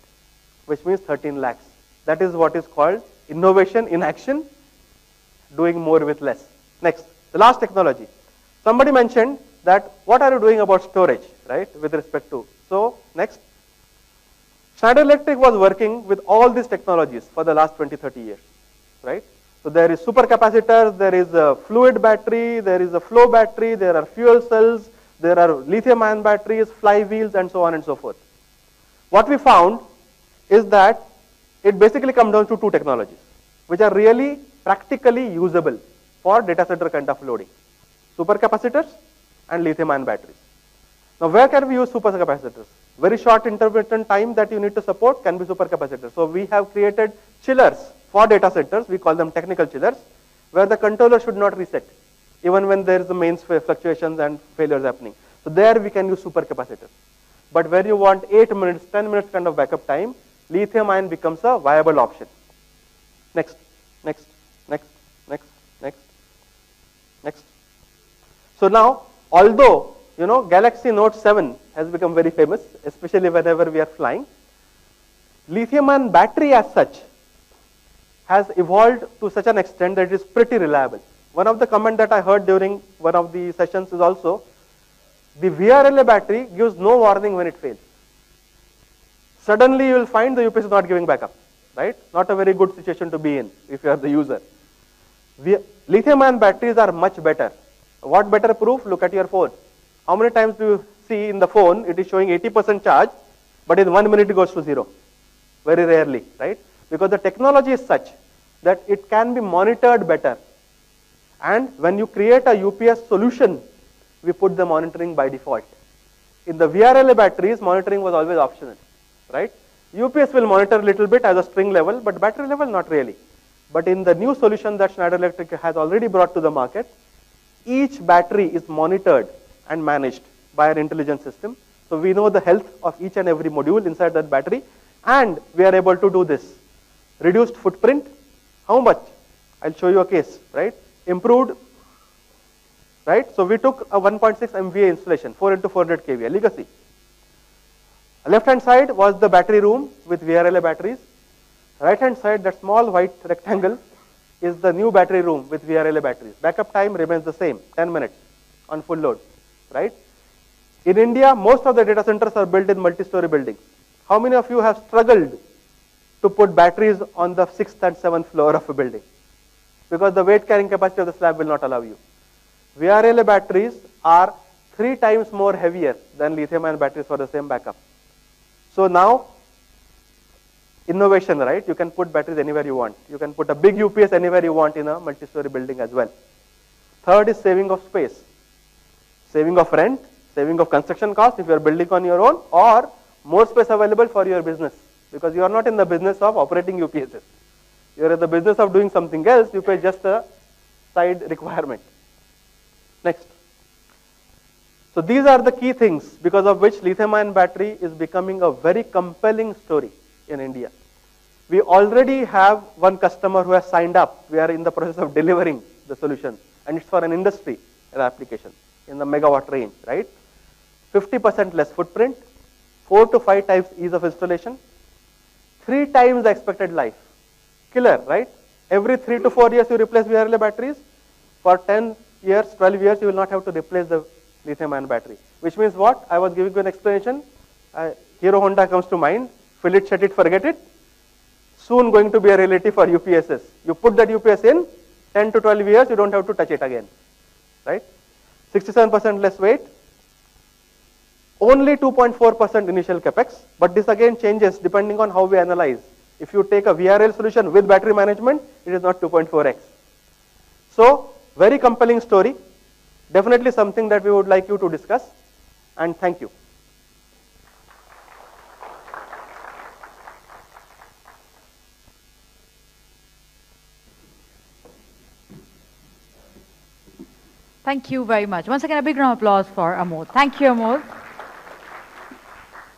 which means 13 lakhs. That is what is called innovation in action, doing more with less. Next, the last technology. Somebody mentioned that what are you doing about storage, right, with respect to. So, next. Schneider Electric was working with all these technologies for the last 20-30 years, right? So, there is supercapacitors, there is a fluid battery, there is a flow battery, there are fuel cells, there are lithium-ion batteries, flywheels, and so on and so forth. What we found is that it basically comes down to two technologies, which are really practically usable for data center kind of loading. Supercapacitors and lithium-ion batteries. Now, where can we use supercapacitors? Very short intermittent time that you need to support can be supercapacitors. So, we have created chillers for data centers, we call them technical chillers, where the controller should not reset, even when there is the mains fluctuations and failures happening. So, there we can use supercapacitors. But where you want 8 minutes, 10 minutes kind of backup time, lithium-ion becomes a viable option. Next, next, next, next, next, next. So now, although, Galaxy Note 7 has become very famous, especially whenever we are flying, lithium-ion battery as such has evolved to such an extent that it is pretty reliable. One of the comments that I heard during one of the sessions is also, the VRLA battery gives no warning when it fails. Suddenly you will find the UPS is not giving backup, right? Not a very good situation to be in if you are the user. Lithium-ion batteries are much better. What better proof? Look at your phone. How many times do you see in the phone it is showing 80% charge, but in 1 minute it goes to 0? Very rarely, right? Because the technology is such that it can be monitored better. And when you create a UPS solution, we put the monitoring by default. In the VRLA batteries, monitoring was always optional, right? UPS will monitor a little bit as a string level, but battery level not really. But in the new solution that Schneider Electric has already brought to the market, each battery is monitored and managed by an intelligent system. So we know the health of each and every module inside that battery, and we are able to do this. Reduced footprint, how much? I'll show you a case, right? Improved, right? So we took a 1.6 MVA installation, 4 into 400 kVA, legacy. Left hand side was the battery room with VRLA batteries. Right hand side, that small white rectangle, is the new battery room with VRLA batteries. Backup time remains the same, 10 minutes on full load, right? In India, most of the data centers are built in multi-story buildings. How many of you have struggled to put batteries on the 6th and 7th floor of a building? Because the weight carrying capacity of the slab will not allow you. VRLA batteries are 3 times more heavier than lithium-ion batteries for the same backup. So now, innovation, right? You can put batteries anywhere you want. You can put a big UPS anywhere you want in a multi-story building as well. Third is saving of space. Saving of rent, saving of construction cost if you are building on your own, or more space available for your business. Because you are not in the business of operating UPSs. You are in the business of doing something else, you pay just a side requirement. Next. So these are the key things because of which lithium-ion battery is becoming a very compelling story in India. We already have one customer who has signed up. We are in the process of delivering the solution, and it's for an industry application in the megawatt range, right? 50% less footprint, 4 to 5 times ease of installation, 3 times the expected life. Killer, right? Every 3 to 4 years you replace VRLA batteries. For 10 years, 12 years, you will not have to replace the lithium-ion battery. Which means what? I was giving you an explanation. Hero Honda comes to mind. Fill it, set it, forget it. Soon going to be a reality for UPSs. You put that UPS in, 10 to 12 years, you don't have to touch it again. Right? 67% less weight. Only 2.4% initial capex, but this again changes depending on how we analyze. If you take a VRL solution with battery management, it is not 2.4x. So, very compelling story. Definitely something that we would like you to discuss, and thank you.
Thank you very much. Once again, a big round of applause for Amod. Thank you, Amod.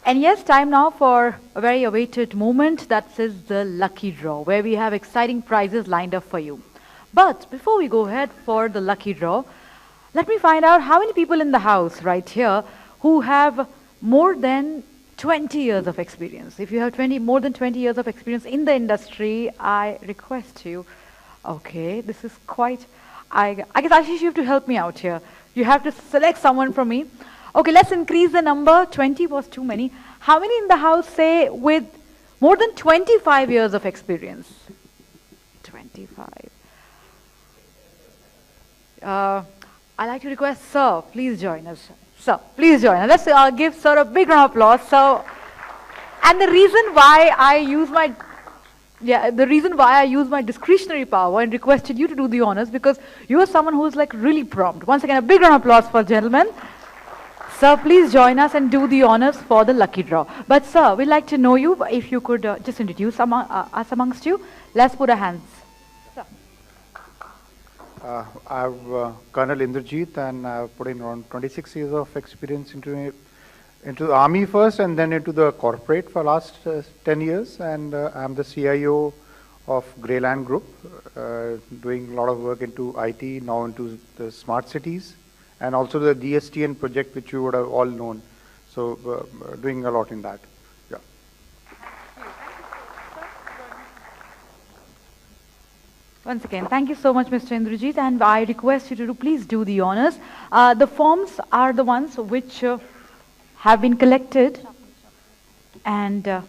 And yes, time now for a very awaited moment, that is the lucky draw, where we have exciting prizes lined up for you. But before we go ahead for the lucky draw, let me find out how many people in the house right here who have more than 20 years of experience. If you have more than 20 years of experience in the industry, I request you. Okay, this is quite, I guess Ashish, you have to help me out here. You have to select someone from me. Okay, let's increase the number. 20 was too many. How many in the house say with more than 25 years of experience? 25. I'd like to request Sir, please join us. Sir, please join us. Let's give Sir a big round of applause. So, and the reason why I use my discretionary power and requested you to do the honors, because you are someone who is like really prompt. Once again, a big round of applause for gentlemen. Sir, please join us and do the honors for the lucky draw. But sir, we'd like to know you. If you could just introduce us amongst you. Let's put our hands. Sir.
I'm Colonel Indrajit, and I've put in around 26 years of experience into the army first, and then into the corporate for last 10 years. And I'm the CIO of Greyland Group, doing a lot of work into IT, now into the smart cities, and also the DSTN project, which you would have all known. So doing a lot in that. Yeah.
Once again, thank you so much, Mr. Indrajit, and I request you to please do the honors. The forms are the ones which have been collected, and no,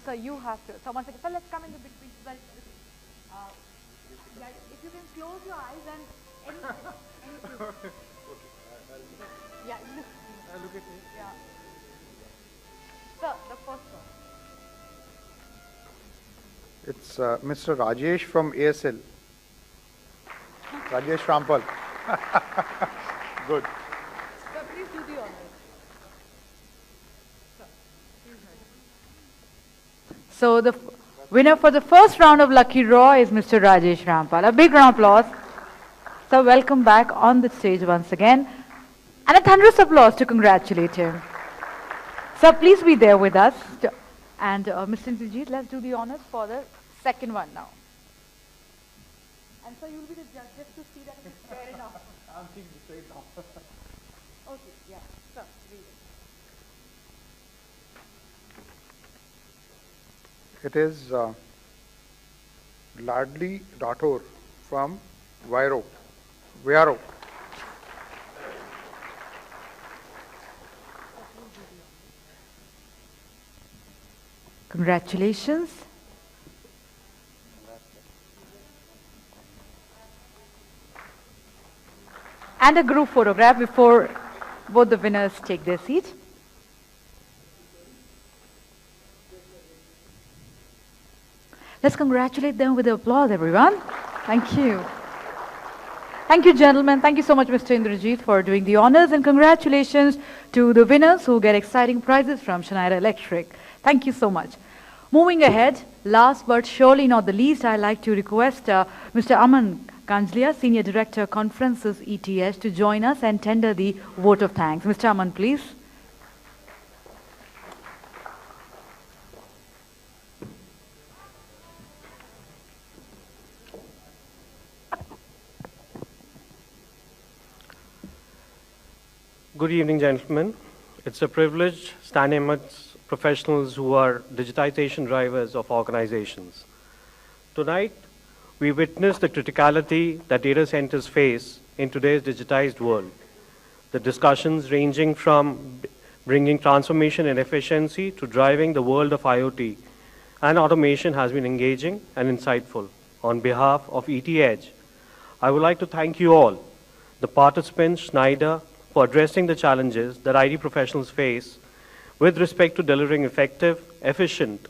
sir, you have to. So once again, sir, let's come in the between. If you can close your eyes and anything. Yeah, look at me. Yeah. Sir, the first one.
It's Mr. Rajesh from ASL. Rajesh Rampal. Good.
Sir, please do the honors. So the winner for the first round of Lucky Draw is Mr. Rajesh Rampal. A big round of applause. So welcome back on the stage once again. And a thunderous applause to congratulate him. So please be there with us. And Mr. Indrajit, let's do the honors for the second one now. And so you'll be the judge just to see that it is fair enough. I'm thinking straight now. Okay, yeah. So, read
It
it.
is Ladli Rathore from Vairo.
Congratulations. And a group photograph before both the winners take their seat. Let's congratulate them with applause, everyone. Thank you. Thank you, gentlemen. Thank you so much, Mr. Indrajit, for doing the honors, and congratulations to the winners who get exciting prizes from Schneider Electric. Thank you so much. Moving ahead, last but surely not the least, I'd like to request Mr. Aman Kanjlia, Senior Director, Conferences ETS, to join us and tender the vote of thanks. Mr. Aman, please.
Good evening, gentlemen. It's a privilege standing amongst professionals who are digitization drivers of organizations. Tonight, we witness the criticality that data centers face in today's digitized world. The discussions ranging from bringing transformation and efficiency to driving the world of IoT and automation has been engaging and insightful. On behalf of ET Edge, I would like to thank you all, the participants, Schneider, for addressing the challenges that IT professionals face with respect to delivering effective, efficient,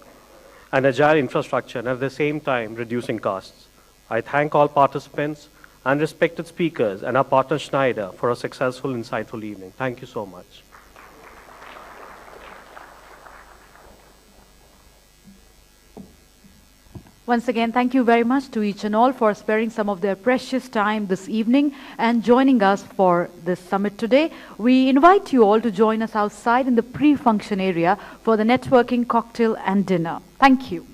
and agile infrastructure and at the same time reducing costs. I thank all participants and respected speakers and our partner Schneider for a successful, insightful evening. Thank you so much.
Once again, thank you very much to each and all for sparing some of their precious time this evening and joining us for this summit today. We invite you all to join us outside in the pre-function area for the networking, cocktail and dinner. Thank you.